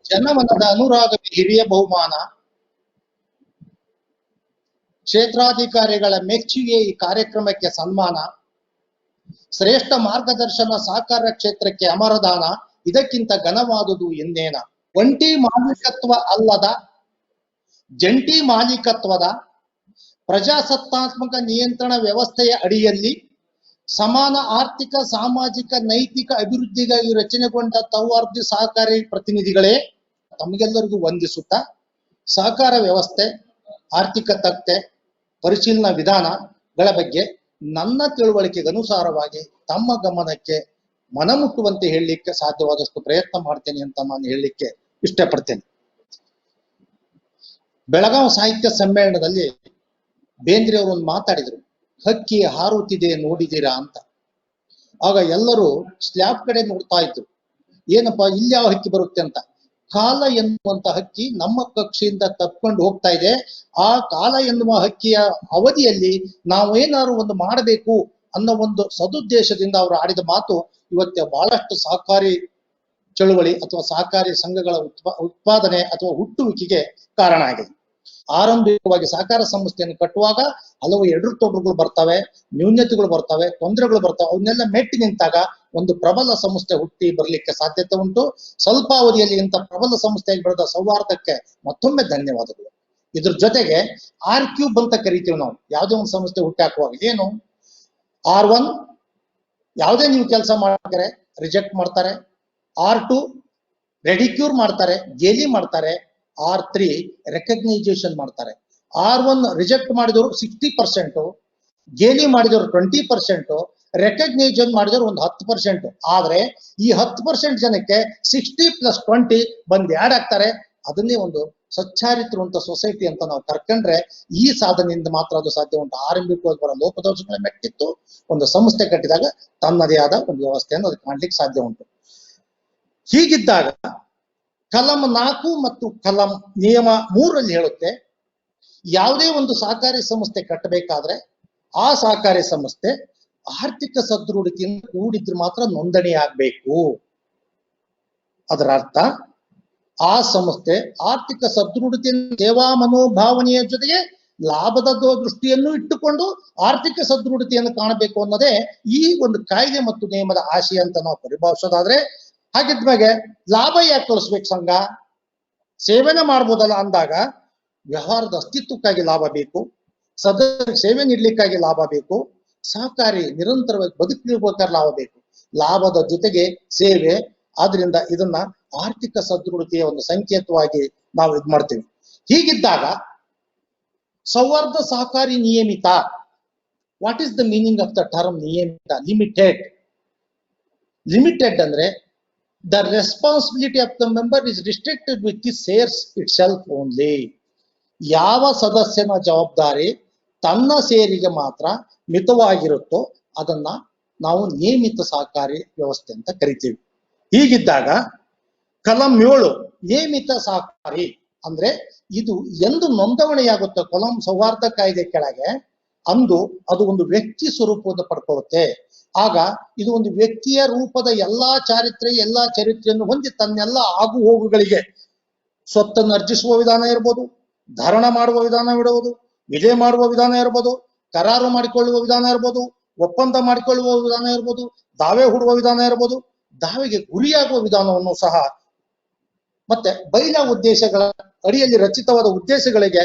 ಜನಮನದ ಅನುರಾಗವೇ ಹಿರಿಯ ಬಹುಮಾನ. ಕ್ಷೇತ್ರಾಧಿಕಾರಿಗಳ ಮೆಚ್ಚುಗೆ ಈ ಕಾರ್ಯಕ್ರಮಕ್ಕೆ ಸನ್ಮಾನ. ಶ್ರೇಷ್ಠ ಮಾರ್ಗದರ್ಶನ ಸಹಕಾರ ಕ್ಷೇತ್ರಕ್ಕೆ ಅಮರದಾನ. ಇದಕ್ಕಿಂತ ಘನವಾದುದು ಎಂದೇನ. ಒಂಟಿ ಮಾಲೀಕತ್ವ ಅಲ್ಲದ ಜಂಟಿ ಮಾಲೀಕತ್ವದ ಪ್ರಜಾಸತ್ತಾತ್ಮಕ ನಿಯಂತ್ರಣ ವ್ಯವಸ್ಥೆಯ ಅಡಿಯಲ್ಲಿ ಸಮಾನ ಆರ್ಥಿಕ ಸಾಮಾಜಿಕ ನೈತಿಕ ಅಭಿವೃದ್ಧಿಗಾಗಿ ರಚನೆಗೊಂಡ ಸೌಹಾರ್ದ ಸಹಕಾರಿ ಪ್ರತಿನಿಧಿಗಳೇ, ತಮಗೆಲ್ಲರಿಗೂ ವಂದಿಸುತ್ತಾ ಸಹಕಾರ ವ್ಯವಸ್ಥೆ, ಆರ್ಥಿಕತೆ, ಪರಿಶೀಲನಾ ವಿಧಾನಗಳ ಬಗ್ಗೆ ನನ್ನ ತಿಳುವಳಿಕೆಗೆ ಅನುಸಾರವಾಗಿ ತಮ್ಮ ಗಮನಕ್ಕೆ ಮನಮುಟ್ಟುವಂತೆ ಹೇಳಲಿಕ್ಕೆ ಸಾಧ್ಯವಾದಷ್ಟು ಪ್ರಯತ್ನ ಮಾಡ್ತೇನೆ ಅಂತ ನಾನು ಹೇಳಲಿಕ್ಕೆ ಇಷ್ಟಪಡ್ತೇನೆ. ಬೆಳಗಾವಿ ಸಾಹಿತ್ಯ ಸಮ್ಮೇಳನದಲ್ಲಿ ಬೇಂದ್ರೆ ಅವರು ಒಂದು ಮಾತಾಡಿದ್ರು, ಹಕ್ಕಿ ಹಾರುತ್ತಿದೆ ನೋಡಿದ್ದೀರಾ ಅಂತ. ಆಗ ಎಲ್ಲರೂ ಸ್ಲ್ಯಾಬ್ ಕಡೆ ನೋಡ್ತಾ ಇದ್ರು, ಏನಪ್ಪಾ ಇಲ್ಲಿ ಯಾವ ಹಕ್ಕಿ ಬರುತ್ತೆ ಅಂತ. ಕಾಲ ಎನ್ನುವಂತ ಹಕ್ಕಿ ನಮ್ಮ ಕಕ್ಷೆಯಿಂದ ತಪ್ಕೊಂಡು ಹೋಗ್ತಾ ಇದೆ. ಆ ಕಾಲ ಎನ್ನುವ ಹಕ್ಕಿಯ ಅವಧಿಯಲ್ಲಿ ನಾವು ಏನಾದ್ರು ಒಂದು ಮಾಡಬೇಕು ಅನ್ನೋ ಒಂದು ಸದುದ್ದೇಶದಿಂದ ಅವರು ಆಡಿದ ಮಾತು ಇವತ್ತು ಬಹಳಷ್ಟು ಸಹಕಾರಿ ಚಳುವಳಿ ಅಥವಾ ಸಹಕಾರಿ ಸಂಘಗಳ ಉತ್ಪಾದನೆ ಅಥವಾ ಹುಟ್ಟುವಿಕೆಗೆ ಕಾರಣ ಆಗಿದೆ. ಆರಂಭಿಕವಾಗಿ ಸಹಕಾರ ಸಂಸ್ಥೆಯನ್ನು ಕಟ್ಟುವಾಗ ಹಲವು ಎಡರು ತೊಡರುಗಳು ಬರ್ತವೆ, ನ್ಯೂನ್ಯತೆಗಳು ಬರ್ತವೆ, ತೊಂದರೆಗಳು ಬರ್ತವೆ. ಅವನ್ನೆಲ್ಲ ಮೆಟ್ಟಿ ನಿಂತಾಗ ಒಂದು ಪ್ರಬಲ ಸಂಸ್ಥೆ ಹುಟ್ಟಿ ಬರಲಿಕ್ಕೆ ಸಾಧ್ಯತೆ ಉಂಟು. ಸ್ವಲ್ಪ ಅವಧಿಯಲ್ಲಿ ಇಂಥ ಪ್ರಬಲ ಸಂಸ್ಥೆಯಾಗಿ ಬೆಳೆದ ಸೌಹಾರ್ದಕ್ಕೆ ಮತ್ತೊಮ್ಮೆ ಧನ್ಯವಾದಗಳು. ಇದ್ರ ಜೊತೆಗೆ R³ ಅಂತ ಕರಿತೀವಿ ನಾವು ಯಾವುದೇ ಒಂದು ಸಂಸ್ಥೆ ಹುಟ್ಟಿ ಹಾಕುವಾಗ. ಏನು R1 ಯಾವುದೇ ನೀವು ಕೆಲಸ ಮಾಡ್ತಾರೆ ರಿಜೆಕ್ಟ್ ಮಾಡ್ತಾರೆ, R2 ರೆಡಿಕ್ಯೂರ್ ಮಾಡ್ತಾರೆ, ಗೇಲಿ ಮಾಡ್ತಾರೆ, R3 ರೆಕಗ್ನೈಸೇಷನ್ ಮಾಡ್ತಾರೆ. R1 ರಿಜೆಕ್ಟ್ ಮಾಡಿದವರು 60%, ಗೇಲಿ ಮಾಡಿದವರು 20%, ರೆಕಗ್ನೈಸೇಷನ್ ಮಾಡಿದವರು ಒಂದು 10%. ಆದ್ರೆ ಈ 10% ಜನಕ್ಕೆ 60+20 ಬಂದು ಆಡ್ ಆಗ್ತಾರೆ. ಅದನ್ನೇ ಒಂದು ಸ್ವಚ್ಛಾರಿತಿರುವಂತ ಸೊಸೈಟಿ ಅಂತ ನಾವು ಕರ್ಕೊಂಡ್ರೆ ಈ ಸಾಧನೆಯಿಂದ ಮಾತ್ರ ಅದು ಸಾಧ್ಯ ಉಂಟು. ಆರಂಭಿಕವಾಗಿ ಬರೋ ಲೋಪದೋಷಗಳ ಮೆಟ್ಟಿತ್ತು ಒಂದು ಸಂಸ್ಥೆ ಕಟ್ಟಿದಾಗ ತನ್ನದೇ ಆದ ಒಂದು ವ್ಯವಸ್ಥೆಯನ್ನು ಅದಕ್ಕೆ ಮಾಡ್ಲಿಕ್ಕೆ ಸಾಧ್ಯ ಉಂಟು. ಹೀಗಿದ್ದಾಗ ಕಲಂ 4 ಮತ್ತು ಕಲಂ ನಿಯಮ 3ರಲ್ಲಿ ಹೇಳುತ್ತೆ, ಯಾವುದೇ ಒಂದು ಸಹಕಾರಿ ಸಂಸ್ಥೆ ಕಟ್ಟಬೇಕಾದ್ರೆ ಆ ಸಹಕಾರಿ ಸಂಸ್ಥೆ ಆರ್ಥಿಕ ಸದೃಢತೆಯಿಂದ ಕೂಡಿದ್ರೆ ಮಾತ್ರ ನೋಂದಣಿ ಆಗ್ಬೇಕು. ಅದರ ಅರ್ಥ ಆ ಸಂಸ್ಥೆ ಆರ್ಥಿಕ ಸದೃಢತೆಯನ್ನು ಸೇವಾ ಮನೋಭಾವನೆಯ ಜೊತೆಗೆ ಲಾಭದ ದೃಷ್ಟಿಯನ್ನು ಇಟ್ಟುಕೊಂಡು ಆರ್ಥಿಕ ಸದೃಢತೆಯನ್ನು ಕಾಣಬೇಕು ಅನ್ನೋದೇ ಈ ಒಂದು ಕಾಯ್ದೆ ಮತ್ತು ನಿಯಮದ ಆಶಯ ಅಂತ ನಾವು ಪರಿಭಾವಿಸೋದಾದ್ರೆ, ಹಾಗಿದ್ಮೇಲೆ ಲಾಭ ಯಾಕೆ ಕಳಿಸ್ಬೇಕು ಸಂಘ, ಸೇವೆನ ಮಾಡ್ಬೋದಲ್ಲ ಅಂದಾಗ ವ್ಯವಹಾರದ ಅಸ್ತಿತ್ವಕ್ಕಾಗಿ ಲಾಭ ಬೇಕು, ಸದಸ್ಯರಿಗೆ ಸೇವೆ ನೀಡ್ಲಿಕ್ಕಾಗಿ ಲಾಭ ಬೇಕು, ಸಹಕಾರಿ ನಿರಂತರವಾಗಿ ಬದುಕಬೇಕಾದ್ರೆ ಲಾಭ ಬೇಕು, ಲಾಭದ ಜೊತೆಗೆ ಸೇವೆ. ಆದ್ರಿಂದ ಇದನ್ನ ಆರ್ಥಿಕ ಸದೃಢತೆಯ ಒಂದು ಸಂಕೇತವಾಗಿ ನಾವು ಇದು ಮಾಡ್ತೀವಿ. ಹೀಗಿದ್ದಾಗ ಸೌಹಾರ್ದ ಸಹಕಾರಿ ನಿಯಮಿತ, what is the meaning of the term ನಿಯಮಿತ? ಲಿಮಿಟೆಡ್ ಅಂದ್ರೆ the responsibility of the member is restricted with the shares itself only. ಯಾವ ಸದಸ್ಯನ ಜವಾಬ್ದಾರಿ ತನ್ನ ಸೇರಿಗೆ ಮಾತ್ರ ಮಿತವಾಗಿರುತ್ತೋ ಅದನ್ನ ನಾವು ನಿಯಮಿತ ಸಹಕಾರಿ ವ್ಯವಸ್ಥೆ ಅಂತ ಕರಿತೀವಿ. ಹೀಗಿದ್ದಾಗ ಕಲಂ 7 ನಿಯಮಿತ ಸಹಕಾರಿ ಅಂದ್ರೆ ಇದು ಎಂದು ನೋಂದಣಿಯಾಗುತ್ತೋ ಕಲಂ ಸೌಹಾರ್ದ ಕಾಯ್ದೆ ಕೆಳಗೆ ಅಂದು ಅದು ಒಂದು ವ್ಯಕ್ತಿ ಸ್ವರೂಪವನ್ನು ಪಡ್ಕೊಳ್ಳುತ್ತೆ. ಆಗ ಇದು ಒಂದು ವ್ಯಕ್ತಿಯ ರೂಪದ ಎಲ್ಲಾ ಚರಿತ್ರೆಯನ್ನು ಹೊಂದಿ ತನ್ನೆಲ್ಲ ಆಗು ಹೋಗುಗಳಿಗೆ ಸ್ವತ್ತನ್ನು ಅರ್ಜಿಸುವ ವಿಧಾನ ಇರ್ಬೋದು, ಧಾರಣ ಮಾಡುವ ವಿಧಾನ ಇರಬಹುದು, ವಿಲೆ ಮಾಡುವ ವಿಧಾನ ಇರ್ಬೋದು, ಕರಾರು ಮಾಡಿಕೊಳ್ಳುವ ವಿಧಾನ ಇರ್ಬೋದು, ಒಪ್ಪಂದ ಮಾಡಿಕೊಳ್ಳುವ ವಿಧಾನ ಇರ್ಬೋದು, ದಾವೆ ಹೂಡುವ ವಿಧಾನ ಇರ್ಬೋದು, ದಾವೆಗೆ ಗುರಿಯಾಗುವ ವಿಧಾನವನ್ನು ಸಹ ಮತ್ತೆ ಬೈಲಾ ಉದ್ದೇಶಗಳ ಅಡಿಯಲ್ಲಿ ರಚಿತವಾದ ಉದ್ದೇಶಗಳಿಗೆ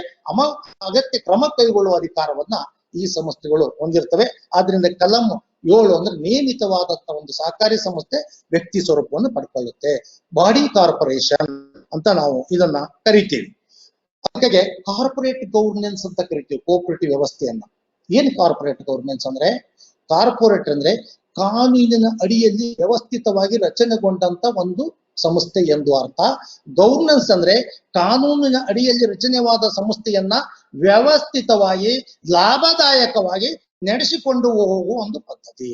ಅಗತ್ಯ ಕ್ರಮ ಕೈಗೊಳ್ಳುವ ಅಧಿಕಾರವನ್ನ ಈ ಸಂಸ್ಥೆಗಳು ಹೊಂದಿರ್ತವೆ. ಆದ್ರಿಂದ ಕಲಂ 7 ಅಂದ್ರೆ ನಿಯಮಿತವಾದಂತ ಒಂದು ಸಹಕಾರಿ ಸಂಸ್ಥೆ ವ್ಯಕ್ತಿ ಸ್ವರೂಪವನ್ನು ಪಡ್ಕೊಳ್ಳುತ್ತೆ. ಬಾಡಿ ಕಾರ್ಪೊರೇಷನ್ ಅಂತ ನಾವು ಇದನ್ನ ಕರಿತೀವಿ. ಹಾಗಾಗಿ ಕಾರ್ಪೊರೇಟ್ ಗವರ್ನೆನ್ಸ್ ಅಂತ ಕರಿತೀವಿ ಕೋಆಪರೇಟಿವ್ ವ್ಯವಸ್ಥೆಯನ್ನ. ಏನ್ ಕಾರ್ಪೊರೇಟ್ ಗವರ್ನೆನ್ಸ್ ಅಂದ್ರೆ? ಕಾರ್ಪೊರೇಟ್ ಅಂದ್ರೆ ಕಾನೂನಿನ ಅಡಿಯಲ್ಲಿ ವ್ಯವಸ್ಥಿತವಾಗಿ ರಚನೆಗೊಂಡಂತ ಒಂದು ಸಂಸ್ಥೆ ಎಂದು ಅರ್ಥ. ಗವರ್ನೆನ್ಸ್ ಅಂದ್ರೆ ಕಾನೂನಿನ ಅಡಿಯಲ್ಲಿ ರಚನೆವಾದ ಸಂಸ್ಥೆಯನ್ನ ವ್ಯವಸ್ಥಿತವಾಗಿ ಲಾಭದಾಯಕವಾಗಿ ನಡೆಸಿಕೊಂಡು ಹೋಗುವ ಒಂದು ಪದ್ಧತಿ.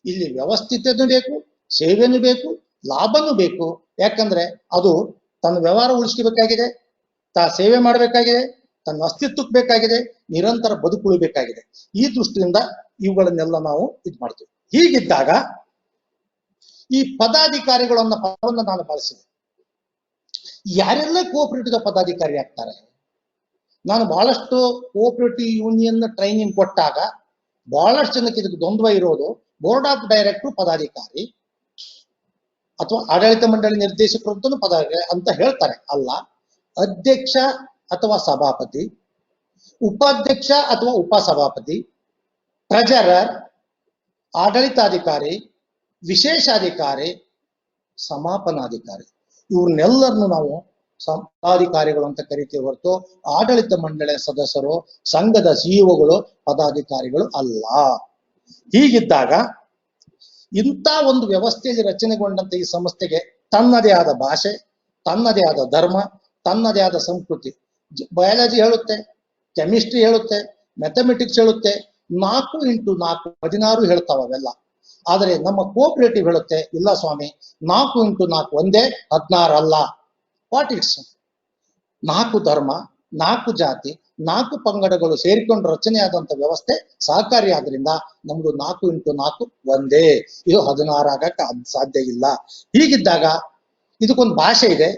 ಇಲ್ಲಿ ವ್ಯವಸ್ಥಿತನೂ ಬೇಕು, ಸೇವೆನೂ ಬೇಕು, ಲಾಭನೂ ಬೇಕು. ಯಾಕಂದ್ರೆ ಅದು ತನ್ನ ವ್ಯವಹಾರ ಉಳಿಸ್ಕೋಬೇಕಾಗಿದೆ, ಸೇವೆ ಮಾಡಬೇಕಾಗಿದೆ, ತನ್ನ ಅಸ್ತಿತ್ವಕ್ಕೆ ಬೇಕಾಗಿದೆ, ನಿರಂತರ ಬದುಕುಳಿಬೇಕಾಗಿದೆ. ಈ ದೃಷ್ಟಿಯಿಂದ ಇವುಗಳನ್ನೆಲ್ಲ ನಾವು ಇದು ಮಾಡ್ತೀವಿ. ಹೀಗಿದ್ದಾಗ ಈ ಪದಾಧಿಕಾರಿಗಳನ್ನ ಪದವನ್ನು ನಾನು ಬಳಸಿದೆ. ಯಾರೆಲ್ಲ ಕೋಆಪರೇಟಿವ್ ಪದಾಧಿಕಾರಿ ಆಗ್ತಾರೆ? ನಾನು ಬಹಳಷ್ಟು ಕೋಆಪರೇಟಿವ್ ಯೂನಿಯನ್ ಟ್ರೈನಿಂಗ್ ಕೊಟ್ಟಾಗ ಬಹಳಷ್ಟು ಜನಕ್ಕೆ ಇದಕ್ಕೆ ದ್ವಂದ್ವ ಇರೋದು, ಬೋರ್ಡ್ ಆಫ್ ಡೈರೆಕ್ಟರ್ ಪದಾಧಿಕಾರಿ ಅಥವಾ ಆಡಳಿತ ಮಂಡಳಿ ನಿರ್ದೇಶಕರು ಅಂತ ಪದಾಧಿಕಾರಿ ಅಂತ ಹೇಳ್ತಾರೆ. ಅಲ್ಲ, ಅಧ್ಯಕ್ಷ ಅಥವಾ ಸಭಾಪತಿ, ಉಪಾಧ್ಯಕ್ಷ ಅಥವಾ ಉಪಸಭಾಪತಿ, ಟ್ರೆಜರರ್, ಆಡಳಿತಾಧಿಕಾರಿ, ವಿಶೇಷಾಧಿಕಾರಿ, ಸಮಾಪನಾಧಿಕಾರಿ, ಇವ್ರನ್ನೆಲ್ಲರನ್ನು ನಾವು ಪದಾಧಿಕಾರಿಗಳು ಅಂತ ಕರಿತೀವಿ ಹೊರತು ಆಡಳಿತ ಮಂಡಳಿಯ ಸದಸ್ಯರು, ಸಂಘದ ಸಿಇಒಗಳು ಪದಾಧಿಕಾರಿಗಳು ಅಲ್ಲ. ಹೀಗಿದ್ದಾಗ ಇಂಥ ಒಂದು ವ್ಯವಸ್ಥೆಯಲ್ಲಿ ರಚನೆಗೊಂಡಂತ ಈ ಸಂಸ್ಥೆಗೆ ತನ್ನದೇ ಆದ ಭಾಷೆ, ತನ್ನದೇ ಆದ ಧರ್ಮ, ತನ್ನದೇ ಆದ ಸಂಸ್ಕೃತಿ. ಬಯಾಲಜಿ ಹೇಳುತ್ತೆ, ಕೆಮಿಸ್ಟ್ರಿ ಹೇಳುತ್ತೆ, ಮ್ಯಾಥಮೆಟಿಕ್ಸ್ ಹೇಳುತ್ತೆ, 4x4 16 ಹೇಳ್ತಾವ ಅವೆಲ್ಲ. ಆದರೆ ನಮ್ಮ ಕೋಆಪರೇಟಿವ್ ಹೇಳುತ್ತೆ, ಇಲ್ಲ ಸ್ವಾಮಿ, 4x4 ಒಂದೇ 16 ಅಲ್ಲ. What it's? 4 ಧರ್ಮ, 4 ಜಾತಿ, 4 ಪಂಗಡಗಳು ಸೇರಿಕೊಂಡು ರಚನೆಯಾದಂತ ವ್ಯವಸ್ಥೆ ಸಹಕಾರಿ ಆದ್ರಿಂದ ನಮ್ದು 4x4 ಒಂದೇ. ಇದು 16 ಆಗಕ್ಕೆ ಸಾಧ್ಯ ಇಲ್ಲ. ಹೀಗಿದ್ದಾಗ ಇದಕ್ಕೊಂದು ಭಾಷೆ ಇದೆ,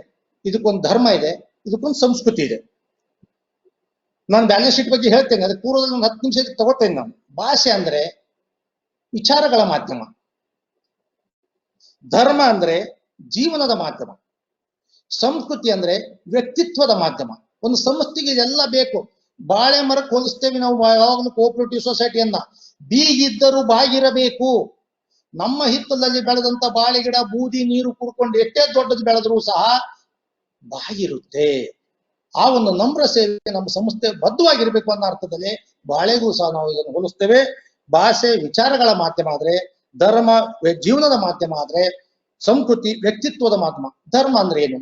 ಇದಕ್ಕೊಂದು ಧರ್ಮ ಇದೆ, ಇದಕ್ಕೊಂದು ಸಂಸ್ಕೃತಿ ಇದೆ. ನಾನು ಬ್ಯಾಲೆನ್ಸ್ ಶೀಟ್ ಬಗ್ಗೆ ಹೇಳ್ತೇನೆ, ಅದಕ್ಕೆ ಪೂರ್ವದಲ್ಲಿ ಒಂದು 10 ನಿಮಿಷ ತಗೋತೇನೆ. ನಾನು ಭಾಷೆ ಅಂದ್ರೆ ವಿಚಾರಗಳ ಮಾಧ್ಯಮ, ಧರ್ಮ ಅಂದ್ರೆ ಜೀವನದ ಮಾಧ್ಯಮ, ಸಂಸ್ಕೃತಿ ಅಂದ್ರೆ ವ್ಯಕ್ತಿತ್ವದ ಮಾಧ್ಯಮ. ಒಂದು ಸಂಸ್ಥೆಗೆ ಇದೆಲ್ಲ ಬೇಕು. ಬಾಳೆ ಮರಕ್ಕೆ ಹೋಲಿಸ್ತೇವೆ ನಾವು ಯಾವಾಗಲೂ ಕೋಆಪರೇಟಿವ್ ಸೊಸೈಟಿಯನ್ನ. ಬೀಗಿದ್ದರೂ ಬಾಗಿರಬೇಕು. ನಮ್ಮ ಹಿತ್ತಲಲ್ಲಿ ಬೆಳೆದಂತ ಬಾಳೆ ಗಿಡ ಬೂದಿ ನೀರು ಕುಡ್ಕೊಂಡು ಎಷ್ಟೇ ದೊಡ್ಡದು ಬೆಳೆದ್ರೂ ಸಹ ಬಾಗಿರುತ್ತೆ. ಆ ಒಂದು ನಮ್ರ ಸೇವೆ ನಮ್ಮ ಸಂಸ್ಥೆ ಬದ್ಧವಾಗಿರ್ಬೇಕು ಅನ್ನೋ ಅರ್ಥದಲ್ಲಿ ಬಾಳೆಗೂ ಸಹ ನಾವು ಇದನ್ನು ಹೋಲಿಸ್ತೇವೆ. ಭಾಷೆ ವಿಚಾರಗಳ ಮಾಧ್ಯಮ ಆದ್ರೆ, ಧರ್ಮ ಜೀವನದ ಮಾಧ್ಯಮ ಆದ್ರೆ, ಸಂಸ್ಕೃತಿ ವ್ಯಕ್ತಿತ್ವದ ಮಾಧ್ಯಮ. ಧರ್ಮ ಅಂದ್ರೆ ಏನು?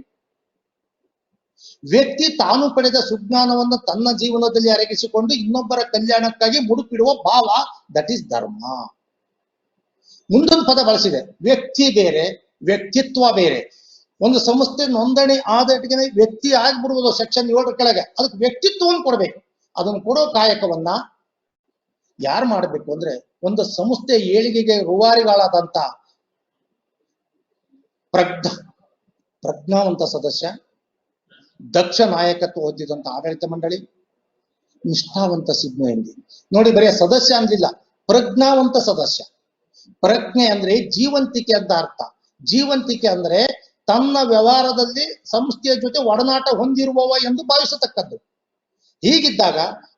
ವ್ಯಕ್ತಿ ತಾನು ಪಡೆದ ಸುಜ್ಞಾನವನ್ನು ತನ್ನ ಜೀವನದಲ್ಲಿ ಅರಗಿಸಿಕೊಂಡು ಇನ್ನೊಬ್ಬರ ಕಲ್ಯಾಣಕ್ಕಾಗಿ ಮುಡುಪಿಡುವ ಭಾವ, ದಟ್ ಈಸ್ ಧರ್ಮ. ಮುಂದೊಂದು ಪದ ಬಳಸಿದೆ, ವ್ಯಕ್ತಿ ಬೇರೆ, ವ್ಯಕ್ತಿತ್ವ ಬೇರೆ. ಒಂದು ಸಂಸ್ಥೆ ನೋಂದಣಿ ಆದಟಿಗೆ ವ್ಯಕ್ತಿ ಆಗ್ಬಿಡುವುದು ಸೆಕ್ಷನ್ 7 ಕೆಳಗೆ, ಅದಕ್ಕೆ ವ್ಯಕ್ತಿತ್ವವನ್ನು ಕೊಡಬೇಕು. ಅದನ್ನು ಕೊಡೋ ಕಾಯಕವನ್ನ ಯಾರು ಮಾಡಬೇಕು ಅಂದ್ರೆ, ಒಂದು ಸಂಸ್ಥೆ ಏಳಿಗೆಗೆ ರೂವಾರಿಗಳಾದಂತ ಪ್ರಜ್ಞಾವಂತ ಸದಸ್ಯ, ದಕ್ಷ ನಾಯಕತ್ವ ಹೊಂದಿದಂತ ಆಡಳಿತ ಮಂಡಳಿ, ನಿಷ್ಠಾವಂತ ಸಿಬ್ಬಂದಿ. ನೋಡಿ, ಬರೀ ಸದಸ್ಯ ಅಂದಿಲ್ಲ, ಪ್ರಜ್ಞಾವಂತ ಸದಸ್ಯ. ಪ್ರಜ್ಞೆ ಅಂದ್ರೆ ಜೀವಂತಿಕೆ ಅಂತ ಅರ್ಥ. ಜೀವಂತಿಕೆ ಅಂದ್ರೆ ತನ್ನ ವ್ಯವಹಾರದಲ್ಲಿ ಸಂಸ್ಥೆಯ ಜೊತೆ ಒಡನಾಟ ಹೊಂದಿರುವವ ಎಂದು ಭಾವಿಸತಕ್ಕದ್ದು. ಹೀಗಿದ್ದಾಗ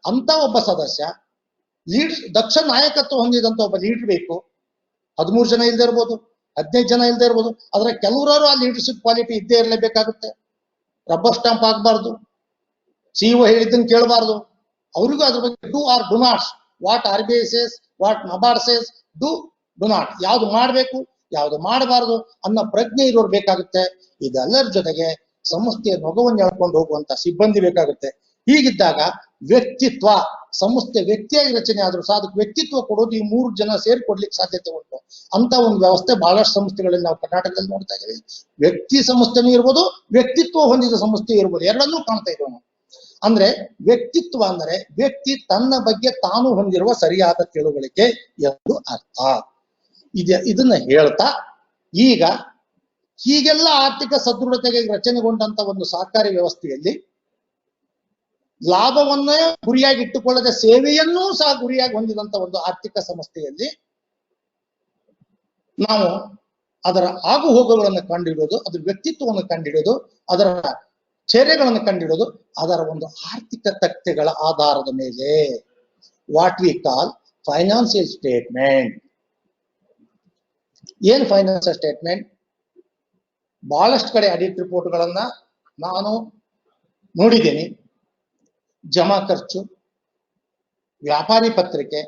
ಅಂತ ಒಬ್ಬ ಸದಸ್ಯ, ಲೀಡರ್, ದಕ್ಷ ನಾಯಕತ್ವ ಹೊಂದಿದಂತ ಒಬ್ಬ ಲೀಡರ್ ಬೇಕು. 13 ಜನ ಇಲ್ಲದೆ ಇರ್ಬೋದು, 15 ಜನ ಇಲ್ಲದೆ ಇರ್ಬೋದು, ಆದ್ರೆ ಕೆಲವರು ಆ ಲೀಡರ್ಶಿಪ್ ಕ್ವಾಲಿಟಿ ಇದ್ದೇ ಇರಲೇಬೇಕಾಗುತ್ತೆ. ರಬ್ಬರ್ ಸ್ಟಾಂಪ್ ಆಗಬಾರ್ದು, ಸಿಇಒ ಹೇಳಿದ್ದನ್ನು ಕೇಳಬಾರ್ದು. ಅವರಿಗೂ ಅದ್ರ ಬಗ್ಗೆ do or do knots, what RBI says, what NABARD says, do not, ಯಾವ್ದು ಮಾಡ್ಬೇಕು ಯಾವ್ದು ಮಾಡಬಾರದು ಅನ್ನೋ ಪ್ರಜ್ಞೆ ಇರೋರು ಬೇಕಾಗುತ್ತೆ. ಇದೆಲ್ಲರ ಜೊತೆಗೆ ಸಂಸ್ಥೆಯ ನೊಗವನ್ನು ಎಳ್ಕೊಂಡು ಹೋಗುವಂತ ಸಿಬ್ಬಂದಿ ಬೇಕಾಗುತ್ತೆ. ಹೀಗಿದ್ದಾಗ ವ್ಯಕ್ತಿತ್ವ, ಸಂಸ್ಥೆ ವ್ಯಕ್ತಿಯಾಗಿ ರಚನೆ ಆದ್ರೂ ಸಹ ಅದಕ್ಕೆ ವ್ಯಕ್ತಿತ್ವ ಕೊಡೋದು ಈ 3 ಜನ ಸೇರ್ಕೊಡ್ಲಿಕ್ಕೆ ಸಾಧ್ಯತೆ ಉಂಟು. ಅಂತ ಒಂದು ವ್ಯವಸ್ಥೆ ಬಹಳಷ್ಟು ಸಂಸ್ಥೆಗಳಲ್ಲಿ ನಾವು ಕರ್ನಾಟಕದಲ್ಲಿ ನೋಡ್ತಾ ಇದ್ದೀವಿ. ವ್ಯಕ್ತಿ ಸಂಸ್ಥೆನೂ ಇರ್ಬೋದು, ವ್ಯಕ್ತಿತ್ವ ಹೊಂದಿದ ಸಂಸ್ಥೆ ಇರ್ಬೋದು, ಎರಡನ್ನೂ ಕಾಣ್ತಾ ಇದ್ದೇವೆ ನಾವು. ಅಂದ್ರೆ ವ್ಯಕ್ತಿತ್ವ ಅಂದ್ರೆ ವ್ಯಕ್ತಿ ತನ್ನ ಬಗ್ಗೆ ತಾನು ಹೊಂದಿರುವ ಸರಿಯಾದ ತಿಳುವಳಿಕೆ ಎಂದು ಅರ್ಥ. ಇದನ್ನ ಹೇಳ್ತಾ, ಈಗ ಹೀಗೆಲ್ಲ ಆರ್ಥಿಕ ಸದೃಢತೆಗೆ ರಚನೆಗೊಂಡಂತ ಒಂದು ಸಹಕಾರಿ ವ್ಯವಸ್ಥೆಯಲ್ಲಿ ಲಾಭವನ್ನೇ ಗುರಿಯಾಗಿ ಇಟ್ಟುಕೊಳ್ಳದೆ ಸೇವೆಯನ್ನೂ ಸಹ ಗುರಿಯಾಗಿ ಹೊಂದಿದಂತ ಒಂದು ಆರ್ಥಿಕ ಸಂಸ್ಥೆಯಲ್ಲಿ ನಾವು ಅದರ ಆಗು ಹೋಗುಗಳನ್ನು ಕಂಡುಹಿಡಿಯೋದು, ಅದರ ವ್ಯಕ್ತಿತ್ವವನ್ನು ಕಂಡುಹಿಡಿಯೋದು, ಅದರ ಚರ್ಯಗಳನ್ನು ಕಂಡುಹಿಡಿಯೋದು ಅದರ ಒಂದು ಆರ್ಥಿಕ ತಥ್ಯಗಳ ಆಧಾರದ ಮೇಲೆ, what we call financial statement. ಏನ್ ಫೈನಾನ್ಸಿಯಲ್ ಸ್ಟೇಟ್ಮೆಂಟ್? ಬಹಳಷ್ಟು ಕಡೆ ಆಡಿಟ್ ರಿಪೋರ್ಟ್ಗಳನ್ನ ನಾನು ನೋಡಿದ್ದೀನಿ. ಜಮಾ ಖರ್ಚು, ವ್ಯಾಪಾರಿ ಪತ್ರಿಕೆ,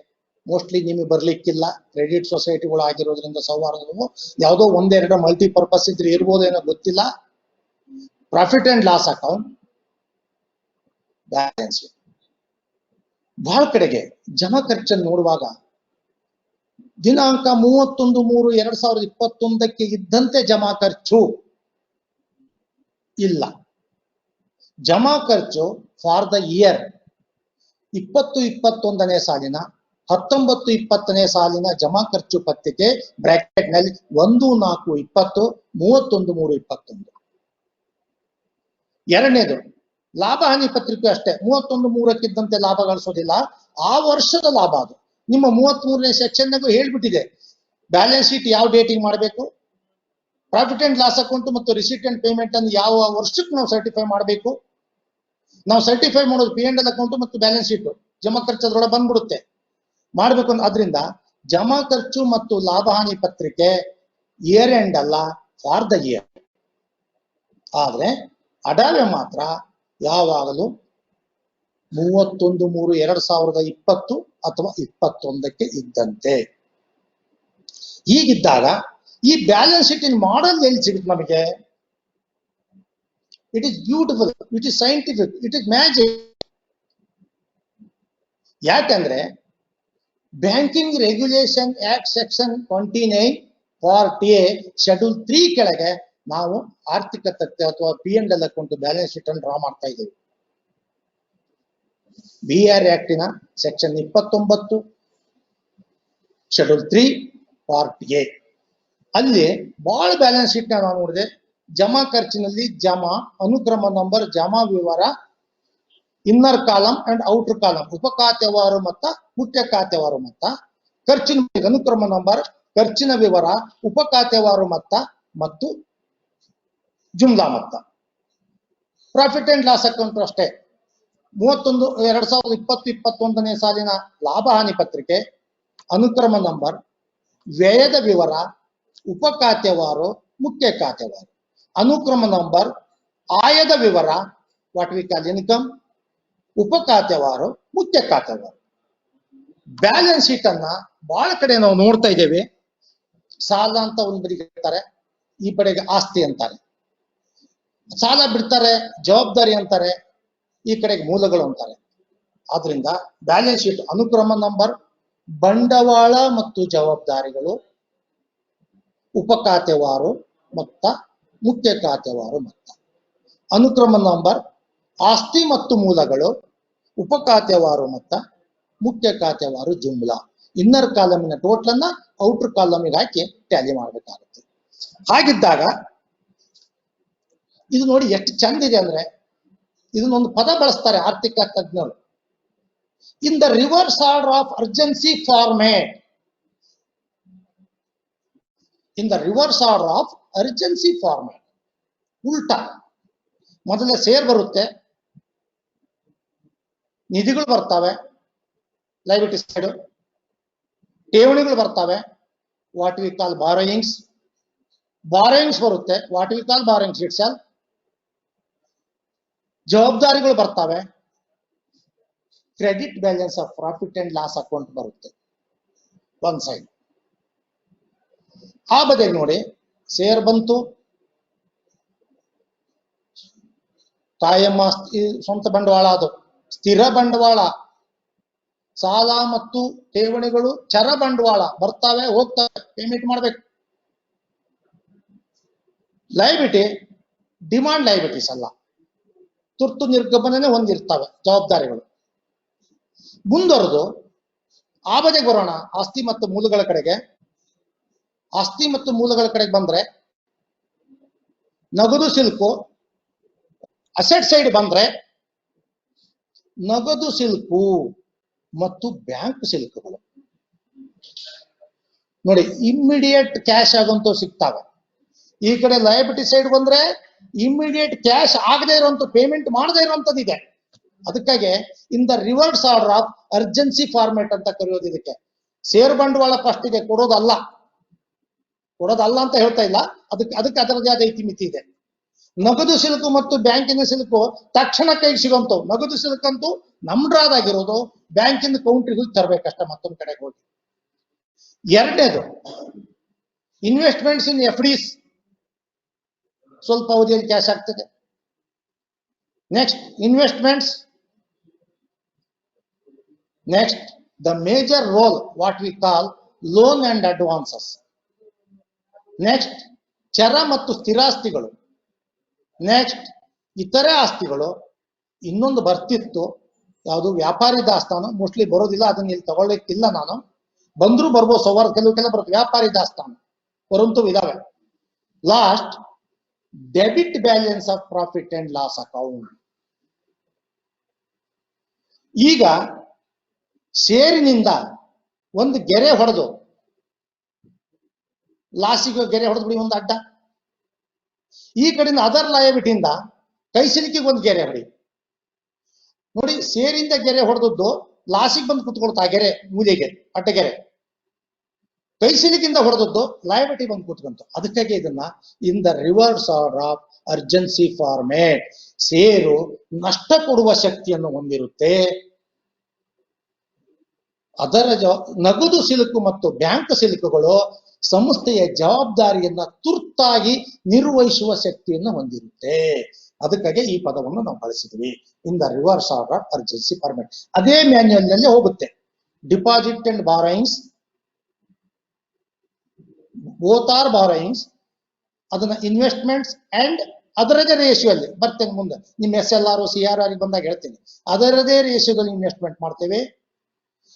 ಮೋಸ್ಟ್ಲಿ ನಿಮಗೆ ಬರ್ಲಿಕ್ಕಿಲ್ಲ, ಕ್ರೆಡಿಟ್ ಸೊಸೈಟಿಗಳು ಆಗಿರೋದ್ರಿಂದ ಸೌಹಾರ್ದವು ಯಾವುದೋ 1-2 ಮಲ್ಟಿಪರ್ಪಸ್ ಇದ್ರೆ ಇರ್ಬೋದೇನೋ ಗೊತ್ತಿಲ್ಲ. Profit and loss account, balance. ಬಹಳ ಕಡೆಗೆ ಜಮಾ ಖರ್ಚನ್ನು ನೋಡುವಾಗ ದಿನಾಂಕ 31/3/2021 ಇದ್ದಂತೆ ಜಮಾ ಖರ್ಚು ಇಲ್ಲ. ಜಮಾ ಖರ್ಚು ಫಾರ್ ದ ಇಯರ್ 2021ನೇ ಸಾಲಿನ 19-20ನೇ ಸಾಲಿನ ಜಮಾ ಖರ್ಚು ಪತ್ರಿಕೆ ಬ್ರಾಕೆಟ್ ನಲ್ಲಿ 1/4/20, 31/3/21. ಎರಡನೇದು ಲಾಭ ಹಾನಿ ಪತ್ರಿಕೆ ಅಷ್ಟೇ 31/3 ಲಾಭ ಗಳಿಸೋದಿಲ್ಲ, ಆ ವರ್ಷದ ಲಾಭ ಅದು. ನಿಮ್ಮ 33ನೇ ಸೆಕ್ಷನ್ನಾಗೂ ಹೇಳ್ಬಿಟ್ಟಿದೆ ಬ್ಯಾಲೆನ್ಸ್ ಶೀಟ್ ಯಾವ ಡೇಟಿಗೆ ಮಾಡಬೇಕು, ಪ್ರಾಫಿಟ್ ಅಂಡ್ ಲಾಸ್ ಅಕೌಂಟ್ ಮತ್ತು ರಿಸಿಟ್ ಅಂಡ್ ಪೇಮೆಂಟ್ ಅನ್ನು ಯಾವ ವರ್ಷಕ್ಕೆ ನಾವು ಸರ್ಟಿಫೈ ಮಾಡಬೇಕು. ನಾವು ಸರ್ಟಿಫೈ ಮಾಡೋದು P&L ಅಕೌಂಟ್ ಮತ್ತು ಬ್ಯಾಲೆನ್ಸ್ ಶೀಟ್, ಜಮಾ ಖರ್ಚು ಅದ್ರೊಳಗೆ ಬಂದ್ಬಿಡುತ್ತೆ ಮಾಡ್ಬೇಕು. ಆದ್ರಿಂದ ಜಮಾ ಖರ್ಚು ಮತ್ತು ಲಾಭ ಹಾನಿ ಪತ್ರಿಕೆ ಇಯರ್ ಎಂಡ್ ಅಲ್ಲ, ಫಾರ್ ದ ಇಯರ್. ಆದ್ರೆ ಅಡಾವೆ ಮಾತ್ರ ಯಾವಾಗಲೂ 31/3/2020 ಅಥವಾ 21ಕ್ಕೆ ಇದ್ದಂತೆ. ಹೀಗಿದ್ದಾಗ ಈ ಬ್ಯಾಲೆನ್ಸ್ ಶೀಟ್ ಇನ್ ಮಾಡಲ್ ಎಲ್ಲಿ ಸಿಗುತ್ತೆ ನಮಗೆ? It is beautiful, it is scientific, it is magic. ಯಾಕಂದ್ರೆ banking regulation act section 29 part A schedule 3 ಕೆಳಗೆ ನಾವು ಆರ್ಥಿಕ ತಥ್ಯ ಅಥವಾ P&L ಅಕೌಂಟ್ ಬ್ಯಾಲೆನ್ಸ್ ಶೀಟ್ ಅನ್ನು ಡ್ರಾ ಮಾಡ್ತಾ ಇದ್ದೇವೆ. BR ಆಕ್ಟಿನ ಸೆಕ್ಷನ್ 29 ಶೆಡ್ಯೂಲ್ 3 ಪಾರ್ಟ್ ಎ ಅಲ್ಲಿ ಬಹಳ ಬ್ಯಾಲೆನ್ಸ್ ಶೀಟ್ ನಾವು ನೋಡಿದೆ. ಜಮಾ ಖರ್ಚಿನಲ್ಲಿ ಜಮಾ, ಅನುಕ್ರಮ ನಂಬರ್, ಜಮಾ ವಿವರ, inner column and outer column, ಉಪ ಖಾತೆವಾರು ಮೊತ್ತ, ಮುಖ್ಯ ಖಾತೆವಾರು ಮೊತ್ತ, ಖರ್ಚಿನ ಅನುಕ್ರಮ ನಂಬರ್, ಖರ್ಚಿನ ವಿವರ, ಉಪ ಖಾತೆವಾರು ಮೊತ್ತ ಮತ್ತು ಜುಮ್ಲಾ ಮೊತ್ತ. ಪ್ರಾಫಿಟ್ ಅಂಡ್ ಲಾಸ್ ಅಕೌಂಟ್ ಅಷ್ಟೇ 2020-21ನೇ ಸಾಲಿನ ಲಾಭ ಹಾನಿ ಪತ್ರಿಕೆ, ಅನುಕ್ರಮ ನಂಬರ್, ವ್ಯಯದ ವಿವರ, ಉಪ ಖಾತೆವಾರು, ಮುಖ್ಯ ಖಾತೆವಾರು, ಅನುಕ್ರಮ ನಂಬರ್, ಆಯದ ವಿವರ, ವಾಟ್ ವಿ ಕಾಲ್ ಇನ್ಕಮ್, ಉಪ ಖಾತೆವಾರು, ಮುಖ್ಯ ಖಾತೆವಾರು. ಬ್ಯಾಲೆನ್ಸ್ ಶೀಟ್ ಅನ್ನ ಬಹಳ ಕಡೆ ನಾವು ನೋಡ್ತಾ ಇದ್ದೇವೆ. ಸಾಲ ಅಂತ ಒಂದು ಬದಿಗೆ ಇರ್ತಾರೆ, ಈ ಕಡೆಗೆ ಆಸ್ತಿ ಅಂತಾರೆ. ಸಾಲ ಬಿಡ್ತಾರೆ, ಜವಾಬ್ದಾರಿ ಅಂತಾರೆ, ಈ ಕಡೆಗೆ ಮೂಲಗಳು ಅಂತಾರೆ. ಆದ್ರಿಂದ ಬ್ಯಾಲೆನ್ಸ್ ಶೀಟ್ ಅನುಕ್ರಮ ನಂಬರ್, ಬಂಡವಾಳ ಮತ್ತು ಜವಾಬ್ದಾರಿಗಳು, ಉಪ ಖಾತೆವಾರು ಮೊತ್ತ, ಮುಖ್ಯ ಖಾತೆವಾರು ಮೊತ್ತ. ಅನುಕ್ರಮ ನಂಬರ್ ಆಸ್ತಿ ಮತ್ತು ಮೂಲಗಳು, ಉಪ ಖಾತೆವಾರು ಮೊತ್ತ, ಮುಖ್ಯ ಖಾತೆವಾರು ಜುಮ್ಲಾ. ಇನ್ನರ್ ಕಾಲಮಿನ ಟೋಟಲ್ ಅನ್ನ ಔಟರ್ ಕಾಲಮಿಗೆ ಹಾಕಿ ಟ್ಯಾಲಿ ಮಾಡಬೇಕಾಗುತ್ತೆ. ಹಾಗಿದ್ದಾಗ ಇದು ನೋಡಿ ಎಷ್ಟು ಚಂದ ಇದೆ ಅಂದ್ರೆ, ಇದನ್ನೊಂದು ಪದ ಬಳಸ್ತಾರೆ ಆರ್ಥಿಕ ತಜ್ಞರು. In the reverse order of urgency format, in the reverse order of urgency format. ಉಲ್ಟಾ ಮೊದಲೇ ಸೇರ್ ಬರುತ್ತೆ, ನಿಧಿಗಳು ಬರ್ತಾವೆ ಲೈಬಿಲಿಟಿ ಸೈಡ್, ಠೇವಣಿಗಳು ಬರ್ತಾವೆ what we call borrowings, borrowings ಬರುತ್ತೆ what we call borrowings itself, ಜವಾಬ್ದಾರಿಗಳು ಬರ್ತಾವೆ, credit balance of profit and loss account ಬರುತ್ತೆ ಒಂದ್ ಸೈಡ್. ಆ ಬದಿಗೆ ನೋಡಿ ಸೇರ್ ಬಂತು, ಕಾಯಂ ಆಸ್ತಿ ಸ್ವಂತ ಬಂಡವಾಳ, ಅದು ಸ್ಥಿರ ಬಂಡವಾಳ, ಸಾಲ ಮತ್ತು ಠೇವಣಿಗಳು ಚರ ಬಂಡವಾಳ ಬರ್ತಾವೆ ಹೋಗ್ತವೆ, ಪೇಮೆಂಟ್ ಮಾಡ್ಬೇಕು. ಲೈಬಿಲಿಟಿ ಡಿಮಾಂಡ್ ಲೈಬಿಲಿಟೀಸ್ ಅಲ್ಲ, ತುರ್ತು ನಿರ್ಗಮನನೇ ಹೊಂದಿರ್ತವೆ ಜವಾಬ್ದಾರಿಗಳು. ಮುಂದುವರೆದು ಆ ಬದಿಗೆ ಬರೋಣ ಆಸ್ತಿ ಮತ್ತು ಮೂಲಗಳ ಕಡೆಗೆ. ಆಸ್ತಿ ಮತ್ತು ಮೂಲಗಳ ಕಡೆಗೆ ಬಂದ್ರೆ ನಗದು ಸಿಲ್ಕು, ಅಸೆಟ್ ಸೈಡ್ ಬಂದ್ರೆ ನಗದು ಸಿಲ್ಕು ಮತ್ತು ಬ್ಯಾಂಕ್ ಸಿಲ್ಕುಗಳು ನೋಡಿ ಇಮ್ಮಿಡಿಯೇಟ್ ಕ್ಯಾಶ್ ಆಗಂತೂ ಸಿಗ್ತಾವೆ. ಈ ಕಡೆ ಲಯಬಿಲಿಟಿ ಸೈಡ್ ಬಂದ್ರೆ ಇಮ್ಮಿಡಿಯೇಟ್ ಕ್ಯಾಶ್ ಆಗದೆ ಇರುವಂತ, ಪೇಮೆಂಟ್ ಮಾಡದೇ ಇರುವಂತದ್ದು ಇದೆ. ಅದಕ್ಕಾಗಿ in the reverse order of urgency format ಅಂತ ಕರೆಯೋದು ಇದಕ್ಕೆ. ಸೇರ್ ಬಂಡವಾಳ ಫಸ್ಟ್ ಇದೆ, ಕೊಡೋದಲ್ಲ ಅಂತ ಹೇಳ್ತಾ ಇಲ್ಲ, ಅದಕ್ಕೆ ಅದರದೇ ಆದ ಇತಿಮಿತಿ ಇದೆ. ನಗದು ಸಿಲ್ಕು ಮತ್ತು ಬ್ಯಾಂಕಿನ ಸಿಲ್ಕು ತಕ್ಷಣ ಕೈಗೆ ಸಿಗುವಂತವು. ನಗದು ಸಿಲ್ಕ್ ಅಂತೂ ನಮ್ರಾದಾಗಿರೋದು, ಬ್ಯಾಂಕಿನ ಕೌಂಟ್ರಿಗೂ ತರಬೇಕಷ್ಟ ಮತ್ತೊಂದು ಕಡೆಗೆ ಹೋಗಿ. ಎರಡನೇದು ಇನ್ವೆಸ್ಟ್ಮೆಂಟ್ಸ್ ಇನ್ FDs, ಸ್ವಲ್ಪ ಅವಧಿಯಲ್ಲಿ ಕ್ಯಾಶ್ ಆಗ್ತದೆ. Next investments, next the major role what we call loan and advances, next ಚರ ಮತ್ತು ಸ್ಥಿರಾಸ್ತಿಗಳು, ನೆಕ್ಸ್ಟ್ ಇತರೆ ಆಸ್ತಿಗಳು. ಇನ್ನೊಂದು ಬರ್ತಿತ್ತು, ಯಾವುದು ವ್ಯಾಪಾರಿ ದಾಸ್ತಾನು, ಮೋಸ್ಟ್ಲಿ ಬರೋದಿಲ್ಲ, ಅದನ್ನ ಇಲ್ಲಿ ತಗೊಳ್ಳಿಕ್ಕಿಲ್ಲ ನಾನು, ಬಂದ್ರು ಬರ್ಬೋದು, ಕೆಲವು ಬರುತ್ತೆ ವ್ಯಾಪಾರಿ ದಾಸ್ತಾನು, ಪರಂತು ಇದಾವೆ. Last debit balance of profit and loss account. ಈಗ ಷೇರಿನಿಂದ ಒಂದು ಗೆರೆ ಹೊಡೆದು ಲಾಸಿಗೆ ಗೆರೆ ಹೊಡೆದು ಬಿಡಿ ಒಂದು ಅಡ್ಡ, ಈ ಕಡೆಯಿಂದ ಅದರ್ ಲಯಬಿಲಿಟಿಯಿಂದ ಕೈ ಸಿಲಿಕಿಗೆ ಒಂದು ಗೆರೆ ಹೊಡಿ ನೋಡಿ. ಷೇರಿಂದ ಗೆರೆ ಹೊಡೆದದ್ದು ಲಾಸಿಗೆ ಬಂದು ಕುತ್ಕೊಳ್ತಾ ಗೆರೆ ಮೂಲೆಗೆ ಅಡ್ಡಗೆರೆ, ಕೈ ಸಿಲಿಕಿಂದ ಹೊಡೆದದ್ದು ಲಯಬಿಲಿಟಿ ಬಂದು ಕೂತ್ಕೊಂತು. ಅದಕ್ಕಾಗಿ ಇದನ್ನ in the reverse order of urgency format, ಷೇರು ನಷ್ಟ ಕೊಡುವ ಶಕ್ತಿಯನ್ನು ಹೊಂದಿರುತ್ತೆ. ಅದರ ನಗದು ಸಿಲುಕು ಮತ್ತು ಬ್ಯಾಂಕ್ ಸಿಲುಕುಗಳು ಸಂಸ್ಥೆಯ ಜವಾಬ್ದಾರಿಯನ್ನ ತುರ್ತಾಗಿ ನಿರ್ವಹಿಸುವ ಶಕ್ತಿಯನ್ನು ಹೊಂದಿರುತ್ತೆ. ಅದಕ್ಕಾಗಿ ಈ ಪದವನ್ನು ನಾವು ಬಳಸಿದ್ವಿ, in the reverse order urgency format. ಅದೇ ಮ್ಯಾನ್ಯುಯಲ್ ನಲ್ಲಿ ಹೋಗುತ್ತೆ. Deposit and borrowings, both are borrowings, ಅದನ್ನ ಇನ್ವೆಸ್ಟ್ಮೆಂಟ್ಸ್ ಅಂಡ್ ಅದರದೇ ರೇಷಿಯೋ ಅಲ್ಲಿ ಬರ್ತೇನೆ ಮುಂದೆ. ನಿಮ್ಮ SLR CRR ಬಂದಾಗ ಹೇಳ್ತೀನಿ. ಅದರದೇ ರೇಷಿಯೋದಲ್ಲಿ ಇನ್ವೆಸ್ಟ್ಮೆಂಟ್ ಮಾಡ್ತೇವೆ.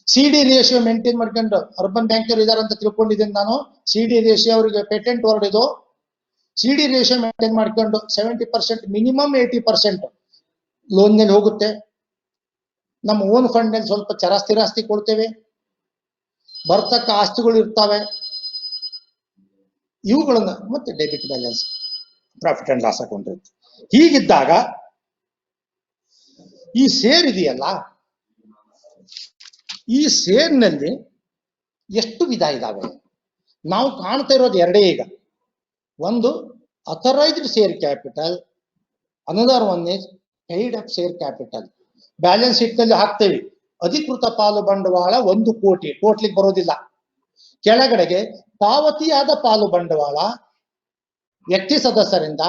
CD ರೇಷಿಯೋ ಮೇಂಟೈನ್ ಮಾಡ್ಕೊಂಡು ಅರ್ಬನ್ ಬ್ಯಾಂಕರ್ ಇದಾರೆ ಅಂತ ತಿಳ್ಕೊಂಡಿದ್ದೀನಿ ನಾನು. CD ರೇಷಿಯೋ ಅವರಿಗೆ ಪೇಟೆಂಟ್ ವರ್ಡ್ ಇದು. CD ರೇಷಿಯೋ ಮೇಂಟೈನ್ ಮಾಡ್ಕೊಂಡು 70% ಮಿನಿಮಮ್ 80% ಲೋನ್ ನಲ್ಲಿ ಹೋಗುತ್ತೆ. ನಮ್ಮ ಓನ್ ಫಂಡ್ ನಲ್ಲಿ ಸ್ವಲ್ಪ ಚರಾಸ್ತಿ ಕೊಡ್ತೇವೆ, ಬರ್ತಕ್ಕ ಆಸ್ತಿಗಳು ಇರ್ತವೆ. ಇವುಗಳನ್ನ ಮತ್ತೆ debit balance, profit and loss account ಇರುತ್ತೆ. ಹೀಗಿದ್ದಾಗ ಈ ಷೇರ್ ಇದೆಯಲ್ಲ, ಈ ಷೇರ್ನಲ್ಲಿ ಎಷ್ಟು ವಿಧ ಇದಾವೆ? ನಾವು ಕಾಣ್ತಾ ಇರೋದು ಎರಡೇ ಈಗ. ಒಂದು authorised share capital, another one is paid up share capital. Balance sheet ನಲ್ಲಿ ಹಾಕ್ತೇವೆ ಅಧಿಕೃತ ಪಾಲು ಬಂಡವಾಳ 1 ಕೋಟಿ, ಟೋಟ್ಲಿಗೆ ಬರೋದಿಲ್ಲ. ಕೆಳಗಡೆಗೆ ಪಾವತಿಯಾದ ಪಾಲು ಬಂಡವಾಳ ವ್ಯಕ್ತಿ ಸದಸ್ಯರಿಂದ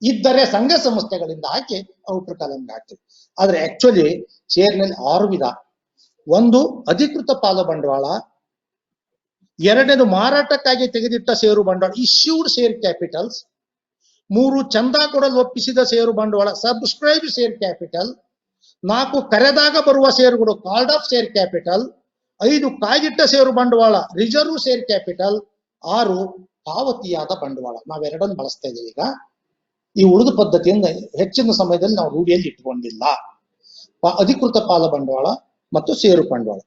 ಇದ್ದರೆ ಸಂಘ ಸಂಸ್ಥೆಗಳಿಂದ ಹಾಕಿ ಔಟ್ರ್ ಕಾಲಮ್ಗೆ ಹಾಕ್ತೇವೆ. ಆದ್ರೆ ಆಕ್ಚುಲಿ ಶೇರ್ನಲ್ಲಿ 6 ವಿಧ. ಒಂದು ಅಧಿಕೃತ ಪಾಲು ಬಂಡವಾಳ, ಎರಡನೇದು ಮಾರಾಟಕ್ಕಾಗಿ ತೆಗೆದಿಟ್ಟ ಷೇರು ಬಂಡವಾಳ ಇಶ್ಯೂಡ್ ಶೇರ್ ಕ್ಯಾಪಿಟಲ್ಸ್, 3 ಚಂದಾ ಕೊಡಲು ಒಪ್ಪಿಸಿದ ಷೇರು ಬಂಡವಾಳ ಸಬ್ಸ್ಕ್ರೈಬ್ ಶೇರ್ ಕ್ಯಾಪಿಟಲ್, 4 ಕರೆದಾಗ ಬರುವ ಷೇರುಗಳು ಕಾಲ್ಡ್ ಆಫ್ ಶೇರ್ ಕ್ಯಾಪಿಟಲ್, 5 ಕಾಯ್ದಿಟ್ಟ ಷೇರು ಬಂಡವಾಳ ರಿಸರ್ವ್ ಶೇರ್ ಕ್ಯಾಪಿಟಲ್, 6 ಪಾವತಿಯಾದ ಬಂಡವಾಳ. ನಾವೆರಡನ್ನು ಬಳಸ್ತಾ ಇದ್ದೀವಿ ಈಗ. ಈ ಉಳಿದ ಪದ್ಧತಿಯಿಂದ ಹೆಚ್ಚಿನ ಸಮಯದಲ್ಲಿ ನಾವು ರೂಢಿಯಲ್ಲಿ ಇಟ್ಟುಕೊಂಡಿಲ್ಲ. ಅಧಿಕೃತ ಪಾಲು ಬಂಡವಾಳ ಮತ್ತು ಷೇರು ಬಂಡವಾಳ.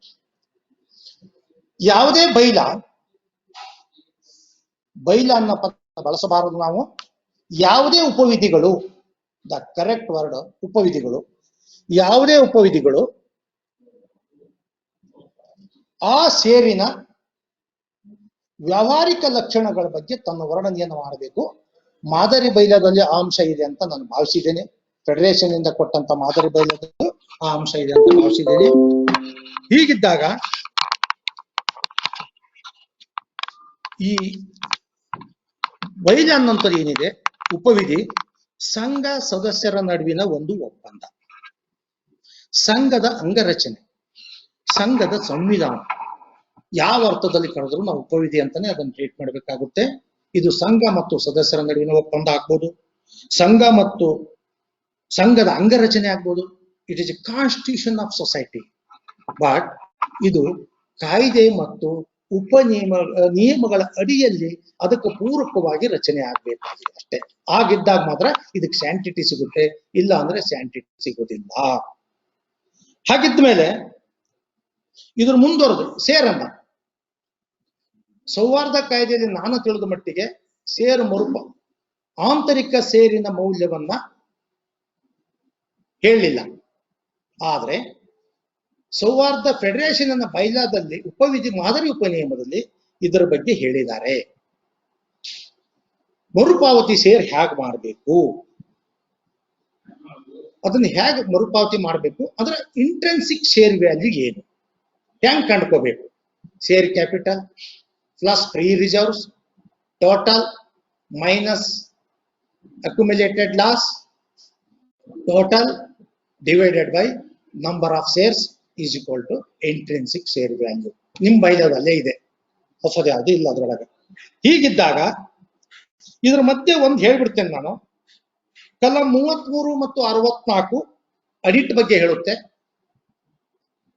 ಯಾವುದೇ ಬೈಲ ಅನ್ನೋ ಪದ ಬಳಸಬಾರದು ನಾವು. ಯಾವುದೇ ಉಪವಿಧಿಗಳು, ದ ಕರೆಕ್ಟ್ ವರ್ಡ್ ಉಪವಿಧಿಗಳು, ಯಾವುದೇ ಉಪವಿಧಿಗಳು ಆ ಷೇರಿನ ವ್ಯಾವಹಾರಿಕ ಲಕ್ಷಣಗಳ ಬಗ್ಗೆ ತನ್ನ ವರ್ಣನೆಯನ್ನು ಮಾಡಬೇಕು. ಮಾದರಿ ಬೈಲದಲ್ಲಿ ಆ ಅಂಶ ಇದೆ ಅಂತ ನಾನು ಭಾವಿಸಿದ್ದೇನೆ. ಫೆಡರೇಷನ್ ಇಂದ ಕೊಟ್ಟಂತ ಮಾದರಿ ಬೈಲದಲ್ಲಿ ಆ ಅಂಶ ಇದೆ ಅಂತ ಭಾವಿಸಿದ್ದೇನೆ. ಹೀಗಿದ್ದಾಗ ಈ ಬೈಲ ಅನ್ನೋಂಥದ್ದು ಏನಿದೆ, ಉಪವಿಧಿ ಸಂಘ ಸದಸ್ಯರ ನಡುವಿನ ಒಂದು ಒಪ್ಪಂದ, ಸಂಘದ ಅಂಗರಚನೆ, ಸಂಘದ ಸಂವಿಧಾನ. ಯಾವ ಅರ್ಥದಲ್ಲಿ ಕರೆದ್ರು ನಾವು ಉಪವಿಧಿ ಅಂತಾನೆ ಅದನ್ನು ಟ್ರೀಟ್ ಮಾಡಬೇಕಾಗುತ್ತೆ. ಇದು ಸಂಘ ಮತ್ತು ಸದಸ್ಯರ ನಡುವಿನ ಒಪ್ಪಂದ ಆಗ್ಬೋದು, ಸಂಘ ಮತ್ತು ಸಂಘದ ಅಂಗರಚನೆ ಆಗ್ಬೋದು. It is A constitution of society. But ಇದು ಕಾಯ್ದೆ ಮತ್ತು ನಿಯಮಗಳ ಅಡಿಯಲ್ಲಿ ಅದಕ್ಕೆ ಪೂರಕವಾಗಿ ರಚನೆ ಆಗ್ಬೇಕಾಗಿದೆ ಅಷ್ಟೇ. ಆಗಿದ್ದಾಗ ಮಾತ್ರ ಇದಕ್ಕೆ ಸ್ಯಾಂಟಿಟಿ ಸಿಗುತ್ತೆ, ಇಲ್ಲ ಅಂದ್ರೆ ಸ್ಯಾಂಟಿಟಿ ಸಿಗೋದಿಲ್ಲ. ಹಾಗಿದ್ಮೇಲೆ ಇದ್ರ ಮುಂದುವರೆದು ಸೇರನ್ನ ಸೌಹಾರ್ದ ಕಾಯ್ದೆಯಲ್ಲಿ ನಾನು ತಿಳಿದ ಮಟ್ಟಿಗೆ ಸೇರು ಮರುಪ ಆಂತರಿಕ ಸೇರಿನ ಮೌಲ್ಯವನ್ನ ಹೇಳಲಿಲ್ಲ. ಆದ್ರೆ ಸೌಹಾರ್ದ ಫೆಡರೇಷನ್ ಅನ್ನ ಬೈಲಾದಲ್ಲಿ ಉಪವಿಧಿ ಮಾದರಿ ಉಪನಿಯಮದಲ್ಲಿ ಇದರ ಬಗ್ಗೆ ಹೇಳಿದ್ದಾರೆ. ಮರುಪಾವತಿ ಶೇರ್ ಹೇಗೆ ಮಾಡಬೇಕು, ಅದನ್ನ ಹೇಗೆ ಮರುಪಾವತಿ ಮಾಡಬೇಕು ಅಂದ್ರೆ ಇಂಟ್ರೆನ್ಸಿಕ್ ಶೇರ್ ವ್ಯಾಲ್ಯೂ ಏನು, ಹೆಂಗ್ ಕಂಡ್ಕೋಬೇಕು. Share capital plus free reserves total minus accumulated loss total divided by number of shares is equal to intrinsic share value. ನಿಮ್ ಬೈಲದಲ್ಲೇ ಇದೆ, ಹೊಸದು ಯಾವುದು ಇಲ್ಲ ಅದ್ರೊಳಗೆ. ಹೀಗಿದ್ದಾಗ ಇದ್ರ ಮಧ್ಯೆ ಒಂದು ಹೇಳ್ಬಿಡ್ತೇನೆ ನಾನು. ಕಲಂ 33 ಮತ್ತು 64 ಅಡಿಟ್ ಬಗ್ಗೆ ಹೇಳುತ್ತೆ.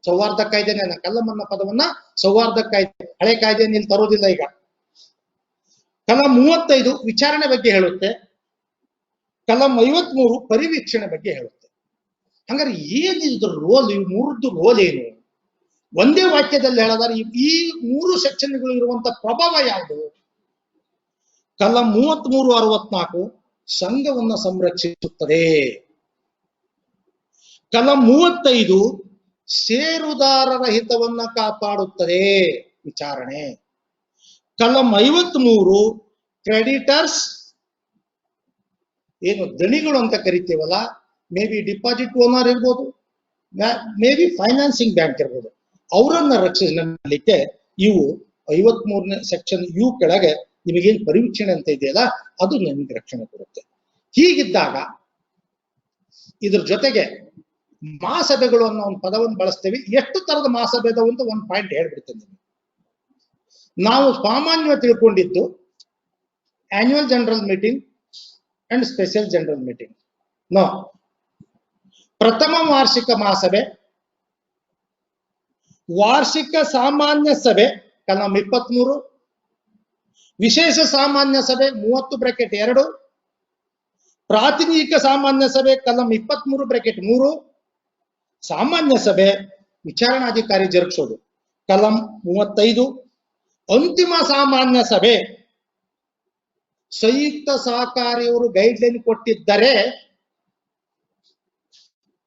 ಸೌಹಾರ್ದ ಕಾಯ್ದೆನ ಕಲಂ ಅನ್ನೋ ಪದವನ್ನ ಸೌಹಾರ್ದ ಕಾಯ್ದೆ, ಹಳೆ ಕಾಯ್ದೆ ಇಲ್ಲಿ ತರೋದಿಲ್ಲ. ಈಗ ಕಲಂ 35 ವಿಚಾರಣೆ ಬಗ್ಗೆ ಹೇಳುತ್ತೆ. ಕಲಂ 53 ಪರಿವೀಕ್ಷಣೆ ಬಗ್ಗೆ ಹೇಳುತ್ತೆ. ಹಂಗಾರೆ ಏನಿದ್ರ ರೋಲ್, ಇವು ಮೂರದ್ದು ರೋಲ್ ಏನು? ಒಂದೇ ವಾಕ್ಯದಲ್ಲಿ ಹೇಳೋದಾದ್ರೆ ಈ 3 ಸೆಕ್ಷನ್ಗಳು ಇರುವಂತ ಪ್ರಭಾವ ಯಾವುದು? ಕಲಂ 63-64 ಸಂಘವನ್ನ ಸಂರಕ್ಷಿಸುತ್ತದೆ. ಕಲಂ 35 ಷೇರುದಾರರ ಹಿತವನ್ನ ಕಾಪಾಡುತ್ತದೆ, ವಿಚಾರಣೆ. ಕಲಂ 53 ಕ್ರೆಡಿಟರ್ಸ್, ಏನು ದಣಿಗಳು ಅಂತ ಕರಿತೀವಲ್ಲ, ಮೇ ಬಿ ಡಿಪಾಸಿಟ್ ಓನರ್ ಇರ್ಬೋದು, ಮೇ ಬಿ ಫೈನಾನ್ಸಿಂಗ್ ಬ್ಯಾಂಕ್ ಇರ್ಬೋದು, ಅವರನ್ನ ರಕ್ಷಣೆ ಮಾಡಲಿಕ್ಕೆ ಇವು 53ನೇ ಸೆಕ್ಷನ್ ಯು ಕೆಳಗೆ ನಿಮಗೇನು ಪರಿವೀಕ್ಷಣೆ ಅಂತ ಇದೆಯಲ್ಲ ಅದು ನಿಮಗೆ ರಕ್ಷಣೆ ಕೊಡುತ್ತೆ. ಹೀಗಿದ್ದಾಗ ಇದ್ರ ಜೊತೆಗೆ ಮಹಾಸಭೆಗಳು ಅನ್ನೋ ಒಂದು ಪದವನ್ನು ಬಳಸ್ತೇವೆ. ಎಷ್ಟು ತರದ ಮಹಾಸಭೆ ಅದಾವ ಅಂತ ಒಂದು ಪಾಯಿಂಟ್ ಹೇಳ್ಬಿಡ್ತೇನೆ. ನಾವು ಸಾಮಾನ್ಯವಾಗಿ ತಿಳ್ಕೊಂಡಿದ್ದು annual general meeting and special general meeting. No, ಪ್ರಥಮ ವಾರ್ಷಿಕ ಮಹಾಸಭೆ, ವಾರ್ಷಿಕ ಸಾಮಾನ್ಯ ಸಭೆ ಕಲಂ 23, ವಿಶೇಷ ಸಾಮಾನ್ಯ ಸಭೆ 30(2), ಪ್ರಾತಿನಿಧಿಕ ಸಾಮಾನ್ಯ ಸಭೆ ಕಲಂ 23(3), ಸಾಮಾನ್ಯ ಸಭೆ ವಿಚಾರಣಾಧಿಕಾರಿ ಜರುಗಿಸೋದು ಕಲಂ 35, ಅಂತಿಮ ಸಾಮಾನ್ಯ ಸಭೆ ಸಂಯುಕ್ತ ಸಹಕಾರಿಯವರು ಗೈಡ್ಲೈನ್ ಕೊಟ್ಟಿದ್ದರೆ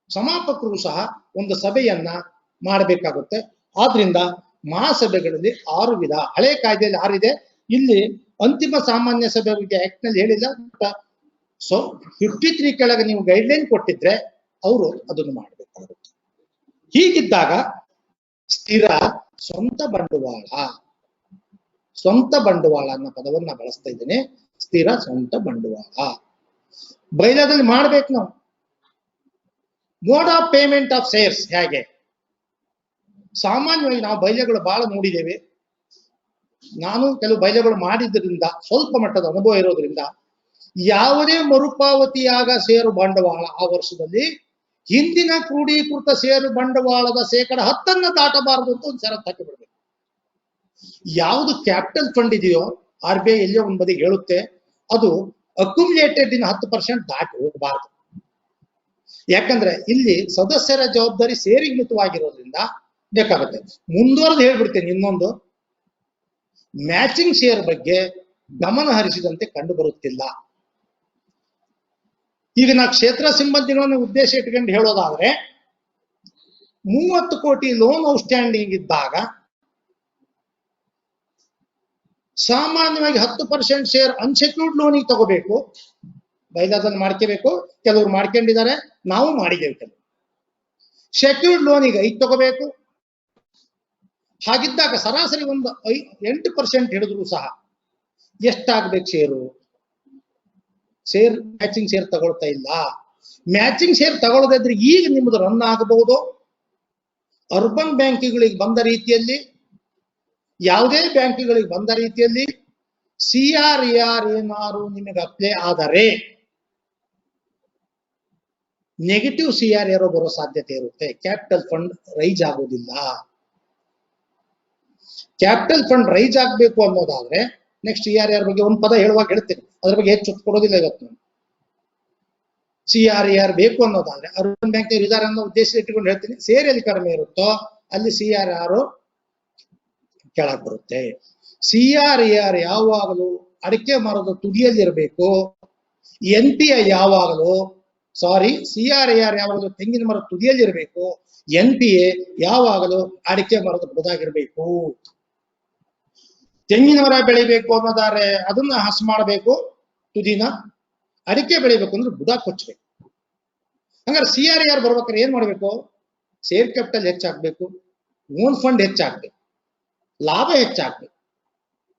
ಸಮಾಪಕರು ಸಹ ಒಂದು ಸಭೆಯನ್ನ ಮಾಡಬೇಕಾಗುತ್ತೆ. ಆದ್ರಿಂದ ಮಹಾಸಭೆಗಳಲ್ಲಿ 6 ವಿಧ, ಹಳೆ ಕಾಯ್ದೆಯಲ್ಲಿ 6 ಇದೆ. ಇಲ್ಲಿ ಅಂತಿಮ ಸಾಮಾನ್ಯ ಸಭೆ ಬಗ್ಗೆ ಆಕ್ಟ್ ನಲ್ಲಿ ಹೇಳಿಲ್ಲ. ಸೊ 53 ಕೆಳಗೆ ನೀವು ಗೈಡ್ಲೈನ್ ಕೊಟ್ಟಿದ್ರೆ ಅವರು ಅದನ್ನು ಮಾಡಬೇಕಾಗುತ್ತೆ. ಹೀಗಿದ್ದಾಗ ಸ್ಥಿರ ಸ್ವಂತ ಬಂಡವಾಳ, ಸ್ವಂತ ಬಂಡವಾಳ ಅನ್ನೋ ಪದವನ್ನ ಬಳಸ್ತಾ ಇದ್ದೇನೆ. ಸ್ಥಿರ ಸ್ವಂತ ಬಂಡವಾಳ ಬೈಲಾದಲ್ಲಿ ಮಾಡ್ಬೇಕು ನಾವು. Mode of payment of shares ಹೇಗೆ? ಸಾಮಾನ್ಯವಾಗಿ ನಾವು ಬೈಲೆಗಳು ಬಹಳ ನೋಡಿದ್ದೇವೆ. ನಾನು ಕೆಲವು ಬೈಲೆಗಳು ಮಾಡಿದ್ರಿಂದ ಸ್ವಲ್ಪ ಮಟ್ಟದ ಅನುಭವ ಇರೋದ್ರಿಂದ, ಯಾವುದೇ ಮರುಪಾವತಿಯಾಗ ಷೇರು ಬಂಡವಾಳ ಆ ವರ್ಷದಲ್ಲಿ ಹಿಂದಿನ ಕ್ರೋಢೀಕೃತ ಷೇರು ಬಂಡವಾಳದ 10% ದಾಟಬಾರದು ಅಂತ ಒಂದು ಷರತ್ತು ಹಾಕಿಬಿಡ್ಬೇಕು. ಯಾವುದು ಕ್ಯಾಪಿಟಲ್ ಫಂಡ್ ಇದೆಯೋ RBI ಎಲ್ಲೋ ಒಂದು ಬದಿಗೆ ಹೇಳುತ್ತೆ, ಅದು ಅಕ್ಯುಮುಲೇಟೆಡ್ ಇನ್ 10% ದಾಟಿ ಹೋಗಬಾರದು. ಯಾಕಂದ್ರೆ ಇಲ್ಲಿ ಸದಸ್ಯರ ಜವಾಬ್ದಾರಿ ಸೇರಿಮಿತವಾಗಿರೋದ್ರಿಂದ ಬೇಕಾಗುತ್ತೆ. ಮುಂದುವರೆದು ಹೇಳ್ಬಿಡ್ತೇನೆ. ಇನ್ನೊಂದು, ಮ್ಯಾಚಿಂಗ್ ಶೇರ್ ಬಗ್ಗೆ ಗಮನ ಹರಿಸಿದಂತೆ ಕಂಡು ಬರುತ್ತಿಲ್ಲ. ಈಗ ನಾ ಕ್ಷೇತ್ರ ಸಿಬ್ಬಂದಿಗಳನ್ನು ಉದ್ದೇಶ ಇಟ್ಕೊಂಡು ಹೇಳೋದಾದ್ರೆ, 30 ಕೋಟಿ ಲೋನ್ ಔಟ್ಸ್ಟ್ಯಾಂಡಿಂಗ್ ಇದ್ದಾಗ ಸಾಮಾನ್ಯವಾಗಿ 10% ಶೇರ್ ಅನ್ಸೆಕ್ಯೂರ್ಡ್ ಲೋನಿಗೆ ತಗೋಬೇಕು. ಬೈಲಾದಲ್ಲಿ ಮಾಡ್ಕೋಬೇಕು. ಕೆಲವರು ಮಾಡ್ಕೊಂಡಿದ್ದಾರೆ, ನಾವು ಮಾಡಿದ್ದೇವೆ. ಕೆಲವು ಸೆಕ್ಯೂರ್ಡ್ ಲೋನಿಗೆ 5 ತಗೋಬೇಕು. ಹಾಗಿದ್ದಾಗ ಸರಾಸರಿ ಒಂದು 8% ಹಿಡಿದ್ರು ಸಹ ಎಷ್ಟಾಗ್ಬೇಕು ಶೇರು? ಮ್ಯಾಚಿಂಗ್ ಶೇರ್ ತಗೊಳ್ತಾ ಇಲ್ಲ. ಮ್ಯಾಚಿಂಗ್ ಶೇರ್ ತಗೊಳ್ಳದಿದ್ರೆ ಈಗ ನಿಮ್ಮದು ರನ್ ಆಗಬಹುದು. ಅರ್ಬನ್ ಬ್ಯಾಂಕ್ಗಳಿಗೆ ಬಂದ ರೀತಿಯಲ್ಲಿ, ಯಾವುದೇ ಬ್ಯಾಂಕ್ಗಳಿಗೆ ಬಂದ ರೀತಿಯಲ್ಲಿ CRAR ಏನಾರು ನಿಮಗೆ ಅಪ್ಲೈ ಆದರೆ ನೆಗೆಟಿವ್ CRAR ಬರೋ ಸಾಧ್ಯತೆ ಇರುತ್ತೆ. ಕ್ಯಾಪಿಟಲ್ ಫಂಡ್ ರೈಸ್ ಆಗೋದಿಲ್ಲ. ಕ್ಯಾಪಿಟಲ್ ಫಂಡ್ ರೈಸ್ ಆಗಬೇಕು ಅನ್ನೋದಾದ್ರೆ ನೆಕ್ಸ್ಟ್ CRAR ಬಗ್ಗೆ ಒಂದು ಪದ ಹೇಳುವಾಗ ಹೇಳ್ತೇನೆ, ಅದ್ರ ಬಗ್ಗೆ ಹೆಚ್ಚು ಕೊಡೋದಿಲ್ಲ ಇವತ್ತು ನಾನು. CRAR ಬೇಕು ಅನ್ನೋದಾದ್ರೆ ಅರ್ಬನ್ ಬ್ಯಾಂಕ್ ಇದಾರೆ ಅನ್ನೋ ಉದ್ದೇಶ ಇಟ್ಟುಕೊಂಡು ಹೇಳ್ತೀನಿ. ಸೇರ್ ಎಲ್ಲಿ ಕಡಿಮೆ ಇರುತ್ತೋ ಅಲ್ಲಿ CRAR ಕೆಳಗೆ ಬರುತ್ತೆ. CRAR ಯಾವಾಗಲೂ ಅಡಿಕೆ ಮರದ ತುದಿಯಲ್ಲಿ ಇರಬೇಕು. NPI ಯಾವಾಗಲೂ CRAR ಯಾವಾಗಲೂ ತೆಂಗಿನ ಮರದ ತುದಿಯಲ್ಲಿ ಇರಬೇಕು. NPA ಯಾವಾಗಲೂ ಅಡಿಕೆ ಮರದ ಬುಡದಾಗಿರ್ಬೇಕು. ತೆಂಗಿನ ಮರ ಬೆಳಿಬೇಕು ಅನ್ನೋದಾದ್ರೆ ಅದನ್ನ ಹಸು ಮಾಡಬೇಕು ತುದಿನ, ಅಡಿಕೆ ಬೆಳಿಬೇಕು ಅಂದ್ರೆ ಬುಡ ಕೊಚ್ಚಬೇಕು. ಹಂಗಾರೆ CRAR ಬರ್ಬೇಕಾದ್ರೆ ಏನ್ ಮಾಡ್ಬೇಕು? ಶೇರ್ ಕ್ಯಾಪಿಟಲ್ ಹೆಚ್ಚಾಗಬೇಕು, ಓನ್ ಫಂಡ್ ಹೆಚ್ಚಾಗಬೇಕು, ಲಾಭ ಹೆಚ್ಚಾಗಬೇಕು,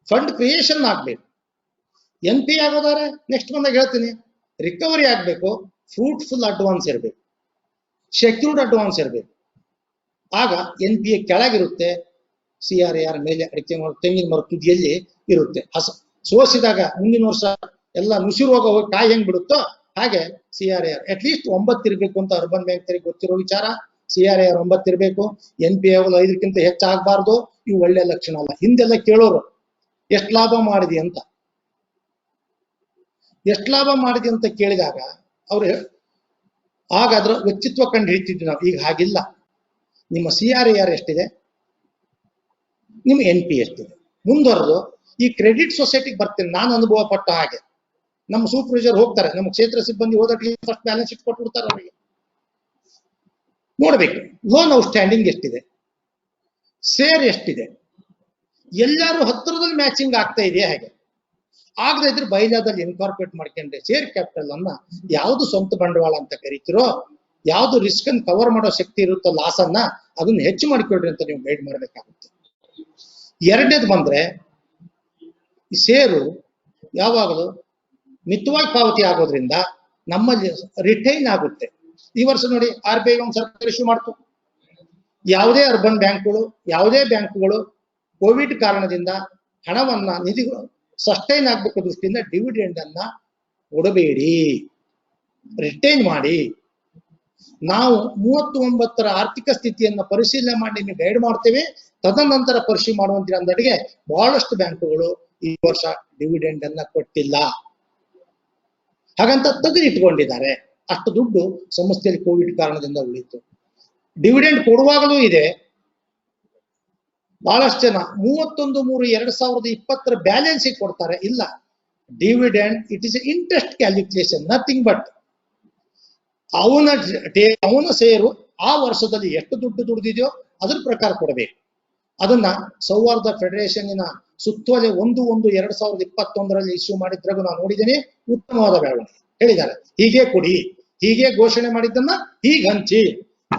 ಫಂಡ್ ಕ್ರಿಯೇಷನ್ ಆಗ್ಬೇಕು. NPA ಆಗೋದಾರೆ ನೆಕ್ಸ್ಟ್ ಬಂದಾಗ ಹೇಳ್ತೀನಿ, ರಿಕವರಿ ಆಗ್ಬೇಕು, ಫ್ರೂಟ್ಫುಲ್ ಅಡ್ವಾನ್ಸ್ ಇರಬೇಕು, ಸೆಕ್ಯೂರ್ಡ್ ಅಡ್ವಾನ್ಸ್ ಇರಬೇಕು. ಆಗ NPA ಕೆಳಗಿರುತ್ತೆ, CRAR ಮೇಲೆ ಅಡಿಕೆ ಮರ ತೆಂಗಿನ ಮರ ತುದಿಯಲ್ಲಿ ಇರುತ್ತೆ. ಸೋಸಿದಾಗ ಮುಂದಿನ ವರ್ಷ ಎಲ್ಲ ನುಸಿರು ಹೋಗೋ ಕಾಯಿ ಹೆಂಗ್ ಬಿಡುತ್ತೋ ಹಾಗೆ CRAR ಅಟ್ಲೀಸ್ಟ್ 9 ಇರಬೇಕು ಅಂತ ಅರ್ಬನ್ ಬ್ಯಾಂಕ್ ಗೊತ್ತಿರೋ ವಿಚಾರ. CRAR 9 ಇರಬೇಕು. NPA 5ಕ್ಕಿಂತ ಹೆಚ್ಚಾಗಬಾರ್ದು. ಇವು ಒಳ್ಳೆ ಲಕ್ಷಣ ಅಲ್ಲ. ಹಿಂದೆಲ್ಲ ಕೇಳೋರು ಎಷ್ಟು ಲಾಭ ಮಾಡಿದಿ ಅಂತ. ಎಷ್ಟು ಲಾಭ ಮಾಡಿದೆ ಅಂತ ಕೇಳಿದಾಗ ಅವ್ರು ಆಗ ಅದರ ವ್ಯಕ್ತಿತ್ವ ಕಂಡು ಹಿಡಿತಿದ್ವಿ ನಾವು. ಈಗ ಹಾಗಿಲ್ಲ. ನಿಮ್ಮ CRAR ಎಷ್ಟಿದೆ, ನಿಮ್ಮ NP ಎಷ್ಟಿದೆ. ಮುಂದುವರೆದು ಈ ಕ್ರೆಡಿಟ್ ಸೊಸೈಟಿಗೆ ಬರ್ತೀನಿ. ನಾನು ಅನುಭವ ಪಟ್ಟ ಹಾಗೆ ನಮ್ಮ ಸೂಪರ್ವೈಸರ್ ಹೋಗ್ತಾರೆ, ನಮ್ಮ ಕ್ಷೇತ್ರ ಸಿಬ್ಬಂದಿ ಹೋದಕ್ಕೆ ಫಸ್ಟ್ ಬ್ಯಾಲೆನ್ಸ್ ಶೀಟ್ ಕೊಟ್ಬಿಡ್ತಾರೆ ಅವರಿಗೆ. ನೋಡ್ಬೇಕು ಲೋನ್ ಔಟ್ಸ್ಟ್ಯಾಂಡಿಂಗ್ ಎಷ್ಟಿದೆ, ಸೇರ್ ಎಷ್ಟಿದೆ, ಎಲ್ಲರೂ ಹತ್ತಿರದಲ್ಲಿ ಮ್ಯಾಚಿಂಗ್ ಆಗ್ತಾ ಇದೆಯಾ ಹೇಗೆ. ಆಗದೆ ಇದ್ರೆ ಬೈಲಾದಲ್ಲಿ ಇನ್ಕಾರ್ಪೊರೇಟ್ ಮಾಡ್ಕೊಂಡ್ರೆ ಶೇರ್ ಕ್ಯಾಪಿಟಲ್ ಅನ್ನ ಯಾವ್ದು ಸ್ವಂತ ಬಂಡವಾಳ ಅಂತ ಕರಿತಿರೋ, ಯಾವ್ದು ರಿಸ್ಕ್ ಅನ್ನು ಕವರ್ ಮಾಡೋ ಶಕ್ತಿ ಇರುತ್ತೋ ಲಾಸ್ ಅನ್ನ ಅದನ್ನ ಹೆಚ್ಚು ಮಾಡಿಕೊಡ್ರಿ ಅಂತ ನೀವು ಗೈಡ್ ಮಾಡ್ಬೇಕಾಗುತ್ತೆ. ಎರಡನೇದು ಬಂದ್ರೆ ಈ ಷೇರು ಯಾವಾಗಲೂ ಮಿತವಾಗಿ ಪಾವತಿ ಆಗೋದ್ರಿಂದ ನಮ್ಮಲ್ಲಿ ರಿಟೈನ್ ಆಗುತ್ತೆ. ಈ ವರ್ಷ ನೋಡಿ RBI ಒಂದು ಸರ್ಕಾರ ಇಶ್ಯೂ ಮಾಡ್ತು. ಯಾವುದೇ ಅರ್ಬನ್ ಬ್ಯಾಂಕ್ಗಳು, ಯಾವುದೇ ಬ್ಯಾಂಕ್ಗಳು ಕೋವಿಡ್ ಕಾರಣದಿಂದ ಹಣವನ್ನ ನಿಧಿಗಳು ಸಸ್ಟೈನ್ ಆಗ್ಬೇಕು ದೃಷ್ಟಿಯಿಂದ ಡಿವಿಡೆಂಡ್ ಅನ್ನ ಕೊಡಬೇಡಿ, ರಿಟೈನ್ ಮಾಡಿ. ನಾವು 39ರ ಆರ್ಥಿಕ ಸ್ಥಿತಿಯನ್ನ ಪರಿಶೀಲನೆ ಮಾಡಿ ನಿಮಗೆ ಗೈಡ್ ಮಾಡ್ತೇವೆ, ತದನಂತರ ಪರಿಶೀಲನೆ ಮಾಡುವಂತ ಅಂದಡಿಗೆ ಬಹಳಷ್ಟು ಬ್ಯಾಂಕುಗಳು ಈ ವರ್ಷ ಡಿವಿಡೆಂಡ್ ಅನ್ನ ಕೊಟ್ಟಿಲ್ಲ. ಹಾಗಂತ ತೆಗೆದಿಟ್ಕೊಂಡಿದ್ದಾರೆ. ಅಷ್ಟು ದುಡ್ಡು ಸಂಸ್ಥೆಯಲ್ಲಿ ಕೋವಿಡ್ ಕಾರಣದಿಂದ ಉಳಿತು. ಡಿವಿಡೆಂಡ್ ಕೊಡುವಾಗಲೂ ಇದೆ. ಬಹಳಷ್ಟು ಜನ 31/3/2020 ಬ್ಯಾಲೆನ್ಸ್ ಕೊಡ್ತಾರೆ. ಇಲ್ಲ, dividend it is interest calculation, nothing but ಅವನ ಷೇರು ಆ ವರ್ಷದಲ್ಲಿ ಎಷ್ಟು ದುಡ್ಡು ದುಡಿದಿದೆಯೋ ಅದ್ರ ಪ್ರಕಾರ ಕೊಡಬೇಕು. ಅದನ್ನ ಸೌಹಾರ್ದ ಫೆಡರೇಷನ್ನಿನ ಸುತ್ತೋಲೆ 1/1/2021 ಇಶ್ಯೂ ಮಾಡಿದ್ರಾಗ ನಾನು ನೋಡಿದ್ದೇನೆ. ಉತ್ತಮವಾದ ಬೆಳವಣಿಗೆ ಹೇಳಿದ್ದಾರೆ. ಹೀಗೆ ಕೊಡಿ, ಹೀಗೆ ಘೋಷಣೆ ಮಾಡಿದ್ದನ್ನ ಹೀಗೆ ಹಂಚಿ.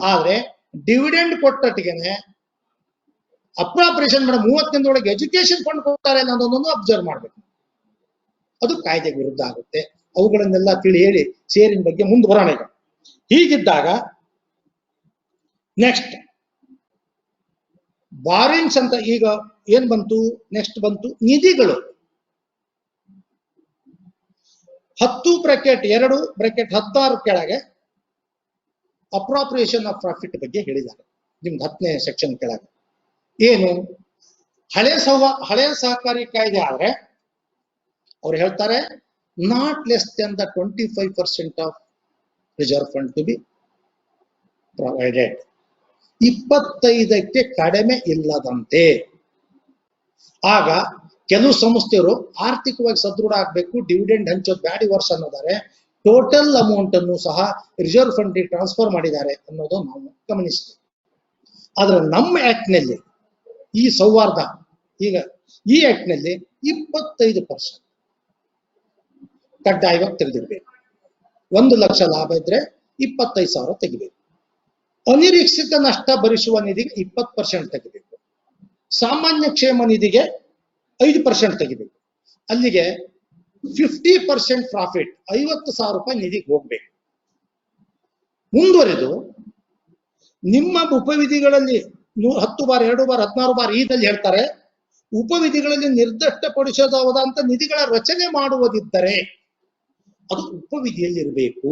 ಆದ್ರೆ ಡಿವಿಡೆಂಡ್ ಕೊಟ್ಟಟ್ಟಿಗೆನೆ ಅಪ್ರಾಪ್ರೇಷನ್ ಮಾಡಿ 30 ಎಜುಕೇಶನ್ ಫಂಡ್ ಕೊಡ್ತಾರೆ ಅನ್ನೋದನ್ನು ಅಬ್ಸರ್ವ್ ಮಾಡ್ಬೇಕು. ಅದು ಕಾಯ್ದೆ ವಿರುದ್ಧ ಆಗುತ್ತೆ. ಅವುಗಳನ್ನೆಲ್ಲ ತಿಳಿ ಹೇಳಿ ಷೇರಿನ ಬಗ್ಗೆ ಮುಂದೆ ಬರೋಣ. ಈಗ ಹೀಗಿದ್ದಾಗ ನೆಕ್ಸ್ಟ್ ಬಾರಿಂಗ್ಸ್ ಅಂತ ಈಗ ಏನ್ ಬಂತು, ನೆಕ್ಸ್ಟ್ ಬಂತು ನಿಧಿಗಳು. 10(2)16 ಕೆಳಗೆ ಅಪ್ರಾಪ್ರಿಯೇಷನ್ ಆಫ್ ಪ್ರಾಫಿಟ್ ಬಗ್ಗೆ ಹೇಳಿದ್ದಾರೆ. ನಿಮ್ದು 10ನೇ ಸೆಕ್ಷನ್ ಕೆಳಗೆ ಏನು, ಹಳೆ ಸಹಕಾರಿ ಕಾಯ್ದೆ ಆದ್ರೆ ಅವ್ರು ಹೇಳ್ತಾರೆ not less than the 25% of reserve fund to be provided. 25ಕ್ಕೆ ಕಡಿಮೆ ಇಲ್ಲದಂತೆ. ಆಗ ಕೆಲವು ಸಂಸ್ಥೆಯವರು ಆರ್ಥಿಕವಾಗಿ ಸದೃಢ ಆಗ್ಬೇಕು, ಡಿವಿಡೆಂಡ್ ಹಂಚೋದು ಬ್ಯಾಡಿ ವರ್ಷ ಅನ್ನೋದಾರೆ ಟೋಟಲ್ ಅಮೌಂಟ್ ಅನ್ನು ಸಹ ರಿಸರ್ವ್ ಫಂಡ್ ಟ್ರಾನ್ಸ್ಫರ್ ಮಾಡಿದ್ದಾರೆ ಅನ್ನೋದು ನಾವು ಗಮನಿಸ್ತೀವಿ. ಆದ್ರೆ ನಮ್ಮ ಆಕ್ಟ್ ನಲ್ಲಿ ಈ ಸೌಹಾರ್ದ ಈಗ ಈ ಆಕ್ಟ್ ನಲ್ಲಿ 25% ಕಡ್ಡಾಯವಾಗಿ ತೆಗೆದಿರ್ಬೇಕು. 1 ಲಕ್ಷ ಲಾಭ ಇದ್ರೆ 25,000 ತೆಗಿಬೇಕು. ಅನಿರೀಕ್ಷಿತ ನಷ್ಟ ಭರಿಸುವ ನಿಧಿಗೆ 20% ತೆಗಿಬೇಕು. ಸಾಮಾನ್ಯ ಕ್ಷೇಮ ನಿಧಿಗೆ 5% ತೆಗಿಬೇಕು. ಅಲ್ಲಿಗೆ 50% ಪ್ರಾಫಿಟ್ 50,000 ರೂಪಾಯಿ ನಿಧಿಗೆ ಹೋಗ್ಬೇಕು. ಮುಂದುವರೆದು ನಿಮ್ಮ ಉಪವಿಧಿಗಳಲ್ಲಿ 10 ಬಾರ್ 2 ಬಾರ್ 16 ಬಾರ್ ಈದಲ್ಲಿ ಹೇಳ್ತಾರೆ, ಉಪವಿಧಿಗಳಲ್ಲಿ ನಿರ್ದಿಷ್ಟಪಡಿಸಬಹುದಾದಂತ ನಿಧಿಗಳ ರಚನೆ ಮಾಡುವುದಿದ್ದರೆ ಅದು ಉಪವಿಧಿಯಲ್ಲಿ ಇರಬೇಕು.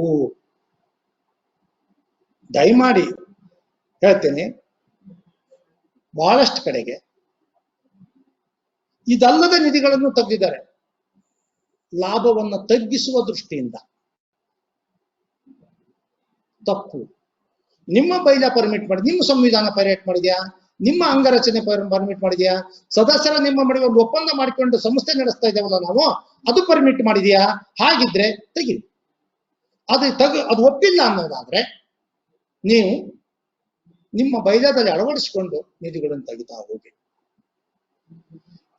ದಯಮಾಡಿ ಹೇಳ್ತೇನೆ, ಬಹಳಷ್ಟು ಕಡೆಗೆ ಇದಲ್ಲದ ನಿಧಿಗಳನ್ನು ತೆಗೆದಿದ್ದಾರೆ ಲಾಭವನ್ನು ತಗ್ಗಿಸುವ ದೃಷ್ಟಿಯಿಂದ. ತಪ್ಪು. ನಿಮ್ಮ ಬೈಲ ಪರ್ಮಿಟ್ ಮಾಡಿ, ನಿಮ್ಮ ಸಂವಿಧಾನ ಪರ್ಮಿಟ್ ಮಾಡಿದ್ಯಾ, ನಿಮ್ಮ ಅಂಗರಚನೆ ಪರ್ಮಿಟ್ ಮಾಡಿದ್ಯಾ, ಸದಸ್ಯರ ನಿಮ್ಮ ಮಾಡಿ ಒಂದು ಒಪ್ಪಂದ ಮಾಡಿಕೊಂಡು ಸಂಸ್ಥೆ ನಡೆಸ್ತಾ ಇದ್ದೇವಲ್ಲ ನಾವು, ಅದು ಪರ್ಮಿಟ್ ಮಾಡಿದ್ಯಾ? ಹಾಗಿದ್ರೆ ತೆಗಿ. ಅದು ಒಪ್ಪಿಲ್ಲ ಅನ್ನೋದಾದ್ರೆ ನೀವು ನಿಮ್ಮ ಬೈಲಾದಲ್ಲಿ ಅಳವಡಿಸಿಕೊಂಡು ನಿಧಿಗಳನ್ನು ತೆಗಿತಾ ಹೋಗಿ.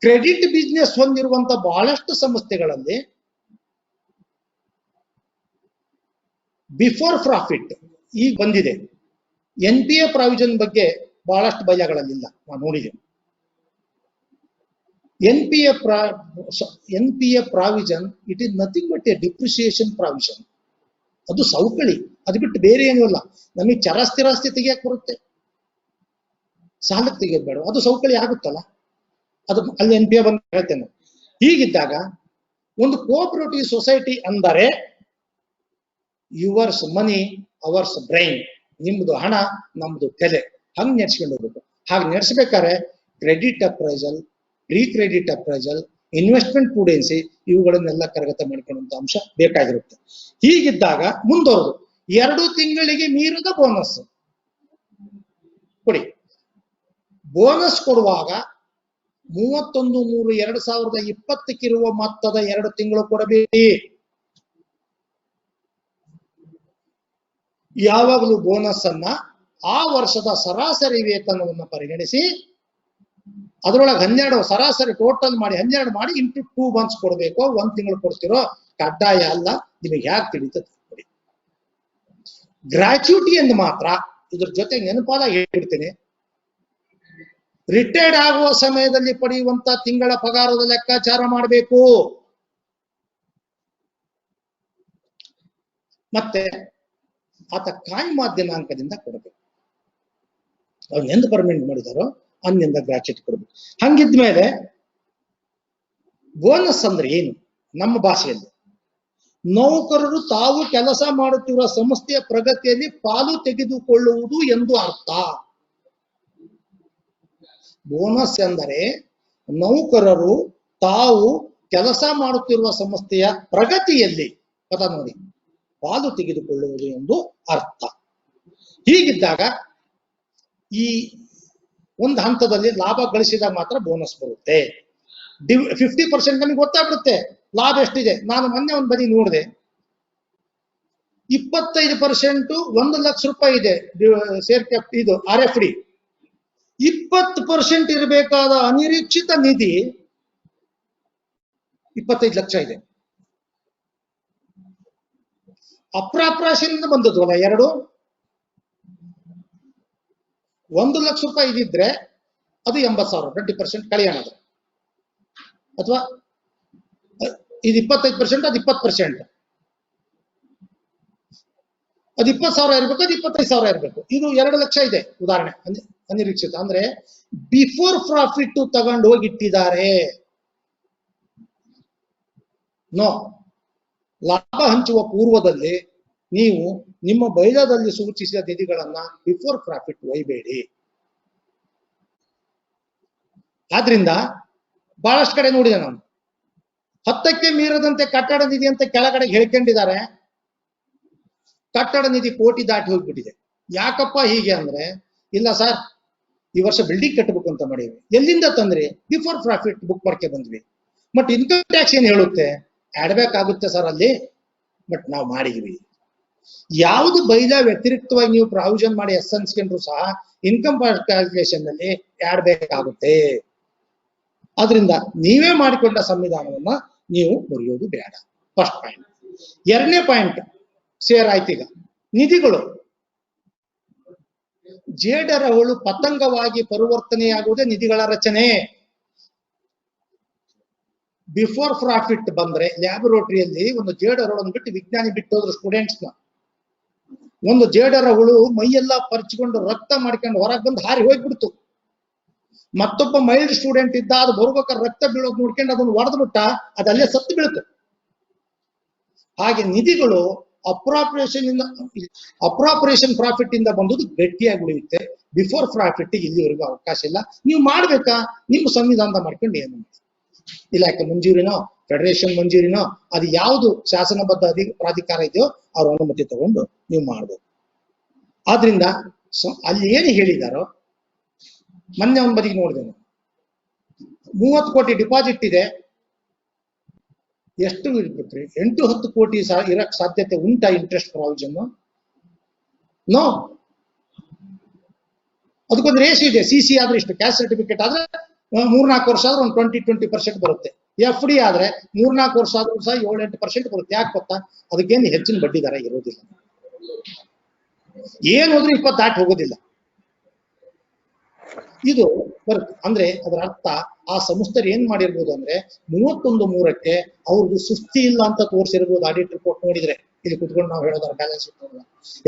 ಕ್ರೆಡಿಟ್ ಬಿಸ್ನೆಸ್ ಹೊಂದಿರುವಂತ ಬಹಳಷ್ಟು ಸಂಸ್ಥೆಗಳಲ್ಲಿ ಬಿಫೋರ್ ಪ್ರಾಫಿಟ್ ಈಗ ಬಂದಿದೆ. NPA ಪ್ರಾವಿಷನ್ ಬಗ್ಗೆ ಬಹಳಷ್ಟು ಬೈಲಾಗಳಲ್ಲಿಲ್ಲ, ನಾನು ನೋಡಿದ್ದೇನೆ. NPA provision it is nothing but A depreciation provision. ಅದು ಸೌಕಳಿ, ಅದು ಬಿಟ್ಟು ಬೇರೆ ಏನೂ ಇಲ್ಲ. ನಮಗೆ ಚರಾಸ್ತಿರಾಸ್ತಿ ತೆಗಿಯಕ್ಕೆ ಬರುತ್ತೆ, ಸಾಲಕ್ಕೆ ತೆಗಿಯೋದು ಬೇಡ, ಅದು ಸೌಕಳಿ ಆಗುತ್ತಲ್ಲ. ಅದು ಅಲ್ಲಿ NPA ಬಂದು ಹೇಳ್ತೇನೆ. ಹೀಗಿದ್ದಾಗ ಒಂದು ಕೋಆಪರೇಟಿವ್ ಸೊಸೈಟಿ ಅಂದರೆ ಯುವರ್ಸ್ ಮನಿ ಅವರ್ಸ್ ಬ್ರೈನ್, ನಿಮ್ದು ಹಣ ನಮ್ದು ತಲೆ, ಹಂಗೆ ನಡೆಸ್ಕೊಂಡು ಹೋಗ್ಬೇಕು. ಹಾಗೆ ನಡೆಸ್ಬೇಕಾದ್ರೆ credit appraisal, pre credit appraisal, investment prudency, ಇವುಗಳನ್ನೆಲ್ಲ ಕರಗತ ಮಾಡಿಕೊಳ್ಳುವಂತ ಅಂಶ ಬೇಕಾಗಿರುತ್ತೆ. ಹೀಗಿದ್ದಾಗ ಮುಂದುವರೆದು 2 ತಿಂಗಳಿಗೆ ಮೀರಿದ ಬೋನಸ್ ಕೊಡಿ. ಬೋನಸ್ ಕೊಡುವಾಗ 31/3/2020 ಮೊತ್ತದ 2 ತಿಂಗಳು ಕೊಡಬೇಡಿ. ಯಾವಾಗಲೂ ಬೋನಸ್ ಅನ್ನ ಆ ವರ್ಷದ ಸರಾಸರಿ ವೇತನವನ್ನು ಪರಿಗಣಿಸಿ ಅದರೊಳಗೆ 12 ಸರಾಸರಿ ಟೋಟಲ್ ಮಾಡಿ 12 ಮಾಡಿ ಇಂಟು 2 ಮಂತ್ಸ್ ಕೊಡಬೇಕು. 1 ತಿಂಗಳು ಕೊಡ್ತಿರೋ ಕಡ್ಡಾಯ ಅಲ್ಲ, ನಿಮಗೆ ಯಾಕೆ ತಿಳಿತದೆ ಕೊಡಿ. ಗ್ರಾಚ್ಯುಟಿ ಎಂದು ಮಾತ್ರ ಇದ್ರ ಜೊತೆ ನೆನಪಾದ ಹೇಳ್ಬಿಡ್ತೀನಿ, ರಿಟೈರ್ಡ್ ಆಗುವ ಸಮಯದಲ್ಲಿ ಪಡೆಯುವಂತ ತಿಂಗಳ ಪಗಾರದ ಲೆಕ್ಕಾಚಾರ ಮಾಡಬೇಕು. ಮತ್ತೆ ಆತ ಕಾಯ್ಮ ದಿನಾಂಕದಿಂದ ಕೊಡಬೇಕು. ಅವ್ನು ಎಂದು ಪರ್ಮನೆಂಟ್ ಮಾಡಿದಾರೋ ಅಂದಿನಿಂದ ಗ್ರಾಚ್ಯುಟಿ ಕೊಡಬೇಕು. ಹಂಗಿದ್ಮೇಲೆ ಬೋನಸ್ ಅಂದ್ರೆ ಏನು? ನಮ್ಮ ಭಾಷೆಯಲ್ಲಿ ನೌಕರರು ತಾವು ಕೆಲಸ ಮಾಡುತ್ತಿರುವ ಸಂಸ್ಥೆಯ ಪ್ರಗತಿಯಲ್ಲಿ ಪಾಲು ತೆಗೆದುಕೊಳ್ಳುವುದು ಎಂದು ಅರ್ಥ. ಬೋನಸ್ ಎಂದರೆ ನೌಕರರು ತಾವು ಕೆಲಸ ಮಾಡುತ್ತಿರುವ ಸಂಸ್ಥೆಯ ಪ್ರಗತಿಯಲ್ಲಿ ಪದ ನೋಡಿ ಪಾಲು ತೆಗೆದುಕೊಳ್ಳುವುದು ಎಂದು ಅರ್ಥ. ಹೀಗಿದ್ದಾಗ ಈ ಒಂದು ಹಂತದಲ್ಲಿ ಲಾಭ ಗಳಿಸಿದಾಗ ಮಾತ್ರ ಬೋನಸ್ ಬರುತ್ತೆ. 50% ನಮಗೆ ಗೊತ್ತಾಗ್ಬಿಡುತ್ತೆ ಲಾಭ ಎಷ್ಟಿದೆ. ನಾನು ಮೊನ್ನೆ ಒಂದು ಬದಿ ನೋಡಿದೆ, 25% 1 ಲಕ್ಷ ರೂಪಾಯಿ ಇದೆ ಶೇರ್ ಕ್ಯಾಪ್, ಇದು RFD. 20% ಇರಬೇಕಾದ ಅನಿರೀಕ್ಷಿತ ನಿಧಿ 25 ಲಕ್ಷ ಇದೆ. ಅಪ್ರಾಪ್ರಾಷನ್ ಇಂದ ಬಂದದ್ವಲ್ಲ ಎರಡು. 1 ಲಕ್ಷ ರೂಪಾಯಿ ಇದಿದ್ರೆ ಅದು 80,000, 20% ಕಳೆಯೋಣ. ಅಥವಾ ಇದು 25%, ಅದು 20%. ಅದು 20,000 ಇರಬೇಕು, ಅದು 25,000 ಇರಬೇಕು. ಇದು 2 ಲಕ್ಷ ಇದೆ ಉದಾಹರಣೆ, ಅನಿರೀಕ್ಷಿತ. ಅಂದ್ರೆ ಬಿಫೋರ್ ಪ್ರಾಫಿಟ್ ತಗೊಂಡು ಹೋಗಿ ಇಟ್ಟಿದ್ದಾರೆ. ನೋ, ಲಾಭ ಹಂಚುವ ಪೂರ್ವದಲ್ಲಿ ನೀವು ನಿಮ್ಮ ಬೈಲದಲ್ಲಿ ಸೂಚಿಸಿದ ನಿಧಿಗಳನ್ನ ಬಿಫೋರ್ ಪ್ರಾಫಿಟ್ ಒಯ್ಯಬೇಡಿ. ಆದ್ರಿಂದ ಬಹಳಷ್ಟು ಕಡೆ ನೋಡಿದೆ ನಾನು, 10ಕ್ಕೆ ಮೀರದಂತೆ ಕಟ್ಟಡ ನಿಧಿ ಅಂತ ಕೆಳಗಡೆ ಹೇಳ್ಕೊಂಡಿದ್ದಾರೆ. ಕಟ್ಟಡ ನಿಧಿ ಕೋಟಿ ದಾಟಿ ಹೋಗ್ಬಿಟ್ಟಿದೆ. ಯಾಕಪ್ಪ ಹೀಗೆ ಅಂದ್ರೆ, ಇಲ್ಲ ಸರ್ ಈ ವರ್ಷ ಬಿಲ್ಡಿಂಗ್ ಕಟ್ಟಬೇಕು ಅಂತ ಮಾಡೀವಿ. ಎಲ್ಲಿಂದ ತಂದ್ರಿ? ಬಿಫೋರ್ ಪ್ರಾಫಿಟ್ ಬುಕ್ ಮಾಡ್ಕೆ ಬಂದ್ವಿ. ಬಟ್ ಇನ್ಕಮ್ ಟ್ಯಾಕ್ಸ್ ಏನ್ ಹೇಳುತ್ತೆ? ಆಡ್ಬೇಕಾಗುತ್ತೆ ಸರ್ ಅಲ್ಲಿ, ಬಟ್ ನಾವು ಮಾಡಿದ್ವಿ. ಯಾವುದು ಬೈಲ ವ್ಯತಿರಿಕ್ತವಾಗಿ ನೀವು ಪ್ರಾವಿಷನ್ ಮಾಡಿ ಎಸ್ಸೆನ್ಸ್ಕೊಂಡ್ರು ಸಹ ಇನ್ಕಮ್ ಕ್ಯಾಲ್ಕುಲೇಷನ್ ನಲ್ಲಿ ಆಡ್ಬೇಕಾಗುತ್ತೆ. ಆದ್ರಿಂದ ನೀವೇ ಮಾಡಿಕೊಂಡ ಸಂವಿಧಾನವನ್ನ ನೀವು ಮುರಿಯೋದು ಬೇಡ. First point. 2ನೇ ಪಾಯಿಂಟ್ ಶೇರ್ ಆಯ್ತು. ಈಗ ನಿಧಿಗಳು ಜೇಡರಗಳು ಪತಂಗವಾಗಿ ಪರಿವರ್ತನೆಯಾಗುವುದೇ ನಿಧಿಗಳ ರಚನೆ. ಬಿಫೋರ್ ಪ್ರಾಫಿಟ್ ಬಂದ್ರೆ ಲ್ಯಾಬೊರೇಟರಿಯಲ್ಲಿ ಒಂದು ಜೇಡರಗಳನ್ನು ಬಿಟ್ಟು ವಿಜ್ಞಾನಿ ಬಿಟ್ಟು ಹೋದ್ರು ಸ್ಟೂಡೆಂಟ್ಸ್ನ. ಒಂದು ಜೇಡರ ಹುಳು ಮೈಯೆಲ್ಲ ಪರ್ಚಿಕೊಂಡು ರಕ್ತ ಮಾಡ್ಕೊಂಡು ಹೊರಗೆ ಬಂದು ಹಾರಿ ಹೋಗ್ಬಿಡ್ತು. ಮತ್ತೊಬ್ಬ ಮೈಲ್ಡ್ ಸ್ಟೂಡೆಂಟ್ ಇದ್ದ, ಅದು ಬರ್ಬೇಕಾದ್ರೆ ರಕ್ತ ಬೀಳೋದು ನೋಡ್ಕೊಂಡು ಅದನ್ನು ಹೊಡೆದು ಬಿಟ್ಟ, ಅದಲ್ಲೇ ಸತ್ತು ಬೀಳ್ತು. ಹಾಗೆ ನಿಧಿಗಳು ಅಪ್ರಾಪರೇಷನ್ ಪ್ರಾಫಿಟ್ ಇಂದ ಬಂದದ್ದು ಗಟ್ಟಿಯಾಗಿ ಉಳಿಯುತ್ತೆ. ಬಿಫೋರ್ ಪ್ರಾಫಿಟ್ ಇಲ್ಲಿವರೆಗೂ ಅವಕಾಶ ಇಲ್ಲ. ನೀವು ಮಾಡ್ಬೇಕಾ? ನಿಮ್ಮ ಸಂವಿಧಾನದ ಮಾಡ್ಕೊಂಡು ಏನು ಮಾಡಿ, ಇಲಾಖೆ ಮಂಜೂರಿನೋ ಫೆಡರೇಷನ್ ಮಂಜೂರಿನೋ ಅದು ಯಾವುದು ಶಾಸನಬದ್ಧ ಪ್ರಾಧಿಕಾರ ಇದೆಯೋ ಅವ್ರ ಅನುಮತಿ ತಗೊಂಡು ನೀವು ಮಾಡ್ಬೇಕು. ಆದ್ರಿಂದ ಅಲ್ಲಿ ಏನು ಹೇಳಿದಾರೋ, ಮೊನ್ನೆ ಒಂದು ಬದಿಗೆ ನೋಡಿದೆ, 30 ಕೋಟಿ ಡಿಪಾಸಿಟ್ ಇದೆ. ಎಷ್ಟು ಇರ್ಬೇಕ್ರಿ? 8-10 ಕೋಟಿ ಇರಕ್ ಸಾಧ್ಯತೆ ಉಂಟಾ ಇಂಟ್ರೆಸ್ಟ್ ಪ್ರಾವಿಷನ್? ನೋ. ಅದಕ್ಕೊಂದು ರೇಷ್ ಇದೆ. CC ಆದ್ರೆ ಇಷ್ಟು, ಕ್ಯಾಸ್ಟ್ ಸರ್ಟಿಫಿಕೇಟ್ ಆದ್ರೆ 3-4 ವರ್ಷ ಆದ್ರೆ ಒಂದು 20% ಬರುತ್ತೆ. FD ಆದ್ರೆ 3-4 ವರ್ಷ ಆದ್ರೂ ಸಹ 7-8% ಬರುತ್ತೆ. ಯಾಕೆ ಗೊತ್ತಾ? ಅದಕ್ಕೇನು ಹೆಚ್ಚಿನ ಬಡ್ಡಿ ದರ ಇರೋದಿಲ್ಲ. ಏನು ಹೋದ್ರೂ 20 ದಾಟಿ ಹೋಗೋದಿಲ್ಲ. ಇದು ಬರುತ್ತೆ. ಅಂದ್ರೆ ಅದರ ಅರ್ಥ ಆ ಸಂಸ್ಥೆ ಏನ್ ಮಾಡಿರ್ಬೋದು ಅಂದ್ರೆ 31/3ಕ್ಕೆ ಅವ್ರದ್ದು ಸುಸ್ತಿ ಇಲ್ಲ ಅಂತ ತೋರಿಸಿರ್ಬೋದು. ಆಡಿಟ್ ರಿಪೋರ್ಟ್ ನೋಡಿದ್ರೆ ಇಲ್ಲಿ ಕುತ್ಕೊಂಡು ನಾವು ಹೇಳೋದ್ರ ಬ್ಯಾಲೆನ್ಸ್ ಇರೋಲ್ಲ.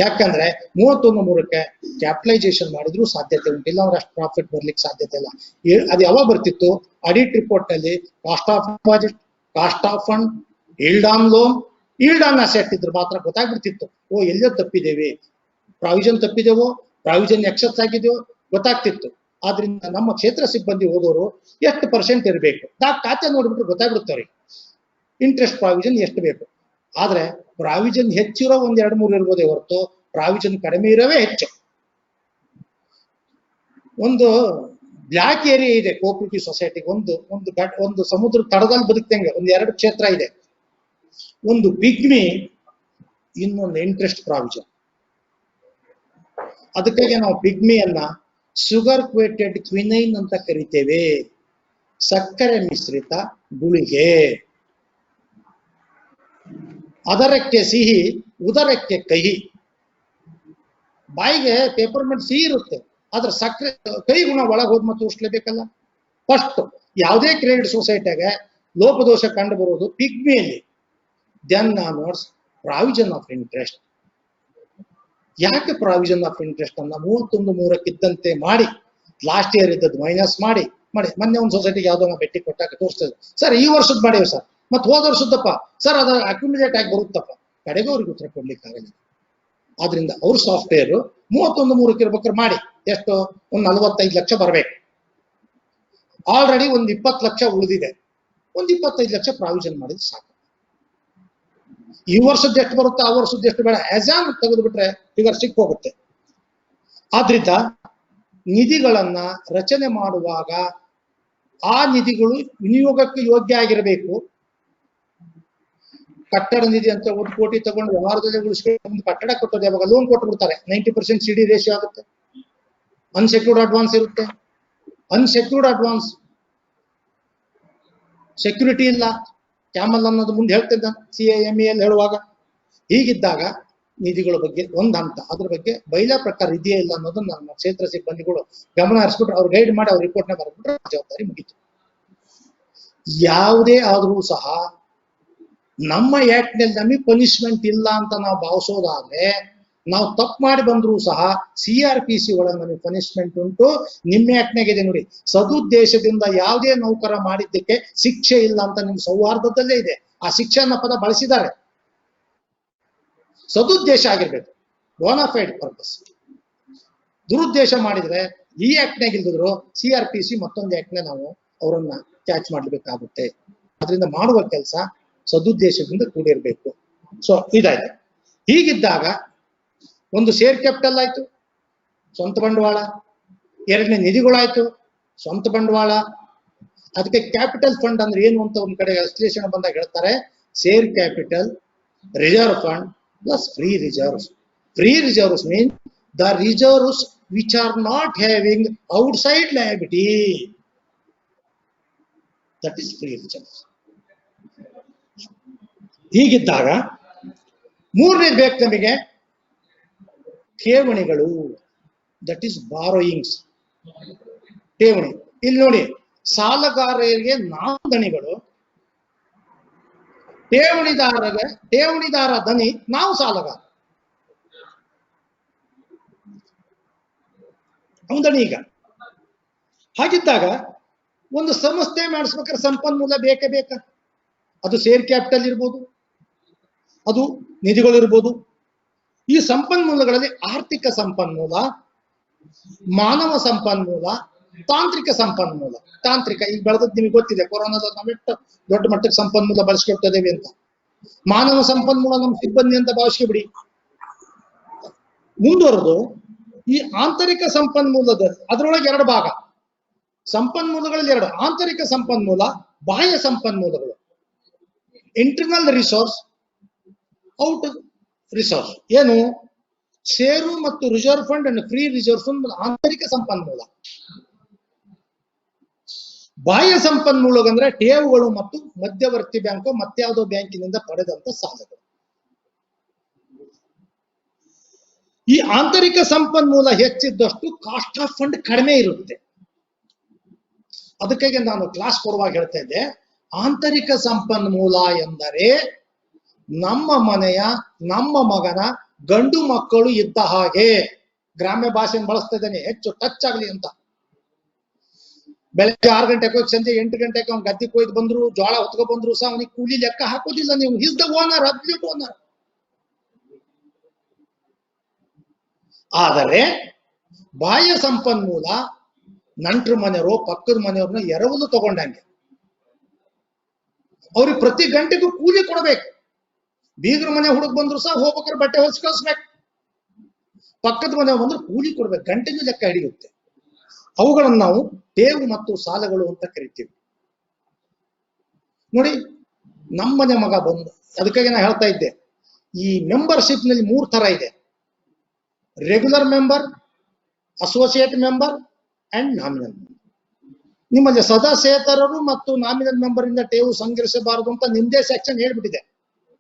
ಯಾಕಂದ್ರೆ 31/3ಕ್ಕೆ ಕ್ಯಾಪಿಟಲೈಸೇಷನ್ ಮಾಡಿದ್ರು ಸಾಧ್ಯತೆ ಉಂಟಿಲ್ಲ, ಅವ್ರ ಅಷ್ಟು ಪ್ರಾಫಿಟ್ ಬರ್ಲಿಕ್ಕೆ ಸಾಧ್ಯತೆ ಇಲ್ಲ. ಅದು ಯಾವಾಗ ಬರ್ತಿತ್ತು? ಆಡಿಟ್ ರಿಪೋರ್ಟ್ ಅಲ್ಲಿ cost of deposit, cost of fund, yield on loan, yield on asset ಇದ್ರೆ ಮಾತ್ರ ಗೊತ್ತಾಗ್ಬಿಡ್ತಿತ್ತು. ಎಲ್ಲೋ ತಪ್ಪಿದ್ದೇವೆ, ಪ್ರಾವಿಷನ್ ತಪ್ಪಿದೆವೋ, ಪ್ರಾವಿಷನ್ ಎಕ್ಸೆಸ್ ಆಗಿದೆಯೋ ಗೊತ್ತಾಗ್ತಿತ್ತು. ಆದ್ರಿಂದ ನಮ್ಮ ಕ್ಷೇತ್ರ ಸಿಬ್ಬಂದಿ ಹೋದವರು ಎಷ್ಟು ಪರ್ಸೆಂಟ್ ಇರಬೇಕು ಖಾತೆ ನೋಡ್ಬಿಟ್ರೆ ಗೊತ್ತಾಗ್ಬಿಡುತ್ತೆ ಇಂಟ್ರೆಸ್ಟ್ ಪ್ರಾವಿಷನ್ ಎಷ್ಟು ಬೇಕು. ಆದ್ರೆ ಪ್ರಾವಿಷನ್ ಹೆಚ್ಚಿರೋ ಒಂದ್ 2-3 ಇರ್ಬೋದೇ ಹೊರತು ಪ್ರಾವಿಷನ್ ಕಡಿಮೆ ಇರೋವೇ ಹೆಚ್ಚು. ಒಂದು ಬ್ಲಾಕ್ ಏರಿಯಾ ಇದೆ ಕೋಆಪರೇಟಿವ್ ಸೊಸೈಟಿಗೆ, ಒಂದು ಸಮುದ್ರ ತಡದಲ್ಲಿ ಬದುಕ್ತಂಗೆ ಒಂದ್ 2 ಕ್ಷೇತ್ರ ಇದೆ. ಒಂದು ಪಿಗ್ಮಿ, ಇನ್ನೊಂದು ಇಂಟ್ರೆಸ್ಟ್ ಪ್ರಾವಿಷನ್. ಅದಕ್ಕಾಗಿ ನಾವು ಪಿಗ್ಮಿಯನ್ನ ಶುಗರ್ ಕ್ವೇಟೆಡ್ ಕ್ವಿನೈನ್ ಅಂತ ಕರಿತೇವೆ, ಸಕ್ಕರೆ ಮಿಶ್ರಿತ ಗುಳಿಗೆ. ಅದರಕ್ಕೆ ಸಿಹಿ, ಉದರಕ್ಕೆ ಕಹಿ. ಬಾಯಿಗೆ ಪೇಪರ್ಮೆಂಟ್ ಸಿಹಿ ಇರುತ್ತೆ, ಆದ್ರೆ ಸಕ್ಕರೆ ಕೈ ಗುಣ ಒಳಗೆ ಹೋದ್ ಮತ್ತೆ ತೋರಿಸ್ಲೇಬೇಕಲ್ಲ. ಫಸ್ಟ್ ಯಾವುದೇ ಕ್ರೆಡಿಟ್ ಸೊಸೈಟಿಗೆ ಲೋಪದೋಷ ಕಂಡು ಬರೋದು ಪಿಗ್ಮಿಯಲ್ಲಿ. Then onwards provision of interest. ಯಾಕೆ ಪ್ರಾವಿಷನ್ ಆಫ್ ಇಂಟ್ರೆಸ್ಟ್ ಅನ್ನ 31/3 ಮಾಡಿ ಲಾಸ್ಟ್ ಇಯರ್ ಇದ್ದದ್ದು ಮೈನಸ್ ಮಾಡಿ ಮೊನ್ನೆ ಒಂದು ಸೊಸೈಟಿಗೆ ಯಾವ್ದೋ ಭೇಟಿ ಕೊಟ್ಟಾಗ ತೋರಿಸ್ತದೆ, ಸರ್ ಈ ವರ್ಷದ ಮಾಡೇವು ಸರ್, ಮತ್ತೆ ಹೋದ ವರ್ಷದಪ್ಪ ಸರ್, ಅದರ ಅಕ್ಯುಮಿಲೇಟ್ ಆಗಿ ಬರುತ್ತಪ್ಪ. ಕಡೆಗೆ ಅವ್ರಿಗೆ ಉತ್ತರ ಕೊಡ್ಲಿಕ್ಕೆ ಆಗಲ್ಲ. ಆದ್ರಿಂದ ಅವ್ರ ಸಾಫ್ಟ್ವೇರ್ 31/3 ಇರ್ಬೇಕಾದ್ರೆ ಮಾಡಿ ಎಷ್ಟು, ಒಂದು 45 ಲಕ್ಷ ಬರ್ಬೇಕು. ಆಲ್ರೆಡಿ ಒಂದು 20 ಲಕ್ಷ ಉಳಿದಿದೆ, ಒಂದು 25 ಲಕ್ಷ ಪ್ರಾವಿಷನ್ ಮಾಡಿದ್ರೆ ಸಾಕು. ಈ ವರ್ಷದ ಎಷ್ಟು ಬರುತ್ತೆ ಆ ವರ್ಷದ ಎಷ್ಟು ಬೇಡ, ಆನ್ ತೆಗೆದು ಬಿಟ್ರೆ ಫಿಗರ್ ಸಿಕ್ ಹೋಗುತ್ತೆ. ಆದ್ರಿಂದ ನಿಧಿಗಳನ್ನ ರಚನೆ ಮಾಡುವಾಗ ಆ ನಿಧಿಗಳು ವಿನಿಯೋಗಕ್ಕೆ ಯೋಗ್ಯ ಆಗಿರಬೇಕು. ಕಟ್ಟಡ ನಿಧಿ ಅಂತ 1 ಕೋಟಿ ತಗೊಂಡು ವ್ಯವಹಾರದಲ್ಲಿ ಉಳಿಸ್ಕೊಂಡು ಕಟ್ಟಡ ಕಟ್ಟೋದು ಯಾವಾಗ ಲೋನ್ ಕೊಟ್ಟು ಬಿಡ್ತಾರೆ, 90% CD ರೇಷಿಯೋ ಆಗುತ್ತೆ. ಅನ್ಸೆಕ್ಯೂರ್ಡ್ ಅಡ್ವಾನ್ಸ್ ಇರುತ್ತೆ. ಅನ್ಸೆಕ್ಯೂರ್ಡ್ ಅಡ್ವಾನ್ಸ್ ಸೆಕ್ಯೂರಿಟಿ ಇಲ್ಲ, ಕ್ಯಾಮಲ್ ಅನ್ನೋದು ಮುಂದೆ ಹೇಳ್ತಿದ್ದ CAMEL ಹೇಳುವಾಗ. ಹೀಗಿದ್ದಾಗ ನಿಧಿಗಳ ಬಗ್ಗೆ ಒಂದು ಹಂತ, ಅದ್ರ ಬಗ್ಗೆ ಬೈಲಾ ಪ್ರಕಾರ ಇದೆಯೇ ಇಲ್ಲ ಅನ್ನೋದನ್ನ ನಮ್ಮ ಕ್ಷೇತ್ರ ಸಿಬ್ಬಂದಿಗಳು ಗಮನ ಹರಿಸ್ಬಿಟ್ರೆ, ಅವ್ರು ಗೈಡ್ ಮಾಡಿ ಅವ್ರ ರಿಪೋರ್ಟ್ನ ಬರೆದ್ಬಿಟ್ರೆ ಜವಾಬ್ದಾರಿ ಮುಗೀತು. ಯಾವುದೇ ಆದ್ರೂ ಸಹ ನಮ್ಮ ಆಕ್ಟ್ ನಲ್ಲಿ ನಮಗೆ ಪನಿಷ್ಮೆಂಟ್ ಇಲ್ಲ ಅಂತ ನಾವು ಭಾವಿಸೋದಾದ್ರೆ, ನಾವು ತಪ್ಪು ಮಾಡಿ ಬಂದ್ರು ಸಹ CRPC ಒಳಗೆ ನಮಗೆ ಪನಿಷ್ಮೆಂಟ್ ಉಂಟು. ನಿಮ್ಮ ಆಕ್ಟ್ನಾಗ ಇದೆ ನೋಡಿ, ಸದುದ್ದೇಶದಿಂದ ಯಾವುದೇ ನೌಕರ ಮಾಡಿದ್ದಕ್ಕೆ ಶಿಕ್ಷೆ ಇಲ್ಲ ಅಂತ ನಿಮ್ ಸೌಹಾರ್ದದಲ್ಲೇ ಇದೆ. ಆ ಶಿಕ್ಷೆ ಅನ್ನೋ ಪದ ಬಳಸಿದ್ದಾರೆ. ಸದುದ್ದೇಶ ಆಗಿರ್ಬೇಕು, ಬೋನಾಫೈಡ್ ಪರ್ಪಸ್. ದುರುದ್ದೇಶ ಮಾಡಿದ್ರೆ ಈ ಆಕ್ಟ್ನಾಗ ಇಲ್ದಿದ್ರು CRPC ಮತ್ತೊಂದು ಆಕ್ಟ್ನ ನಾವು ಅವರನ್ನ ಕ್ಯಾಚ್ ಮಾಡ್ಬೇಕಾಗುತ್ತೆ. ಅದರಿಂದ ಮಾಡುವ ಕೆಲಸ ಸದುದ್ದೇಶದಿಂದ ಕೂಡಿರ್ಬೇಕು. ಸೊ ಇದಾಯ್ತು. ಹೀಗಿದ್ದಾಗ ಒಂದು ಶೇರ್ ಕ್ಯಾಪಿಟಲ್ ಆಯ್ತು, ಸ್ವಂತ ಬಂಡವಾಳ. ಎರಡನೇ ನಿಧಿಗಳಾಯ್ತು, ಸ್ವಂತ ಬಂಡವಾಳ. ಅದಕ್ಕೆ ಕ್ಯಾಪಿಟಲ್ ಫಂಡ್ ಅಂದ್ರೆ ಏನು ಅಂತ ಒಂದ್ ಕಡೆ ವಿಶ್ಲೇಷಣೆ ಬಂದಾಗ ಹೇಳ್ತಾರೆ, share capital, reserve fund plus free reserves. Free reserves mean the reserves which are not having outside liability. That is free reserves. ಹೀಗಿದ್ದಾಗ ಮೂರನೇದು ಬೇಕು ನಮಗೆ ಠೇವಣಿಗಳು. That is borrowings. ಠೇವಣಿ ಇಲ್ಲಿ ನೋಡಿ, ಸಾಲಗಾರರಿಗೆ ನಾಮಧಣಿಗಳು, ಠೇವಣಿದಾರ ಧನಿ, ನಾವು ಸಾಲಗಾರ. ಹೌದಣಿ. ಈಗ ಹಾಗಿದ್ದಾಗ ಒಂದು ಸಂಸ್ಥೆ ಮಾಡಿಸ್ಬೇಕಾದ್ರೆ ಸಂಪನ್ಮೂಲ ಬೇಕೇ ಬೇಕಾ? ಅದು ಶೇರ್ ಕ್ಯಾಪಿಟಲ್ ಇರ್ಬೋದು, ಅದು ನಿಧಿಗಳಿರ್ಬೋದು. ಈ ಸಂಪನ್ಮೂಲಗಳಲ್ಲಿ ಆರ್ಥಿಕ ಸಂಪನ್ಮೂಲ, ಮಾನವ ಸಂಪನ್ಮೂಲ, ತಾಂತ್ರಿಕ ಸಂಪನ್ಮೂಲ. ತಾಂತ್ರಿಕ ಈಗ ಬೆಳೆದದ್ದು ನಿಮಗೆ ಗೊತ್ತಿದೆ, ಕೊರೋನಾದಲ್ಲಿ ನಾವೆಷ್ಟು ದೊಡ್ಡ ಮಟ್ಟಕ್ಕೆ ಸಂಪನ್ಮೂಲ ಬಳಸ್ಕೊಳ್ತಿದ್ದೇವೆ ಅಂತ. ಮಾನವ ಸಂಪನ್ಮೂಲ ನಮ್ಮ ಸಿಬ್ಬಂದಿ ಅಂತ ಭಾವಿಸ್ಕೊಬಿಡಿ. ಮುಂದುವರೆದು ಈ ಆಂತರಿಕ ಸಂಪನ್ಮೂಲದ ಅದರೊಳಗೆ 2 ಭಾಗ. ಸಂಪನ್ಮೂಲಗಳಲ್ಲಿ 2: ಆಂತರಿಕ ಸಂಪನ್ಮೂಲ, ಬಾಹ್ಯ ಸಂಪನ್ಮೂಲಗಳು. Internal resource, out resource. ಏನು? ಷೇರು ಮತ್ತು reserve fund and free reserve fund ಆಂತರಿಕ ಸಂಪನ್ಮೂಲ. ಬಾಹ್ಯ ಸಂಪನ್ಮೂಲಗಂದ್ರೆ ಠೇವುಗಳು ಮತ್ತು ಮಧ್ಯವರ್ತಿ ಬ್ಯಾಂಕು ಮತ್ಯಾವುದೋ ಬ್ಯಾಂಕಿನಿಂದ ಪಡೆದಂತ ಸಾಲಗಳು. ಈ ಆಂತರಿಕ ಸಂಪನ್ಮೂಲ ಹೆಚ್ಚಿದ್ದಷ್ಟು ಕಾಸ್ಟ್ ಆಫ್ ಫಂಡ್ ಕಡಿಮೆ ಇರುತ್ತೆ. ಅದಕ್ಕಾಗಿ ನಾನು ಕ್ಲಾಸ್ ಕೊಡುವಾಗ ಹೇಳ್ತಾ ಇದ್ದೆ, ಆಂತರಿಕ ಸಂಪನ್ಮೂಲ ಎಂದರೆ ನಮ್ಮ ಮನೆಯ, ನಮ್ಮ ಮಗನ ಗಂಡು ಮಕ್ಕಳು ಇದ್ದ ಹಾಗೆ. ಗ್ರಾಮ್ಯ ಭಾಷೆಯನ್ನು ಬಳಸ್ತಾ ಇದ್ದೇನೆ, ಹೆಚ್ಚು ಟಚ್ ಆಗಲಿ ಅಂತ. ಬೆಳಗ್ಗೆ 6 ಗಂಟೆಗೆ ಹೋಗಿ ಸಂಜೆ 8 ಗಂಟೆಗೆ ಅವ್ನು ಗದ್ದೆ ಕೊಯ್ದು ಬಂದ್ರು, ಜೋಳ ಹೊತ್ಕೊ ಬಂದ್ರು ಸಹ ಅವನಿಗೆ ಕೂಲಿ ಲೆಕ್ಕ ಹಾಕೋದಿಲ್ಲ ನೀವು. Is the owner, absolute owner. ಆದರೆ ಬಾಹ್ಯ ಸಂಪನ್ಮೂಲ ನಂಟ್ರ ಮನೆಯವರು ಪಕ್ಕದ ಮನೆಯವ್ರನ್ನ ಎರವಲು ತಗೊಂಡಂಗೆ. ಅವ್ರಿಗೆ ಪ್ರತಿ ಗಂಟೆಗೂ ಕೂಲಿ ಕೊಡ್ಬೇಕು. ಬೀಗರ ಮನೆ ಹುಡುಗ ಬಂದ್ರು ಸಹ ಹೋಗ್ಬೇಕಾದ್ರೆ ಬಟ್ಟೆ ಹೊಲ್ಸಿ ಕಳಿಸ್ಬೇಕು. ಪಕ್ಕದ ಮನೆ ಬಂದ್ರೆ ಕೂಲಿ ಕೊಡ್ಬೇಕು, ಗಂಟೆಗೂ ಲೆಕ್ಕ ಹಿಡಿಯುತ್ತೆ. ಅವುಗಳನ್ನು ನಾವು ಠೇವು ಮತ್ತು ಸಾಲಗಳು ಅಂತ ಕರಿತೀವಿ. ನೋಡಿ, ನಮ್ಮನೆ ಮಗ ಬಂದು, ಅದಕ್ಕಾಗಿ ನಾ ಹೇಳ್ತಾ ಇದ್ದೆ, ಈ ಮೆಂಬರ್ಶಿಪ್ ನಲ್ಲಿ 3 ತರ ಇದೆ: regular member, associate member and nominal member. ನಿಮ್ಮಲ್ಲಿ ಸದಸ್ಯೇತರರು ಮತ್ತು ನಾಮಿನಲ್ ಮೆಂಬರ್ ಇಂದ ಠೇವು ಸಂಗ್ರಹಿಸಬಾರದು ಅಂತ ನಿಮ್ದೇ ಸೆಕ್ಷನ್ ಹೇಳ್ಬಿಟ್ಟಿದೆ.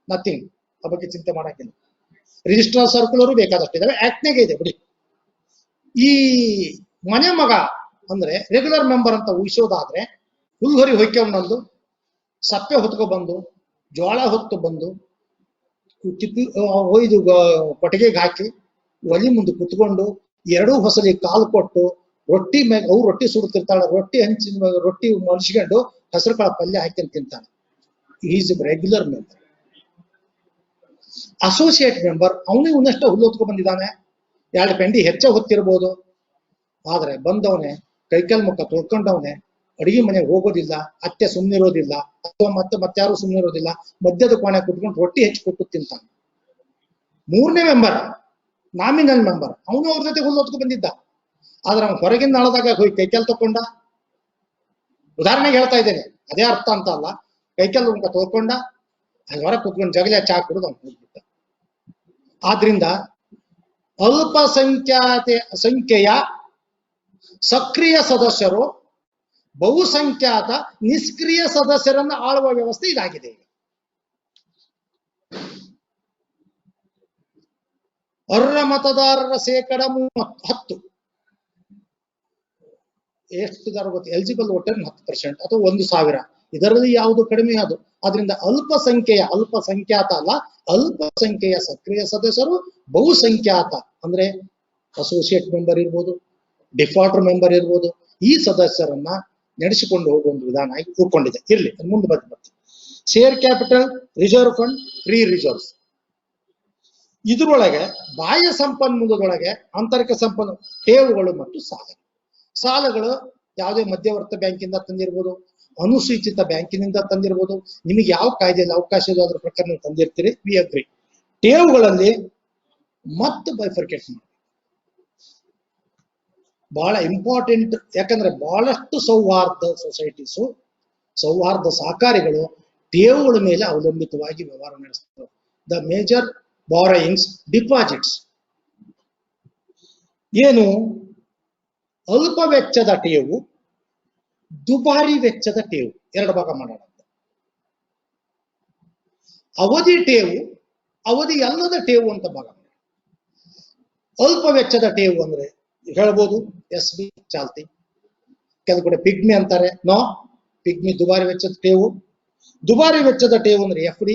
ನಥಿಂಗ್, ಆ ಬಗ್ಗೆ ಚಿಂತೆ ಮಾಡಕ್ಕಿಲ್ಲ. ರಿಜಿಸ್ಟ್ರಾರ್ ಸರ್ಕ್ಯುಲರು ಬೇಕಾದಷ್ಟಿದಾವೆ, ಆಕ್ಟ್ನಾಗೆ ಇದೆ ಬಿಡಿ. ಈ ಮನೆ ಮಗ ಅಂದ್ರೆ ರೆಗ್ಯುಲರ್ ಮೆಂಬರ್ ಅಂತ ಊಹಿಸೋದಾದ್ರೆ, ಹುಲ್ಹೊರಿ ಹೊಯ್ಕೊಂಡ್ಬಂದು, ಸಪ್ಪೆ ಹೊತ್ಕೊ ಬಂದು, ಜೋಳ ಹೊತ್ತು ಬಂದು, ಒಯ್ದು ಕೊಟ್ಟಿಗೆಗೆ ಹಾಕಿ ಒಲಿ ಮುಂದೆ ಕುತ್ಕೊಂಡು 2 ಹೊಸಲಿ ಕಾಲು ಕೊಟ್ಟು ರೊಟ್ಟಿ ಮೇಲೆ ಅವ್ರು ರೊಟ್ಟಿ ಸುಡುತ್ತಿರ್ತಾಳೆ, ರೊಟ್ಟಿ ಮಡಿಸ್ಕೊಂಡು ಹೆಸರು ಕಾಳು ಪಲ್ಯ ಹಾಕಿ ತಿಂತಾನೆ. Is regular member. Associate member ಅವನು ಇವನಷ್ಟ ಹುಲ್ಲು ಹೊತ್ಕೊಂಡ್ ಬಂದಿದ್ದಾನೆ, 2 ಪೆಂಡಿ ಹೆಚ್ಚ ಹೊತ್ತಿರ್ಬೋದು, ಆದ್ರೆ ಬಂದವನೇ ಕೈಕಾಲ್ ಮುಖ ತೊಳ್ಕೊಂಡವನೇ ಅಡಿಗೆ ಮನೆಗೆ ಹೋಗೋದಿಲ್ಲ, ಅತ್ತೆ ಸುಮ್ಮನಿರೋದಿಲ್ಲ, ಅಥವಾ ಮತ್ತಾರು ಸುಮ್ಮನಿರೋದಿಲ್ಲ, ಮಧ್ಯದ ಕೋಣೆ ಕುತ್ಕೊಂಡು ರೊಟ್ಟಿ ಹೆಚ್ಚು ಕೊಟ್ಟು ತಿಂತಾನೆ. 3ನೇ ಮೆಂಬರ್ ನಾಮಿನಲ್ ಮೆಂಬರ್, ಅವನು ಅವ್ರ ಜೊತೆ ಹುಲ್ಲು ಹೊತ್ಕೊಂಡ್ ಬಂದಿದ್ದ, ಆದ್ರೆ ಅವ್ನು ಹೊರಗಿನ ನಾಳದಾಗ ಹೋಗಿ ಕೈಕಾಲ್ ತಕೊಂಡ. ಉದಾಹರಣೆಗೆ ಹೇಳ್ತಾ ಇದ್ದೇನೆ, ಅದೇ ಅರ್ಥ ಅಂತ ಅಲ್ಲ. ಕೈಕಾಲ್ ಮುಖ ತೊಳ್ಕೊಂಡ, ಹೊರ ಕುತ್ಕೊಂಡು ಜಗಲಿಯ ಚಾ ಕುಡಿದು ಅವ್ನು ಹೋಗ್ಬಿಟ್ಟ. ಆದ್ರಿಂದ ಸಂಖ್ಯೆಯ ಸಕ್ರಿಯ ಸದಸ್ಯರು ಬಹುಸಂಖ್ಯಾತ ನಿಷ್ಕ್ರಿಯ ಸದಸ್ಯರನ್ನ ಆಳುವ ವ್ಯವಸ್ಥೆ ಇದಾಗಿದೆ. ಅರ್ಹ ಮತದಾರರ ಶೇಕಡ 10 ಎಷ್ಟಿದಾರ ಗೊತ್ತು? ಎಲಿಜಿಬಲ್ ವೋಟರ್ 10% ಅಥವಾ 1,000, ಇದರಲ್ಲಿ ಯಾವುದು ಕಡಿಮೆ ಅದು. ಆದ್ರಿಂದ ಅಲ್ಪಸಂಖ್ಯಾತ ಅಲ್ಲ, ಅಲ್ಪಸಂಖ್ಯೆಯ ಸಕ್ರಿಯ ಸದಸ್ಯರು ಬಹುಸಂಖ್ಯಾತ ಅಂದ್ರೆ ಅಸೋಸಿಯೇಟ್ ಮೆಂಬರ್ ಇರ್ಬೋದು, ಡಿಫಾಲ್ಟರ್ ಮೆಂಬರ್ ಇರ್ಬೋದು, ಈ ಸದಸ್ಯರನ್ನ ನಡೆಸಿಕೊಂಡು ಹೋಗುವ ಒಂದು ವಿಧಾನ ಆಗಿ ಉಳ್ಕೊಂಡಿದೆ. ಇರ್ಲಿ, ಮುಂದೆ ಬರ್ತೀನಿ. Share capital, reserve fund, free reserves. ಇದರೊಳಗೆ ಬಾಹ್ಯ ಸಂಪನ್ಮೂಲದೊಳಗೆ ಆಂತರಿಕ ಠೇವುಗಳು ಮತ್ತು ಸಾಲಗಳು ಯಾವುದೇ ಮಧ್ಯವರ್ತ ಬ್ಯಾಂಕಿಂದ ತಂದಿರ್ಬೋದು, ಅನುಸೂಚಿತ ಬ್ಯಾಂಕಿನಿಂದ ತಂದಿರ್ಬೋದು, ನಿಮಗೆ ಯಾವ ಕಾಯ್ದೆಯಲ್ಲಿ ಅವಕಾಶ ಇದೆ ಅದರ ಪ್ರಕಾರ ನೀವು ತಂದಿರ್ತೀರಿ. We agree. ಠೇವುಗಳಲ್ಲಿ ಮತ್ತೆ ಬೈಫರ್ಕೇಟ್ ಮಾಡಿ, ಬಹಳ ಇಂಪಾರ್ಟೆಂಟ್. ಯಾಕಂದ್ರೆ ಬಹಳಷ್ಟು ಸೌಹಾರ್ದ ಸೊಸೈಟೀಸು, ಸೌಹಾರ್ದ ಸಹಕಾರಿಗಳು ಠೇವುಗಳ ಮೇಲೆ ಅವಲಂಬಿತವಾಗಿ ವ್ಯವಹಾರ ನಡೆಸ್ತಾರೆ. The major borrowings, deposits. ಏನು? ಅಲ್ಪ ವೆಚ್ಚದ ಠೇವು, ದುಬಾರಿ ವೆಚ್ಚದ ಠೇವು, 2 ಭಾಗ ಮಾಡೋಣ. ಅವಧಿ ಠೇವು, ಅವಧಿ ಅಲ್ಲದ ಠೇವು ಅಂತ ಭಾಗ ಮಾಡೋಣ. ಅಲ್ಪ ವೆಚ್ಚದ ಠೇವು ಅಂದ್ರೆ ಹೇಳ್ಬೋದು SB ಚಾಲ್ತಿ, ಕೆಲವು ಕಡೆ ಪಿಗ್ಮಿ ಅಂತಾರೆ. ಪಿಗ್ಮಿ ದುಬಾರಿ ವೆಚ್ಚದ ಠೇವು. ದುಬಾರಿ ವೆಚ್ಚದ ಠೇವು ಅಂದ್ರೆ FD,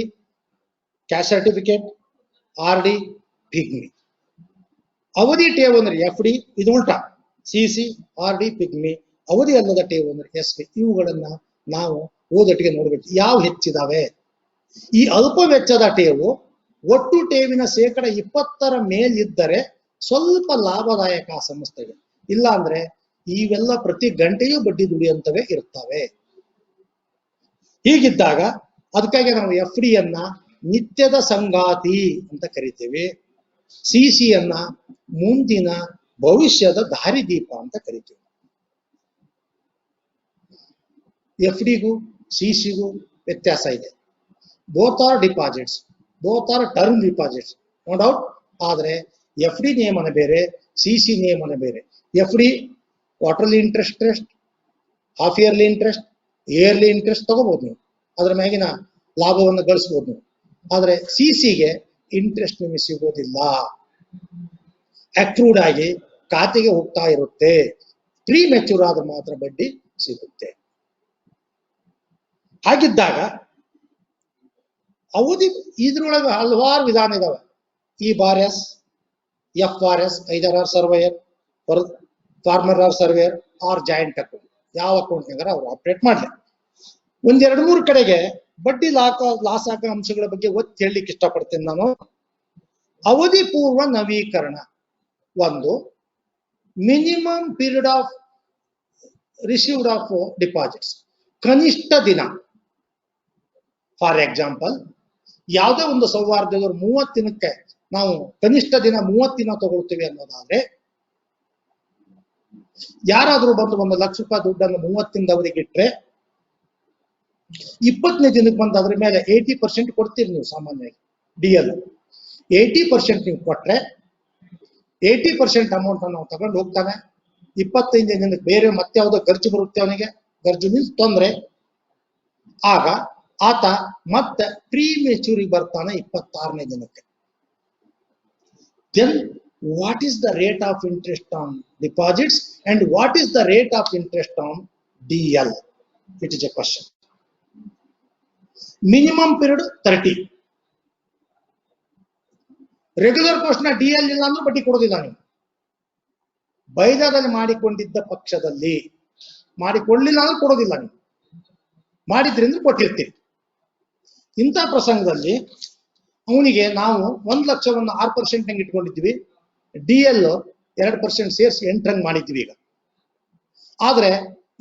cash certificate, RD, pigmy. ಅವಧಿ ಠೇವು ಅಂದ್ರೆ FD, ಇದು ಉಲ್ಟಾ, CC, RD, ಪಿಗ್ಮಿ. ಅವಧಿ ಅಲ್ಲದ ಠೇವು ಅಂದ್ರೆ SB. ಇವುಗಳನ್ನ ನಾವು ಓದೊಟ್ಟಿಗೆ ನೋಡ್ಬೇಕು ಯಾವ ಹೆಚ್ಚಿದಾವೆ. ಈ ಅಲ್ಪ ವೆಚ್ಚದ ಠೇವು ಒಟ್ಟು ಠೇವಿನ ಶೇಕಡ 20ರ ಮೇಲಿದ್ದರೆ ಸ್ವಲ್ಪ ಲಾಭದಾಯಕ ಆ ಸಂಸ್ಥೆಗೆ. ಇಲ್ಲ ಅಂದ್ರೆ ಇವೆಲ್ಲ ಪ್ರತಿ ಗಂಟೆಯೂ ಬಡ್ಡಿ ದುಡಿಯುವಂತವೇ ಇರ್ತವೆ. ಹೀಗಿದ್ದಾಗ ಅದಕ್ಕಾಗಿ ನಾವು FD ಯನ್ನ ನಿತ್ಯದ ಸಂಗಾತಿ ಅಂತ ಕರಿತೇವೆ, CC ಯನ್ನ ಮುಂದಿನ ಭವಿಷ್ಯದ ದಾರಿದೀಪ ಅಂತ ಕರಿತೇವೆ. FDಗೂ CCಗೂ ವ್ಯತ್ಯಾಸ ಇದೆ. Both are deposits, both are term deposits, no doubt. ಆದ್ರೆ FD ನಿಯಮನ ಬೇರೆ, CC ನಿಯಮನ ಬೇರೆ. FD quarterly interest, half yearly interest, yearly interest ತಗೋಬಹುದು ನೀವು, ಅದ್ರ ಮ್ಯಾಗಿನ ಲಾಭವನ್ನು ಗಳಿಸಬಹುದು ನೀವು. ಆದ್ರೆ CCಗೆ ಇಂಟ್ರೆಸ್ಟ್ ನಿಮಗೆ ಸಿಗೋದಿಲ್ಲ, ಅಕ್ರೂಡ್ ಆಗಿ ಖಾತೆಗೆ ಹೋಗ್ತಾ ಇರುತ್ತೆ. ಪ್ರೀ ಮೆಚೂರ್ ಆದ್ರೆ ಮಾತ್ರ ಬಡ್ಡಿ ಸಿಗುತ್ತೆ. ಹಾಗಿದ್ದಾಗ ಅವಧಿ ಇದ್ರೊಳಗೆ ಹಲವಾರು ವಿಧಾನ ಇದಾವೆ. EBRS, FRS, either or surveyor, farmer or surveyor or joint account. ಯಾವ ಅಕೌಂಟ್ನಾಗ ಅವ್ರು ಆಪರೇಟ್ ಮಾಡಲಿ. 1-2-3 ಕಡೆಗೆ ಬಡ್ಡಿ ಲಾಸ್ ಆಗೋ ಅಂಶಗಳ ಬಗ್ಗೆ ಒತ್ತಿ ಹೇಳಲಿಕ್ಕೆ ಇಷ್ಟಪಡ್ತೀನಿ ನಾನು. ಅವಧಿ ಪೂರ್ವ ನವೀಕರಣ ಒಂದು, minimum period of received of deposits ಕನಿಷ್ಠ ದಿನ. ಫಾರ್ ಎಕ್ಸಾಂಪಲ್, ಯಾವುದೇ ಒಂದು ಸೌಹಾರ್ದದವರು 30 ದಿನಕ್ಕೆ ನಾವು ಕನಿಷ್ಠ ದಿನ 30 ದಿನ ತಗೊಳ್ತೀವಿ ಅನ್ನೋದಾದ್ರೆ, ಯಾರಾದ್ರೂ ಬಂದು 1 ಲಕ್ಷ ರೂಪಾಯಿ ದುಡ್ಡನ್ನು 30 ದಿನದವರಿಗೆ ಇಟ್ರೆ 20ನೇ ದಿನಕ್ಕೆ ಬಂದು ಅದ್ರ ಮೇಲೆ 80% ಕೊಡ್ತೀರಿ ನೀವು. ಸಾಮಾನ್ಯವಾಗಿ DL 80% ನೀವು ಕೊಟ್ರೆ 80% ಅಮೌಂಟ್ ನಾವು ತಗೊಂಡು ಹೋಗ್ತಾನೆ. 25ನೇ ದಿನಕ್ಕೆ ಬೇರೆ ಮತ್ತೆ ಯಾವುದೋ ಖರ್ಚು ಬರುತ್ತೆ ಅವನಿಗೆ, ಖರ್ಚು ಮೀನ್ಸ್ ತೊಂದರೆ. ಆಗ ಆತ ಮತ್ತೆ ಪ್ರೀ ಮೆಚೂರಿಗೆ ಬರ್ತಾನೆ 26ನೇ ದಿನಕ್ಕೆ. Then what is the rate of interest on deposits and what is the rate of interest on DL? It is a question. Minimum period 30. Regular ಕೋರ್ಸ್ನ DL ಇಲ್ಲ ಅಂದ್ರೆ ಬಡ್ಡಿ ಕೊಡೋದಿಲ್ಲ ನೀವು. ಬೈದಾದಲ್ಲಿ ಮಾಡಿಕೊಂಡಿದ್ದ ಪಕ್ಷದಲ್ಲಿ, ಮಾಡಿಕೊಳ್ಳಿಲ್ಲ ಅಂದ್ರೆ ಕೊಡೋದಿಲ್ಲ ನೀವು, ಮಾಡಿದ್ರಿಂದ ಕೊಟ್ಟಿರ್ತೀವಿ. ಇಂಥ ಪ್ರಸಂಗದಲ್ಲಿ ಅವನಿಗೆ ನಾವು 1 ಲಕ್ಷವನ್ನು 6% ನಂಗೆ ಇಟ್ಕೊಂಡಿದ್ವಿ, DL 2% ಸೇರಿಸಿ 8 ಮಾಡಿದ್ವಿ. ಈಗ ಆದ್ರೆ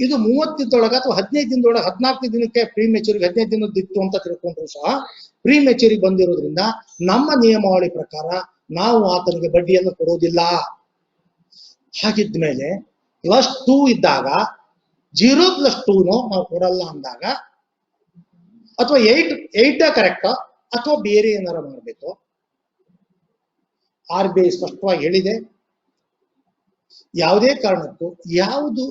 ಇದು 30 ದಿನದೊಳಗೆ ಅಥವಾ 15 ದಿನದೊಳಗೆ 14ನೇ ದಿನಕ್ಕೆ ಪ್ರೀ ಮೆಚೂರಿಗೆ 15 ದಿನದಿತ್ತು ಅಂತ ತಿಳ್ಕೊಂಡ್ರು ಸಹ ಪ್ರೀ ಮೆಚೂರಿಗೆ ಬಂದಿರೋದ್ರಿಂದ ನಮ್ಮ ನಿಯಮಾವಳಿ ಪ್ರಕಾರ ನಾವು ಆತನಿಗೆ ಬಡ್ಡಿಯನ್ನು ಕೊಡೋದಿಲ್ಲ. ಹಾಗಿದ್ಮೇಲೆ +2 ಇದ್ದಾಗ 0+2 ನಾವು ಕೊಡಲ್ಲ ಅಂದಾಗ, ಅಥವಾ 8 ಕರೆಕ್ಟ್ ಅಥವಾ ಬೇರೆ ಏನಾರ ಮಾಡಬೇಕು. RBI ಸ್ಪಷ್ಟವಾಗಿ ಹೇಳಿದೆ, ಯಾವುದೇ ಕಾರಣಕ್ಕೂ ಯಾವುದು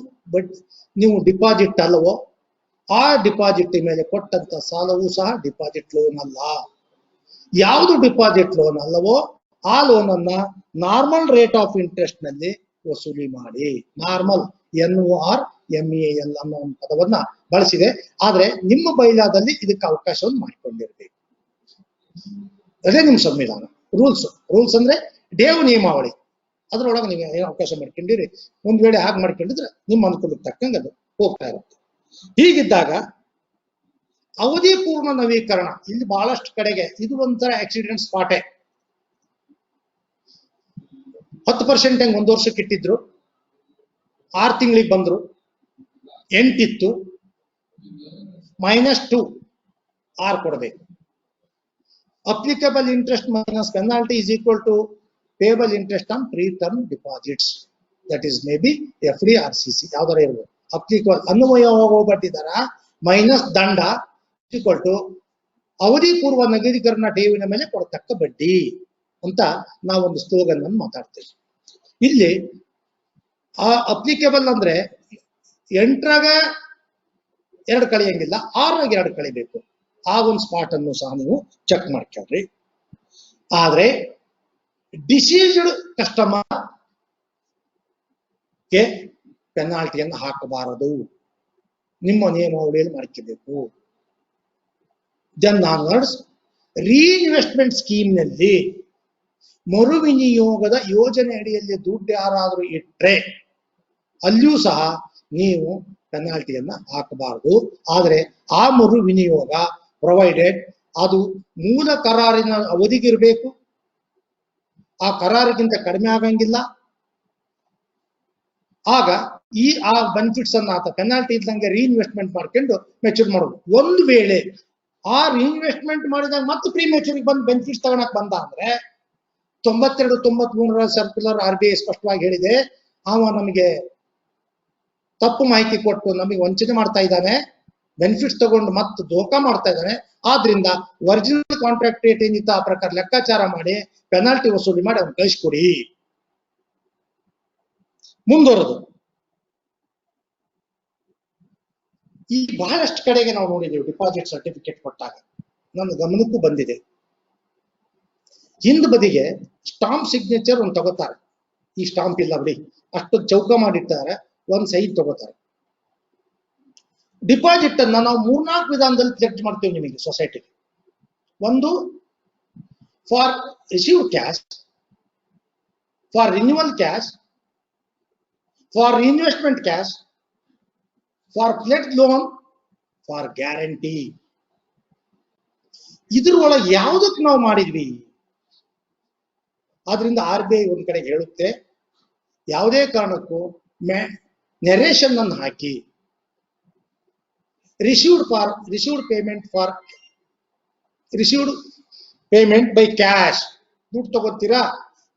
ನೀವು ಡಿಪಾಸಿಟ್ ಅಲ್ಲವೋ ಆ ಡಿಪಾಸಿಟ್ ಮೇಲೆ ಕೊಟ್ಟಂತ ಸಾಲವೂ ಸಹ ಡಿಪಾಸಿಟ್ ಲೋನ್ ಅಲ್ಲ. ಯಾವುದು ಡಿಪಾಸಿಟ್ ಲೋನ್ ಅಲ್ಲವೋ ಆ ಲೋನ್ ಅನ್ನ ನಾರ್ಮಲ್ ರೇಟ್ ಆಫ್ ಇಂಟ್ರೆಸ್ಟ್ ನಲ್ಲಿ ವಸೂಲಿ ಮಾಡಿ. ನಾರ್ಮಲ್ NORMAL ಅನ್ನೋ ಒಂದು ಪದವನ್ನ ಬಳಸಿದೆ. ಆದ್ರೆ ನಿಮ್ಮ ಬೈಲಾದಲ್ಲಿ ಇದಕ್ಕೆ ಅವಕಾಶವನ್ನು ಮಾಡಿಕೊಂಡಿರ್ಬೇಕು. ಅದೇ ನಿಮ್ಮ ಸಂವಿಧಾನ. ರೂಲ್ಸ್ ಅಂದ್ರೆ ದೇವ ನಿಯಮಾವಳಿ, ಅದ್ರೊಳಗೆ ನೀವು ಏನು ಅವಕಾಶ ಮಾಡ್ಕೊಂಡಿರಿ. ಒಂದ್ ವೇಳೆ ಹಾಗೆ ಮಾಡ್ಕೊಂಡಿದ್ರೆ ನಿಮ್ಮ ಅನುಕೂಲಕ್ಕೆ ತಕ್ಕಂಗೆ ಅದು ಹೋಗ್ತಾ ಇರುತ್ತೆ. ಹೀಗಿದ್ದಾಗ ಅವಧಿ ಪೂರ್ಣ ನವೀಕರಣ ಇಲ್ಲಿ ಬಹಳಷ್ಟು ಕಡೆಗೆ ಇದು ಒಂಥರ ಆಕ್ಸಿಡೆಂಟ್ ಸ್ಪಾಟೆ. 10% ಹೆಂಗ್ 1 ವರ್ಷಕ್ಕೆ ಇಟ್ಟಿದ್ರು, 6 ತಿಂಗಳಿಗೆ ಬಂದ್ರು, 8 ಇತ್ತು, -2 6 ಕೊಡಬೇಕು. Applicable interest minus penalty is equal to payable interest on pre-term deposits. That is maybe FD or CC ಯಾವ್ದಾರ ಇರ್ಬೋದು. ಅಪ್ಲಿಕಬಲ್ ಅನ್ವಯವಾಗುವ ಬಡ್ಡಿ ದರ ಮೈನಸ್ ದಂಡ ಈಕ್ವಲ್ ಟು ಅವಧಿ ಪೂರ್ವ ನಗದೀಕರಣ ಠೇವಣಿಯ ಮೇಲೆ ಕೊಡತಕ್ಕ ಬಡ್ಡಿ ಅಂತ ನಾವೊಂದು ಸ್ಲೋಗನ್ ಅನ್ನು ಮಾತಾಡ್ತೇವೆ. ಇಲ್ಲಿ ಆ ಅಪ್ಲಿಕೇಬಲ್ ಅಂದ್ರೆ 8ರಾಗ 2 ಕಳೆಯಂಗಿಲ್ಲ, 6ರಾಗ 2 ಕಳಿಬೇಕು. ಆ ಒಂದು ಸ್ಪಾಟ್ ಅನ್ನು ಸಹ ನೀವು ಚೆಕ್ ಮಾಡ್ಕೊಳ್ರಿ. ಆದ್ರೆ ಡಿಸೀಸ್ಡ್ ಕಸ್ಟಮರ್ ಗೆ ಪೆನಾಲ್ಟಿಯನ್ನು ಹಾಕಬಾರದು, ನಿಮ್ಮ ನಿಯಮಾವಳಿಯಲ್ಲಿ ಮಾಡ್ಕೋಬೇಕು. ದೆನ್ ಆನ್ವರ್ಡ್ಸ್ ರೀಇನ್ವೆಸ್ಟ್ಮೆಂಟ್ ಸ್ಕೀಮ್ ನಲ್ಲಿ ಮರು ವಿನಿಯೋಗದ ಯೋಜನೆ ಅಡಿಯಲ್ಲಿ ದುಡ್ಡು ಯಾರಾದ್ರೂ ಇಟ್ರೆ ಅಲ್ಲಿಯೂ ಸಹ ನೀವು ಪೆನಾಲ್ಟಿಯನ್ನ ಹಾಕಬಾರದು. ಆದ್ರೆ ಆ ಮರು ವಿನಿಯೋಗ ಪ್ರೊವೈಡೆಡ್ ಅದು ಮೂಲ ಕರಾರಿನ ಅವಧಿಗಿರ್ಬೇಕು, ಆ ಕರಾರಿಗಿಂತ ಕಡಿಮೆ ಆಗಂಗಿಲ್ಲ. ಆಗ ಆ ಬೆನಿಫಿಟ್ಸ್ ಅನ್ನ ಆತ ಪೆನಾಲ್ಟಿ ಇದ್ದಂಗೆ ರೀಇನ್ವೆಸ್ಟ್ಮೆಂಟ್ ಮಾಡ್ಕೊಂಡು ಮೆಚೂರ್ ಮಾಡೋದು. ಒಂದು ವೇಳೆ ಆ ರೀಇನ್ವೆಸ್ಟ್ಮೆಂಟ್ ಮಾಡಿದಾಗ ಮತ್ತೆ ಪ್ರೀ ಮೆಚೂರಿಗೆ ಬಂದು ಬೆನಿಫಿಟ್ಸ್ ತಗೊಳಕ್ ಬಂದ ಅಂದ್ರೆ 92-93 ಸರ್ಕ್ಯುಲರ್ RBI ಸ್ಪಷ್ಟವಾಗಿ ಹೇಳಿದೆ, ಅವ ನಮಗೆ ತಪ್ಪು ಮಾಹಿತಿ ಕೊಟ್ಟು ನಮಗೆ ವಂಚನೆ ಮಾಡ್ತಾ ಇದ್ದಾನೆ, ಬೆನಿಫಿಟ್ಸ್ ತಗೊಂಡು ಮತ್ತೆ ದೋಖಾ ಮಾಡ್ತಾ ಇದ್ದಾನೆ. ಆದ್ರಿಂದ ಒರಿಜಿನಲ್ ಕಾಂಟ್ರಾಕ್ಟ್ ರೇಟ್ ಏನಿತ್ತು ಆ ಪ್ರಕಾರ ಲೆಕ್ಕಾಚಾರ ಮಾಡಿ ಪೆನಾಲ್ಟಿ ವಸೂಲಿ ಮಾಡಿ ಅವ್ನು ಕಳಿಸ್ಕೊಡಿ. ಮುಂದುವರೆದು ಈ ಬಹಳಷ್ಟು ಕಡೆಗೆ ನಾವು ನೋಡಿದ್ದೇವೆ ಡಿಪಾಸಿಟ್ ಸರ್ಟಿಫಿಕೇಟ್ ಕೊಟ್ಟಾಗ ನನ್ನ ಗಮನಕ್ಕೂ ಬಂದಿದೆ. ಹಿಂದ್ ಬದಿಗೆ ಸ್ಟಾಂಪ್ ಸಿಗ್ನೇಚರ್ ಒಂದು ತಗೋತಾರೆ. ಈ ಸ್ಟಾಂಪ್ ಇಲ್ಲ ಬಿಡಿ, ಅಷ್ಟು ಚೌಕ ಮಾಡಿರ್ತಾರೆ, ಒಂದ್ ಸೈನ್ ತಗೋತಾರೆ. ಡಿಪಾಸಿಟ್ ಅನ್ನ ನಾವು 3-4 ವಿಧಾನದಲ್ಲಿ ಪ್ಲೆಡ್ಜ್ ಮಾಡ್ತೀವಿ ನಿಮಗೆ ಸೊಸೈಟಿಗೆ. ಒಂದು for received cash, for renewal cash, for investment cash, for pledge loan, for guarantee. ಇದ್ರೊಳಗೆ ಯಾವುದಕ್ಕೆ ನಾವು ಮಾಡಿದ್ವಿ? ಆದ್ರಿಂದ RBI ಒಂದ್ ಕಡೆ ಹೇಳುತ್ತೆ, ಯಾವುದೇ ಕಾರಣಕ್ಕೂ ನೆರೇಷನ್ ಅನ್ನು ಹಾಕಿ ರಿಸೀವ್ಡ್ ಪೇಮೆಂಟ್ ಬೈ ಕ್ಯಾಶ್. ದುಡ್ಡು ತಗೋತೀರಾ,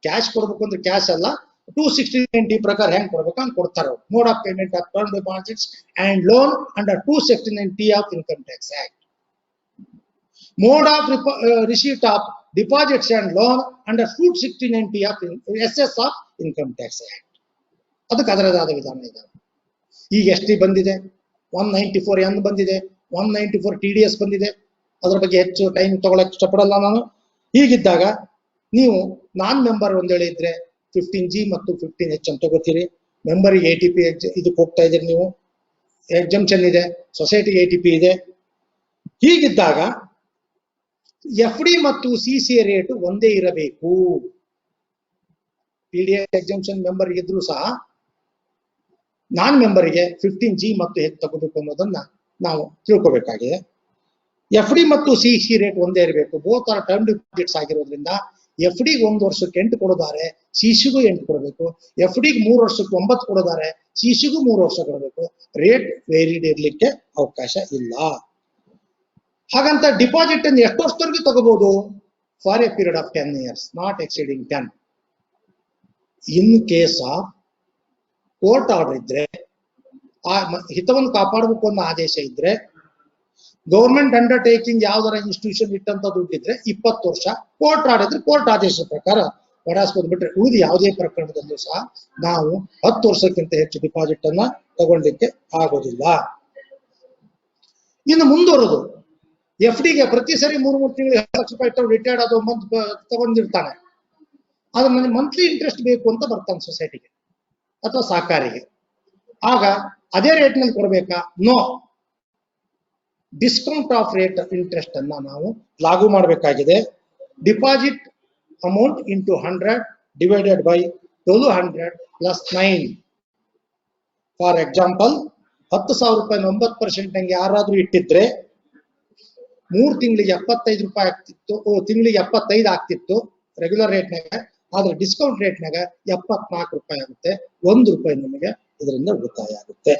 ಕ್ಯಾಶ್ ಕೊಡ್ಬೇಕು ಅಂದ್ರೆ ಕ್ಯಾಶ್ ಅಲ್ಲ, 269D ಪ್ರಕಾರ ಹೆಂಗ್ ಕೊಡ್ಬೇಕು ಅಂತ ಕೊಡ್ತಾರೆ. Mode of payment of term deposits and loan under 269T of income tax act. Mode of receipt of deposits and loan under 269T of SS of income tax act. ಅದಕ್ಕೆ ಅದರದಾದ ವಿಧಾನ ಇದೆ. ಈಗ ಎಸ್ ಟಿ ಬಂದಿದೆ, 194N ಬಂದಿದೆ, 194 TDS ಬಂದಿದೆ. ಅದ್ರ ಬಗ್ಗೆ ಹೆಚ್ಚು ಟೈಮ್ ತಗೊಳಕ್ ಇಷ್ಟಪಡಲ್ಲ ನಾನು. ಹೀಗಿದ್ದಾಗ ನೀವು ನಾನ್ ಮೆಂಬರ್ ಒಂದ್ ವೇಳೆ ಇದ್ರೆ 15G ಮತ್ತು 15H ಅಂತ ತಗೋತೀರಿ. ಮೆಂಬರಿಗೆ ATP ಇದಕ್ಕೆ ಹೋಗ್ತಾ ಇದ್ದೀರಿ, ನೀವು ಎಕ್ಸಂಪ್ಷನ್ ಇದೆ, ಸೊಸೈಟಿಗೆ ATP ಇದೆ. ಹೀಗಿದ್ದಾಗ FD ಮತ್ತು CCA ರೇಟ್ ಒಂದೇ ಇರಬೇಕು. PDS ಎಕ್ಸಂಪ್ಷನ್ ಮೆಂಬರ್ ಇದ್ರೂ ಸಹ ನಾನ್ ಮೆಂಬರಿಗೆ 15G ಮತ್ತು H ತಗೋಬೇಕು ಅನ್ನೋದನ್ನ ನಾವು ತಿಳ್ಕೋಬೇಕಾಗಿದೆ. FD ಮತ್ತು CC ರೇಟ್ ಒಂದೇ ಇರಬೇಕು. ಬೋತ್ ಆರ್ ಟರ್ಮ್ ಡಿಪಾಸಿಟ್ಸ್ ಆಗಿರೋದ್ರಿಂದ FD 1 ವರ್ಷಕ್ಕೆ 8 ಕೊಡೋದಾರೆ, CCಗೂ 8 ಕೊಡಬೇಕು. FD 3 ವರ್ಷಕ್ಕೆ 9 ಕೊಡೋದಾರೆ, CCಗೂ 3 ವರ್ಷ ಕೊಡಬೇಕು. ರೇಟ್ ವೇರಿಡ್ ಇರ್ಲಿಕ್ಕೆ ಅವಕಾಶ ಇಲ್ಲ. ಹಾಗಂತ ಡಿಪಾಸಿಟ್ ಅನ್ನು ಎಷ್ಟು ವರ್ಷದವರೆಗೂ ತಗೋಬಹುದು? For A period of 10 years, not exceeding 10. In case of court order ಇದ್ರೆ, ಆ ಹಿತವನ್ನು ಕಾಪಾಡಬೇಕು ಅನ್ನೋ ಆದೇಶ ಇದ್ರೆ, ಗೌರ್ಮೆಂಟ್ ಅಂಡರ್ಟೇಕಿಂಗ್ ಯಾವ್ದಾರ ಇನ್ಸ್ಟಿಟ್ಯೂಷನ್ ಇಟ್ಟಂತ ದುಡ್ಡಿದ್ರೆ 20 ವರ್ಷ, ಕೋರ್ಟ್ ಆಡಿದ್ರೆ ಕೋರ್ಟ್ ಆದೇಶದ ಪ್ರಕಾರ ಹೊಡಾಸ್ಬೋದು. ಬಿಟ್ರೆ ಉಳಿದ ಯಾವುದೇ ಪ್ರಕರಣದಲ್ಲೂ ಸಹ ನಾವು 10 ವರ್ಷಕ್ಕಿಂತ ಹೆಚ್ಚು ಡಿಪಾಸಿಟ್ ಅನ್ನ ತಗೊಳ್ಳಿಕ್ಕೆ ಆಗೋದಿಲ್ಲ. ಇನ್ನು ಮುಂದುವರೆದು FDಗೆ ಪ್ರತಿ ಸರಿ 3 ತಿಂಗಳಿಗೆ 10 ಲಕ್ಷ ರೂಪಾಯಿ ರಿಟೈರ್ಡ್ ಆದೋ ತಗೊಂಡಿರ್ತಾನೆ. ಅದು ನನಗೆ ಮಂತ್ಲಿ ಇಂಟ್ರೆಸ್ಟ್ ಬೇಕು ಅಂತ ಬರ್ತಾನೆ ಸೊಸೈಟಿಗೆ ಅಥವಾ ಸಹಕಾರಿಗೆ. ಆಗ ಅದೇ ರೇಟ್ ನಲ್ಲಿ ಕೊಡ್ಬೇಕಾ? No. Discount of rate interest ಅನ್ನ ನಾವು ಲಾಗು ಮಾಡಬೇಕಾಗಿದೆ. Deposit amount into 100 divided by 1200 plus 9. For example 10,000 ರೂಪಾಯಿ 9% ನಂಗೆ ಯಾರಾದ್ರೂ ಇಟ್ಟಿದ್ರೆ 3 ತಿಂಗಳಿಗೆ 75 ರೂಪಾಯಿ ಆಗ್ತಿತ್ತು, ತಿಂಗಳಿಗೆ 75 ಆಗ್ತಿತ್ತು ರೆಗ್ಯುಲರ್ ರೇಟ್ನಾಗ. ಆದ್ರೆ ಡಿಸ್ಕೌಂಟ್ ರೇಟ್ನಾಗ 74 ರೂಪಾಯಿ ಆಗುತ್ತೆ. 1 ರೂಪಾಯಿ ನಮಗೆ ಇದರಿಂದ ಉಳಿತಾಯ ಆಗುತ್ತೆ.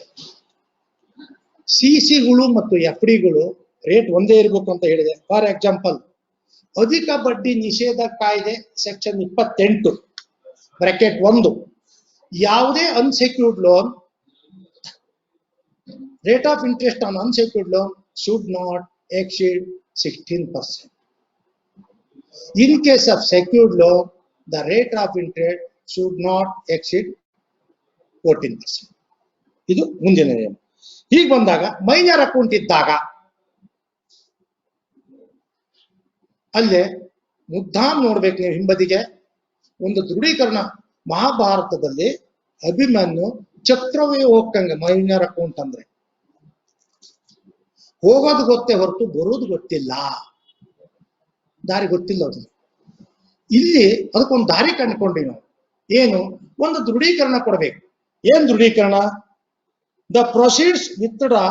CCಗಳು ಮತ್ತು FDಗಳು ರೇಟ್ ಒಂದೇ ಇರಬೇಕು ಅಂತ ಹೇಳಿದೆ. ಫಾರ್ ಎಕ್ಸಾಂಪಲ್ ಅಧಿಕ ಬಡ್ಡಿ ನಿಷೇಧ ಕಾಯ್ದೆ ಸೆಕ್ಷನ್ 28 ಬ್ರಾಕೆಟ್ 1, ಯಾವುದೇ unsecured loan rate of interest on unsecured loan should not exceed 16%. In case of secured loan, the rate of interest should not exceed 14%. ಇದು ಮುಂದಿನ ನಿಯಮ. ಹೀಗೆ ಬಂದಾಗ ಮೈನರ್ ಅಕೌಂಟ್ ಇದ್ದಾಗ ಅಲ್ಲೇ ಮುದ್ದಾಂ ನೋಡ್ಬೇಕು ನೀವು. ಹಿಂಬದಿಗೆ ಒಂದು ದೃಢೀಕರಣ. ಮಹಾಭಾರತದಲ್ಲಿ ಅಭಿಮನ್ಯು ಚಕ್ರವ್ಯೂಹ ಹೋಗ್ತಂಗೆ ಮೈನರ್ ಅಕೌಂಟ್ ಅಂದ್ರೆ ಹೋಗೋದು ಗೊತ್ತೇ ಹೊರತು ಬರೋದು ಗೊತ್ತಿಲ್ಲ, ದಾರಿ ಗೊತ್ತಿಲ್ಲ ಅದಕ್ಕೆ. ಇಲ್ಲಿ ಅದಕ್ಕೊಂದು ದಾರಿ ಕಂಡುಕೊಂಡ್ವಿ ನಾವು. ಏನು? ಒಂದು ದೃಢೀಕರಣ ಕೊಡ್ಬೇಕು. ಏನ್ ದೃಢೀಕರಣ? The proceeds withdraw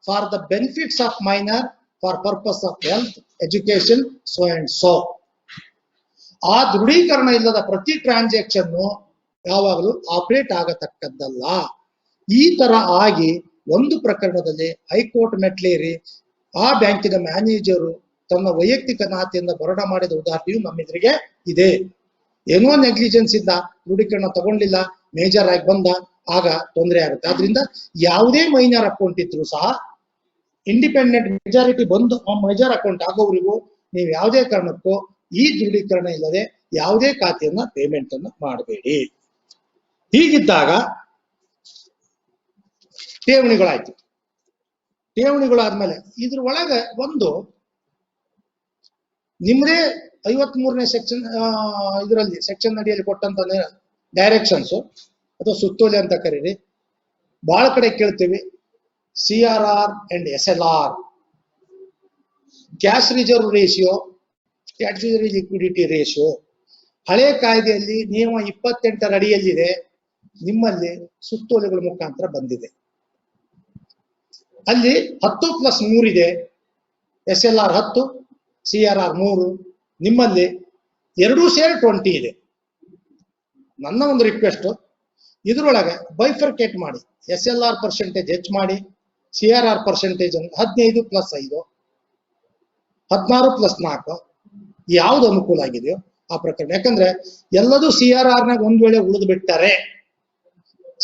for the benefits of minor for purpose of health education so and so. ಆ ದೃಢೀಕರಣ ಇಲ್ಲದ ಪ್ರತಿ ಟ್ರಾನ್ಸಾಕ್ಷನ್ ಯಾವಾಗಲೂ ಆಪರೇಟ್ ಆಗತಕ್ಕದ್ದಲ್ಲ. ಈ ತರ ಆಗಿ ಒಂದು ಪ್ರಕರಣದಲ್ಲಿ ಹೈಕೋರ್ಟ್ ಮೆಟ್ಲೇರಿ ಆ ಬ್ಯಾಂಕಿನ ಮ್ಯಾನೇಜರು ತನ್ನ ವೈಯಕ್ತಿಕ ಖಾತೆಯಿಂದ ಬರಡ ಮಾಡಿದ ಉದಾಹರಣೆಯು ನಮ್ಮೆದುರಿಗೆ ಇದೆ. ಏನೋ ನೆಗ್ಲಿಜೆನ್ಸ್ ಇಂದ ದೃಢೀಕರಣ ತಗೊಂಡಿಲ್ಲ, ಮೇಜರ್ ಆಗಿ ಬಂದ, ಆಗ ತೊಂದರೆ ಆಗುತ್ತೆ. ಆದ್ರಿಂದ ಯಾವುದೇ ಮೈನರ್ ಅಕೌಂಟ್ ಇದ್ರು ಸಹ ಇಂಡಿಪೆಂಡೆಂಟ್ ಮೆಜಾರಿಟಿ ಬಂದು ಆ ಮೇಜರ್ ಅಕೌಂಟ್ ಆಗೋವರೆಗೂ ನೀವು ಯಾವುದೇ ಕಾರಣಕ್ಕೂ ಈ ದೃಢೀಕರಣ ಇಲ್ಲದೆ ಯಾವುದೇ ಖಾತೆಯನ್ನ ಪೇಮೆಂಟ್ ಅನ್ನ ಮಾಡಬೇಡಿ. ಹೀಗಿದ್ದಾಗ ಠೇವಣಿಗಳಾಯ್ತು. ಠೇವಣಿಗಳಾದ್ಮೇಲೆ ಇದ್ರ ಒಳಗೆ ಒಂದು ನಿಮ್ಮದೇ 53ನೇ ಸೆಕ್ಷನ್ ಇದರಲ್ಲಿ ಸೆಕ್ಷನ್ ಅಡಿಯಲ್ಲಿ ಕೊಟ್ಟಂತ ಡೈರೆಕ್ಷನ್ಸ್ ಅಥವಾ ಸುತ್ತೋಲೆ ಅಂತ ಕರೀರಿ. ಬಹಳ ಕಡೆ ಕೇಳ್ತೀವಿ CRR and SLR, cash reserve ratio, statutory liquidity ratio. ಹಳೆ ಕಾಯ್ದೆಯಲ್ಲಿ ನಿಯಮ 28ರ ಅಡಿಯಲ್ಲಿದೆ, ನಿಮ್ಮಲ್ಲಿ ಸುತ್ತೋಲೆಗಳ ಮುಖಾಂತರ ಬಂದಿದೆ. ಅಲ್ಲಿ 10+3 ಇದೆ. SLR 10, CRR 3. ನಿಮ್ಮಲ್ಲಿ ಎರಡೂ ಸೇರಿ 20 ಇದೆ. ನನ್ನ ಒಂದು ರಿಕ್ವೆಸ್ಟ್, ಇದ್ರೊಳಗೆ ಬೈಫರ್ಕೇಟ್ ಮಾಡಿ SLR ಪರ್ಸೆಂಟೇಜ್ ಹೆಚ್ಚು ಮಾಡಿ, CRR ಪರ್ಸೆಂಟೇಜ್ 15 + 5 16 + 4 ಯಾವ್ದು ಅನುಕೂಲ ಆಗಿದೆಯೋ ಆ ಪ್ರಕಾರ. ಯಾಕಂದ್ರೆ ಎಲ್ಲದೂ CRR ನಾಗ ಒಂದ್ ವೇಳೆ ಉಳಿದು ಬಿಟ್ಟರೆ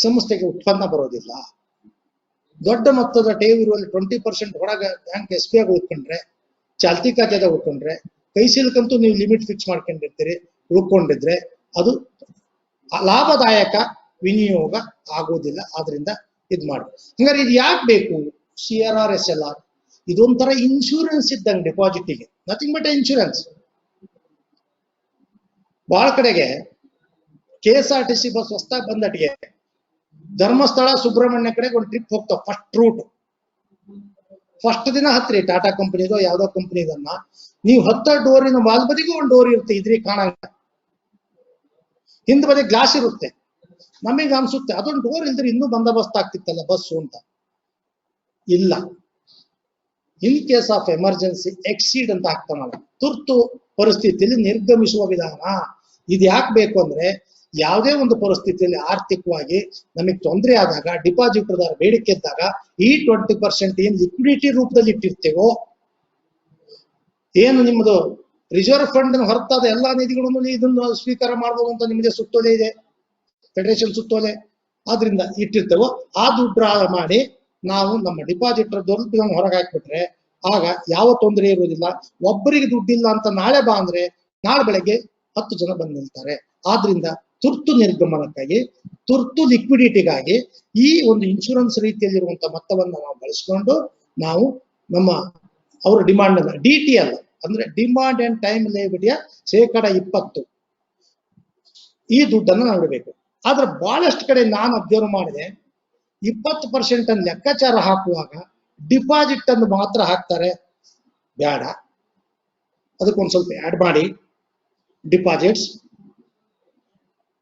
ಸಂಸ್ಥೆಗೆ ಉತ್ಪನ್ನ ಬರೋದಿಲ್ಲ. ದೊಡ್ಡ ಮೊತ್ತದ ಠೇವು ಇರುವಲ್ಲಿ 20% ಹೊರಗೆ ಬ್ಯಾಂಕ್ SBI ಉಳ್ಕೊಂಡ್ರೆ, ಚಾಲ್ತಿ ಖಾತೆದಾಗ ಉಳ್ಕೊಂಡ್ರೆ, ಕೈಸಿಲ್ಕಂತೂ ನೀವು ಲಿಮಿಟ್ ಫಿಕ್ಸ್ ಮಾಡ್ಕೊಂಡಿರ್ತೀರಿ, ಉಳ್ಕೊಂಡಿದ್ರೆ ಅದು ಲಾಭದಾಯಕ ವಿನಿಯೋಗ ಆಗೋದಿಲ್ಲ. ಆದ್ರಿಂದ ಇದ್ ಮಾಡಿ. ಹಂಗಾರೆ ಇದು ಯಾಕೆ ಬೇಕು CRR SLR? ಇದೊಂಥರ ಇನ್ಶೂರೆನ್ಸ್ ಇದ್ದಂಗೆ ಡೆಪಾಸಿಟಿಗೆ, ನಥಿಂಗ್ ಬಟ್ ಇನ್ಶೂರೆನ್ಸ್. ಬಹಳ ಕಡೆಗೆ KSRTC ಬಸ್ ಹೊಸದಾಗಿ ಬಂದಟಿಗೆ ಧರ್ಮಸ್ಥಳ ಸುಬ್ರಹ್ಮಣ್ಯ ಕಡೆಗೆ ಒಂದು ಟ್ರಿಪ್ ಹೋಗ್ತಾವ. ಫಸ್ಟ್ ರೂಟ್ ಫಸ್ಟ್ ದಿನ ಹತ್ರಿ ಟಾಟಾ ಕಂಪನಿದೋ ಯಾವ್ದೋ ಕಂಪನಿದನ್ನ, ನೀವು 10 ಡೋರಿನ ವಾಲ್ ಬದಿಗೂ ಒಂದು ಡೋರ್ ಇರುತ್ತೆ, ಇದ್ರಿ ಕಾಣಂಗ ಹಿಂದ್ ಬದಿ ಗ್ಲಾಸ್ ಇರುತ್ತೆ. ನಮಗೆ ಅನ್ಸುತ್ತೆ ಅದೊಂದು ಡೋರ್ ಇಲ್ದ್ರೆ ಇನ್ನೂ ಬಂದೋಬಸ್ತ್ ಆಗ್ತಿತ್ತಲ್ಲ ಬಸ್ಸು ಅಂತ. ಇಲ್ಲ, in case of emergency exceed ಅಂತ ಹಾಕ್ತಾನಲ್ಲ, ತುರ್ತು ಪರಿಸ್ಥಿತಿಯಲ್ಲಿ ನಿರ್ಗಮಿಸುವ ವಿಧಾನ. ಇದು ಯಾಕೆ ಬೇಕು ಅಂದ್ರೆ, ಯಾವುದೇ ಒಂದು ಪರಿಸ್ಥಿತಿಯಲ್ಲಿ ಆರ್ಥಿಕವಾಗಿ ನಮಗೆ ತೊಂದರೆ ಆದಾಗ, ಡಿಪಾಸಿಟರ್ದಾರ ಬೇಡಿಕೆ ಇದ್ದಾಗ ಈ 20% ಏನ್ ಲಿಕ್ವಿಡಿಟಿ ರೂಪದಲ್ಲಿ ಇಟ್ಟಿರ್ತೇವೋ, ಏನು ನಿಮ್ಮದು ರಿಸರ್ವ್ ಫಂಡ್ ಹೊರತಾದ ಎಲ್ಲಾ ನಿಧಿಗಳನ್ನು ಇದನ್ನು ಸ್ವೀಕಾರ ಮಾಡಬಹುದು ಅಂತ ನಿಮಗೆ ಸುತ್ತೋಲೆ ಇದೆ, ಫೆಡರೇಷನ್ ಸುತ್ತೋಲೆ. ಆದ್ರಿಂದ ಇಟ್ಟಿರ್ತೇವೋ ಆ ದುಡ್ಡು ಮಾಡಿ ನಾವು ನಮ್ಮ ಡಿಪಾಸಿಟರ್ ದೊಡ್ಡ ಹೊರಗೆ ಹಾಕ್ಬಿಟ್ರೆ ಆಗ ಯಾವ ತೊಂದರೆ ಇರುವುದಿಲ್ಲ. ಒಬ್ಬರಿಗೆ ದುಡ್ಡಿಲ್ಲ ಅಂತ ನಾಳೆ ಬಾ ಅಂದ್ರೆ ನಾಳೆ ಬೆಳಗ್ಗೆ 10 ಜನ ಬಂದು ನಿಲ್ತಾರೆ. ಆದ್ರಿಂದ ತುರ್ತು ನಿರ್ಗಮನಕ್ಕಾಗಿ, ತುರ್ತು ಲಿಕ್ವಿಡಿಟಿಗಾಗಿ ಈ ಒಂದು ಇನ್ಶೂರೆನ್ಸ್ ರೀತಿಯಲ್ಲಿರುವಂತಹ ಮೊತ್ತವನ್ನು ನಾವು ಬಳಸಿಕೊಂಡು ನಾವು ನಮ್ಮ ಅವರ ಡಿಮಾಂಡ್ ಅನ್ನ DTL ಅಂದ್ರೆ ಡಿಮಾಂಡ್ ಅಂಡ್ ಟೈಮ್ ಲಯಬಿಲಿಟಿಯ 20% ಈ ದುಡ್ಡನ್ನು ನಾವು ಇಡಬೇಕು. ಆದ್ರೆ ಬಹಳಷ್ಟು ಕಡೆ ನಾನು ಅಬ್ಸರ್ವ್ ಮಾಡಿದೆ, 20% ಅನ್ನು ಲೆಕ್ಕಾಚಾರ ಹಾಕುವಾಗ ಡಿಪಾಸಿಟ್ ಅನ್ನು ಮಾತ್ರ ಹಾಕ್ತಾರೆ. ಬೇಡ, ಅದಕ್ಕೊಂದು ಸ್ವಲ್ಪ ಆಡ್ ಮಾಡಿ, ಡಿಪಾಸಿಟ್ಸ್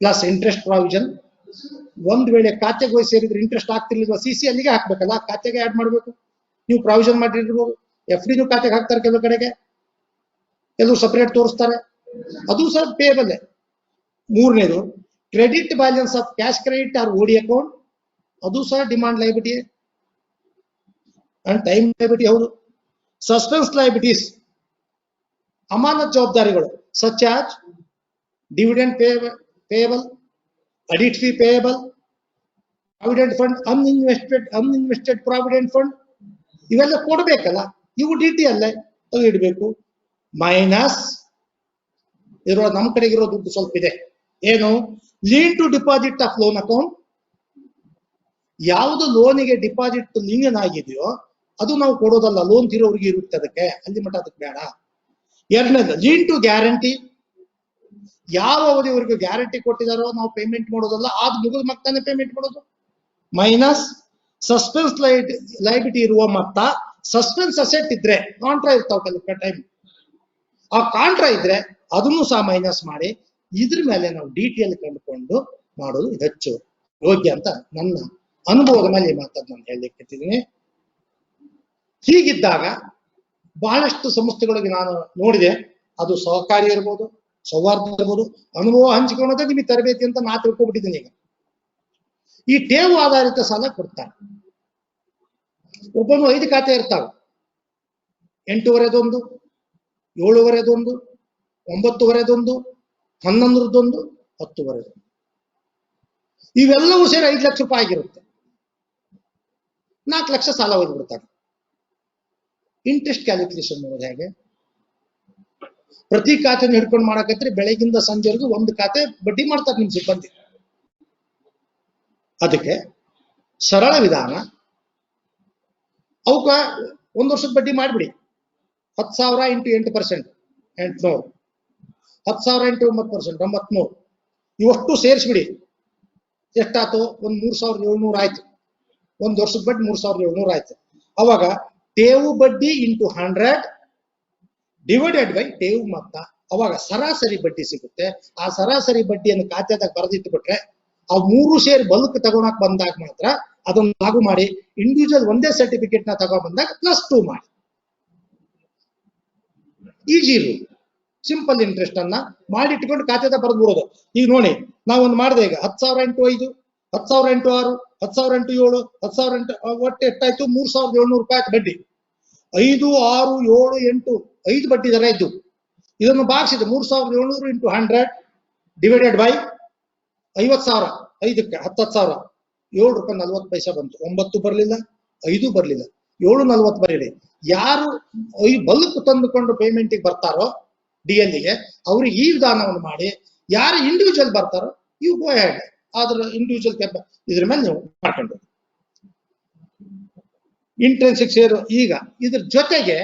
ಪ್ಲಸ್ ಇಂಟ್ರೆಸ್ಟ್ ಪ್ರಾವಿಷನ್. ಒಂದ್ ವೇಳೆ ಖಾತೆಗೆ ಹೋಗಿ ಸೇರಿದ್ರೆ ಇಂಟ್ರೆಸ್ಟ್ ಆಗ್ತಿರ್ಲಿಲ್ವಾ, CC ಅಲ್ಲಿಗೆ ಹಾಕ್ಬೇಕಲ್ಲ, ಖಾತೆಗೆ ಆಡ್ ಮಾಡ್ಬೇಕು. ನೀವು ಪ್ರಾವಿಷನ್ ಮಾಡಿರ್ಬೋದು, FD ಖಾತೆಗೆ ಹಾಕ್ತಾರೆ, ಕೆಲವು ಕಡೆಗೆ ಕೆಲವು ಸಪರೇಟ್ ತೋರಿಸ್ತಾರೆ, ಅದು ಸಹ ಪೇಬಲ್. ಮೂರನೇದು credit balance of cash credit or OD account, ಅದು ಸಹ demand liability and time liability. ಹೌದು. ಸಸ್ಪೆನ್ಸ್ ಲೈಬಿಲಿಟೀಸ್, ಅಮಾನತ್ ಜವಾಬ್ದಾರಿಗಳು, such as dividend payable, audit fee payable, provident fund, uninvested provident fund, ಇವೆಲ್ಲ ಕೊಡ್ಬೇಕಲ್ಲ, ಇವು DTL ಅದು ಇಡಬೇಕು. ಮೈನಸ್ ಇರೋ ನಮ್ಮ ಕಡೆಗಿರೋ ದುಡ್ಡು ಸ್ವಲ್ಪ ಇದೆ, ಏನು lien to deposit of loan account. ಯಾವುದು ಲೋನಿಗೆ ಡಿಪಾಸಿಟ್ ಲಿಂಗನ್ ಆಗಿದೆಯೋ ಅದು ನಾವು ಕೊಡೋದಲ್ಲ, ಲೋನ್ ತಿರೋರಿಗೆ ಇರುತ್ತೆ, ಅದಕ್ಕೆ ಅಲ್ಲಿ ಮಟ್ಟ ಅದಕ್ಕೆ ಬೇಡ. ಎರಡನೇದು ಲೀನ್ ಟು ಗ್ಯಾರಂಟಿ, ಯಾವ ಅವಧಿವರೆಗೂ ಗ್ಯಾರಂಟಿ ಕೊಟ್ಟಿದಾರೋ ನಾವು ಪೇಮೆಂಟ್ ಮಾಡೋದಲ್ಲ, ಆದ್ ಮುಗಿದ ಮತ್ತಾನೆ ಪೇಮೆಂಟ್ ಮಾಡೋದು. ಮೈನಸ್ ಸಸ್ಪೆನ್ಸ್ ಲೈಬಿಲಿಟಿ ಇರುವ ಮೊತ್ತ, ಸಸ್ಪೆನ್ಸ್ ಅಸೆಟ್ ಇದ್ರೆ ಕಾಂಟ್ರಾ ಇರ್ತಾವ ಕೆಲವು ಟೈಮ್, ಆ ಕಾಂಟ್ರಾ ಇದ್ರೆ ಅದನ್ನು ಸಹ ಮೈನಸ್ ಮಾಡಿ ಇದ್ರ ಮೇಲೆ ನಾವು DTL ಕಂಡುಕೊಂಡು ಮಾಡೋದು ಹೆಚ್ಚು ಯೋಗ್ಯ ಅಂತ ನನ್ನ ಅನುಭವದ ಮೇಲೆ ಈ ಮಾತನ್ನು ನಾನು ಹೇಳಲಿಕ್ಕಿದ್ದೀನಿ. ಹೀಗಿದ್ದಾಗ ಬಹಳಷ್ಟು ಸಂಸ್ಥೆಗಳಿಗೆ ನಾನು ನೋಡಿದೆ, ಅದು ಸಹಕಾರಿ ಇರ್ಬೋದು, ಸೌಹಾರ್ದ ಇರ್ಬೋದು, ಅನುಭವ ಹಂಚಿಕೊಳ್ಳೋದೇ ನಿಮಗೆ ತರಬೇತಿ ಅಂತ ನಾ ತಿಳ್ಕೊಬಿಟ್ಟಿದ್ದೀನಿ. ಈಗ ಈ ಠೇವು ಆಧಾರಿತ ಸಾಲ ಕೊಡ್ತಾರೆ. ಒಬ್ಬನು 5 ಖಾತೆ ಇರ್ತಾವೆ, 8ವರೆದೊಂದು, 7ವರೆದೊಂದು, 9ವರೆದೊಂದು, 11ರದೊಂದು, 10ವರೆದೊಂದು, ಇವೆಲ್ಲವೂ ಸೇರಿ 5 ಲಕ್ಷ ರೂಪಾಯಿ ಆಗಿರುತ್ತೆ. 4 ಲಕ್ಷ ಸಾಲ ಒಯ್ದು ಬಿಡ್ತಾರೆ. ಇಂಟ್ರೆಸ್ಟ್ ಕ್ಯಾಲ್ಕುಲೇಷನ್ ಮಾಡೋದು ಹೇಗೆ? ಪ್ರತಿ ಖಾತೆಯನ್ನು ಹಿಡ್ಕೊಂಡು ಮಾಡಕತ್ರಿ, ಬೆಳಗಿಂದ ಸಂಜೆವರೆಗೂ ಒಂದು ಖಾತೆ ಬಡ್ಡಿ ಮಾಡ್ತಾರೆ ನಿಮ್ ಸಿಬ್ಬಂದಿ. ಅದಕ್ಕೆ ಸರಳ ವಿಧಾನ, ಅವಕ್ಕ 1 ವರ್ಷದ ಬಡ್ಡಿ ಮಾಡಿಬಿಡಿ. 10,000 × 8%, 800. 10,000 × 9%, 900. ಇವಷ್ಟು ಸೇರಿಸ್ಬಿಡಿ. ಎಷ್ಟಾಯ್ತು? ಒಂದು 3,700 ಆಯ್ತು. 1 ವರ್ಷದ ಬಡ್ಡಿ 3,700 ಆಯ್ತು. ಅವಾಗ ಠೇವು ಬಡ್ಡಿ ಇಂಟು 100 ಡಿವೈಡೆಡ್ ಬೈ ಠೇವು ಮೊತ್ತ, ಅವಾಗ ಸರಾಸರಿ ಬಡ್ಡಿ ಸಿಗುತ್ತೆ. ಆ ಸರಾಸರಿ ಬಡ್ಡಿಯನ್ನು ಖಾತೆದಾಗ ಬರೆದಿಟ್ಟುಬಿಟ್ರೆ, ಆ 3 ಸೇರಿ ಬಲ್ಕ್ ತಗೊಳಕ್ ಬಂದಾಗ ಮಾತ್ರ ಅದನ್ನು ಲಾಗು ಮಾಡಿ, ಇಂಡಿವಿಜುವಲ್ ಒಂದೇ ಸರ್ಟಿಫಿಕೇಟ್ ನ ತಗೊಂಡ್ ಬಂದಾಗ +2 ಮಾಡಿ. ಈಜಿ ರೂಲ್, ಸಿಂಪಲ್ ಇಂಟ್ರೆಸ್ಟ್ ಅನ್ನ ಮಾಡಿಟ್ಕೊಂಡು ಖಾತೆದಾಗ ಬರೆದು ಬಿಡೋದು. ಈಗ ನೋಡಿ, ನಾವೊಂದು ಮಾಡಿದೆ, ಈಗ 10,000 × 5, 10,000 ಇಂಟು 6, 10,000 ಇಂಟು 7, 10,000 ಇಂಟು ಒಟ್ಟು ಎಷ್ಟಾಯ್ತು? 3,700 ರೂಪಾಯಿ ಆಯ್ತು ಬಡ್ಡಿ. 5, 6, 7, 8 5 ಬಡ್ಡಿ ದರ ಇದ್ದು ಇದನ್ನು ಭಾಗಿಸಿದೆ 3,700 ಇಂಟು 100 ಡಿವೈಡೆಡ್ ಬೈ 50,000. 5ಕ್ಕೆ 10,000 7 ರೂಪಾಯಿ 40 ಪೈಸೆ ಬಂತು. 9 ಬರಲಿಲ್ಲ, 5 ಬರಲಿಲ್ಲ, 7.40 ಬರೀರಿ. ಯಾರು ಈ ಬಲ್ಕ್ ತಂದುಕೊಂಡು ಪೇಮೆಂಟಿಗೆ ಬರ್ತಾರೋ DLಗೆ ಅವ್ರಿಗೆ ಈ ವಿಧಾನವನ್ನು ಮಾಡಿ. ಯಾರು ಇಂಡಿವಿಜುವಲ್ ಬರ್ತಾರೋ ಇವು ಗೋ ಹೆಡ್ ಆದ್ರ ಇಂಡಿವಿಜುವಲ್ ಇದ್ರ ಮೇಲೆ ನೀವು ಮಾಡ್ಕೊಂಡು ಇಂಟ್ರೆನ್ಸಿಕ್ ಶೇರು. ಈಗ ಇದ್ರ ಜೊತೆಗೆ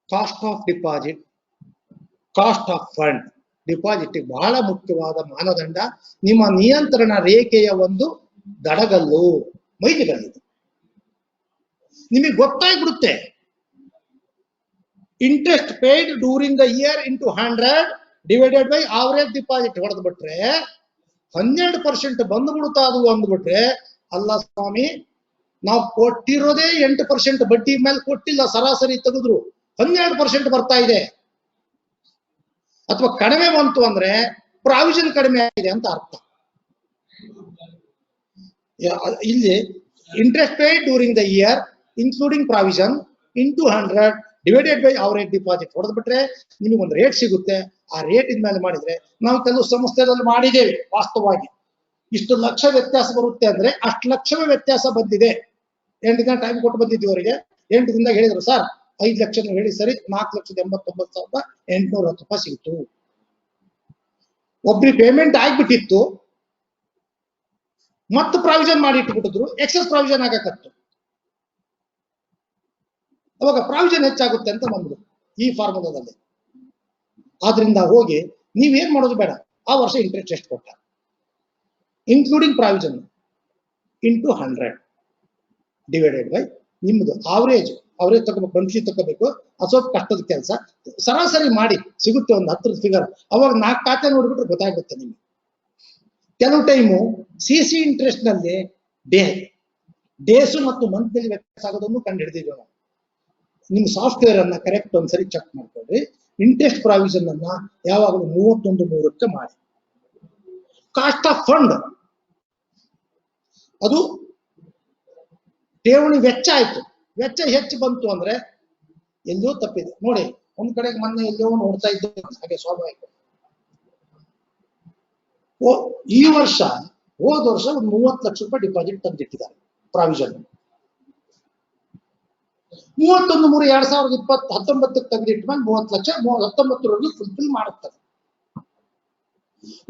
cost of deposit, cost of fund. Deposit ಬಹಳ ಮುಖ್ಯವಾದ ಮಾನದಂಡ. ನಿಮ್ಮ ನಿಯಂತ್ರಣ ರೇಖೆಯ ಒಂದು ದಡಗಲ್ಲು, ಮೈಲಿಗಲ್ಲು. ನಿಮಗೆ ಗೊತ್ತಾಗ್ಬಿಡುತ್ತೆ. Interest paid during the year into 100 divided by average deposit ಹೊಡೆದು ಬಿಟ್ರೆ 12% ಬಂದ್ಬಿಡುತ್ತಾ ಅದು ಅಂದ್ಬಿಟ್ರೆ, ಅಲ್ಲ ಸ್ವಾಮಿ ನಾವು ಕೊಟ್ಟಿರೋದೇ 8% ಬಡ್ಡಿ ಮೇಲೆ ಕೊಟ್ಟಿಲ್ಲ, ಸರಾಸರಿ ತೆಗೆದ್ರು 12% ಬರ್ತಾ ಇದೆ. ಅಥವಾ ಕಡಿಮೆ ಬಂತು ಅಂದ್ರೆ ಪ್ರಾವಿಷನ್ ಕಡಿಮೆ ಆಗಿದೆ ಅಂತ ಅರ್ಥ. ಇಲ್ಲಿ interest paid during the year including provision into 100 divided by average deposit ಹೊಡೆದು ಬಿಟ್ರೆ ನಿಮಗೆ ಒಂದು ರೇಟ್ ಸಿಗುತ್ತೆ. ಆ ರೇಟ್ ಮೇಲೆ ಮಾಡಿದ್ರೆ, ನಾವು ಕೆಲವು ಸಂಸ್ಥೆಗಳಲ್ಲಿ ಮಾಡಿದ್ದೇವೆ, ವಾಸ್ತವವಾಗಿ ಇಷ್ಟು ಲಕ್ಷ ವ್ಯತ್ಯಾಸ ಬರುತ್ತೆ ಅಂದ್ರೆ ಅಷ್ಟು ಲಕ್ಷವೇ ವ್ಯತ್ಯಾಸ ಬಂದಿದೆ. 8 ದಿನ ಟೈಮ್ ಕೊಟ್ಟು ಬಂದಿದ್ವಿ ಅವರಿಗೆ. 8 ದಿನದಾಗ ಹೇಳಿದ್ರು ಸರ್ 5 ಲಕ್ಷ ಹೇಳಿ ಸರಿ, 4,89,810 ರೂಪಾಯಿ ಸಿಗುತ್ತೆ. ಒಬ್ರಿಗೆ ಪೇಮೆಂಟ್ ಆಗ್ಬಿಟ್ಟಿತ್ತು, ಮತ್ತೆ ಪ್ರಾವಿಷನ್ ಮಾಡಿ ಇಟ್ಬಿಟ್ಟಿದ್ರು, ಎಕ್ಸೆಸ್ ಪ್ರಾವಿಷನ್ ಆಗಕತ್ತು. ಅವಾಗ ಪ್ರಾವಿಷನ್ ಹೆಚ್ಚಾಗುತ್ತೆ ಅಂತ ಬಂದ್ರು ಈ ಫಾರ್ಮುಲಾದಲ್ಲಿ. ಆದ್ರಿಂದ ಹೋಗಿ ನೀವೇನ್ ಮಾಡೋದು ಬೇಡ, ಆ ವರ್ಷ ಇಂಟ್ರೆಸ್ಟ್ ಎಷ್ಟು ಕೊಟ್ಟ including provision into 100 divided by ನಿಮ್ದು ಆವರೇಜ್ ತಗೋಬೇಕು, ಬಂದ್ಲಿ ತಗೋಬೇಕು. ಅದು ಸ್ವಲ್ಪ ಕಷ್ಟದ ಕೆಲಸ. ಸರಾಸರಿ ಮಾಡಿ ಸಿಗುತ್ತೆ ಒಂದು 10 ಫಿಗರ್. ಅವಾಗ 4 ಖಾತೆ ನೋಡ್ಬಿಟ್ರೆ ಗೊತ್ತಾಗುತ್ತೆ ನಿಮ್ಗೆ. ಕೆಲವು ಟೈಮು CC ಇಂಟ್ರೆಸ್ಟ್ ನಲ್ಲಿ ಡೇಸು ಮತ್ತು ಮಂತ್ಲಿ ವ್ಯತ್ಯಾಸ ಆಗೋದನ್ನು ಕಂಡು ಹಿಡಿದಿದ್ದೀವಿ ನಾವು. ನಿಮ್ಮ ಸಾಫ್ಟ್ವೇರ್ ಅನ್ನ ಕರೆಕ್ಟ್ ಒಂದ್ಸರಿ ಚೆಕ್ ಮಾಡ್ಕೊಳ್ರಿ. ಇಂಟ್ರೆಸ್ಟ್ ಪ್ರಾವಿಷನ್ ಅನ್ನ ಯಾವಾಗಲೂ 31/3ಕ್ಕೆ ಮಾಡಿ. ಕಾಸ್ಟ್ ಆಫ್ ಫಂಡ್ ಅದು ಠೇವಣಿ ವೆಚ್ಚ ಆಯ್ತು. ವೆಚ್ಚ ಹೆಚ್ಚು ಬಂತು ಅಂದ್ರೆ ಎಲ್ಲೋ ತಪ್ಪಿದೆ ನೋಡಿ. ಒಂದ್ ಕಡೆಗೆ ಮೊನ್ನೆ ಎಲ್ಲೋ ನೋಡ್ತಾ ಇದ್ದೆ, ಹಾಗೆ ಸ್ವಾಭಾವಿಕ. ಈ ವರ್ಷ ಹೋದ ವರ್ಷ ಒಂದು 30 ಲಕ್ಷ ರೂಪಾಯಿ ಡಿಪಾಸಿಟ್ ತಂದಿಟ್ಟಿದ್ದಾರೆ ಪ್ರಾವಿಷನ್. 31/3/2020 19ಕ್ಕೆ ತೆಗೆದಿಟ್ಟ ಮೇಲೆ 30 ಲಕ್ಷ 19ವರೆಗೂ ಫುಲ್ಫಿಲ್ ಮಾಡುತ್ತದೆ.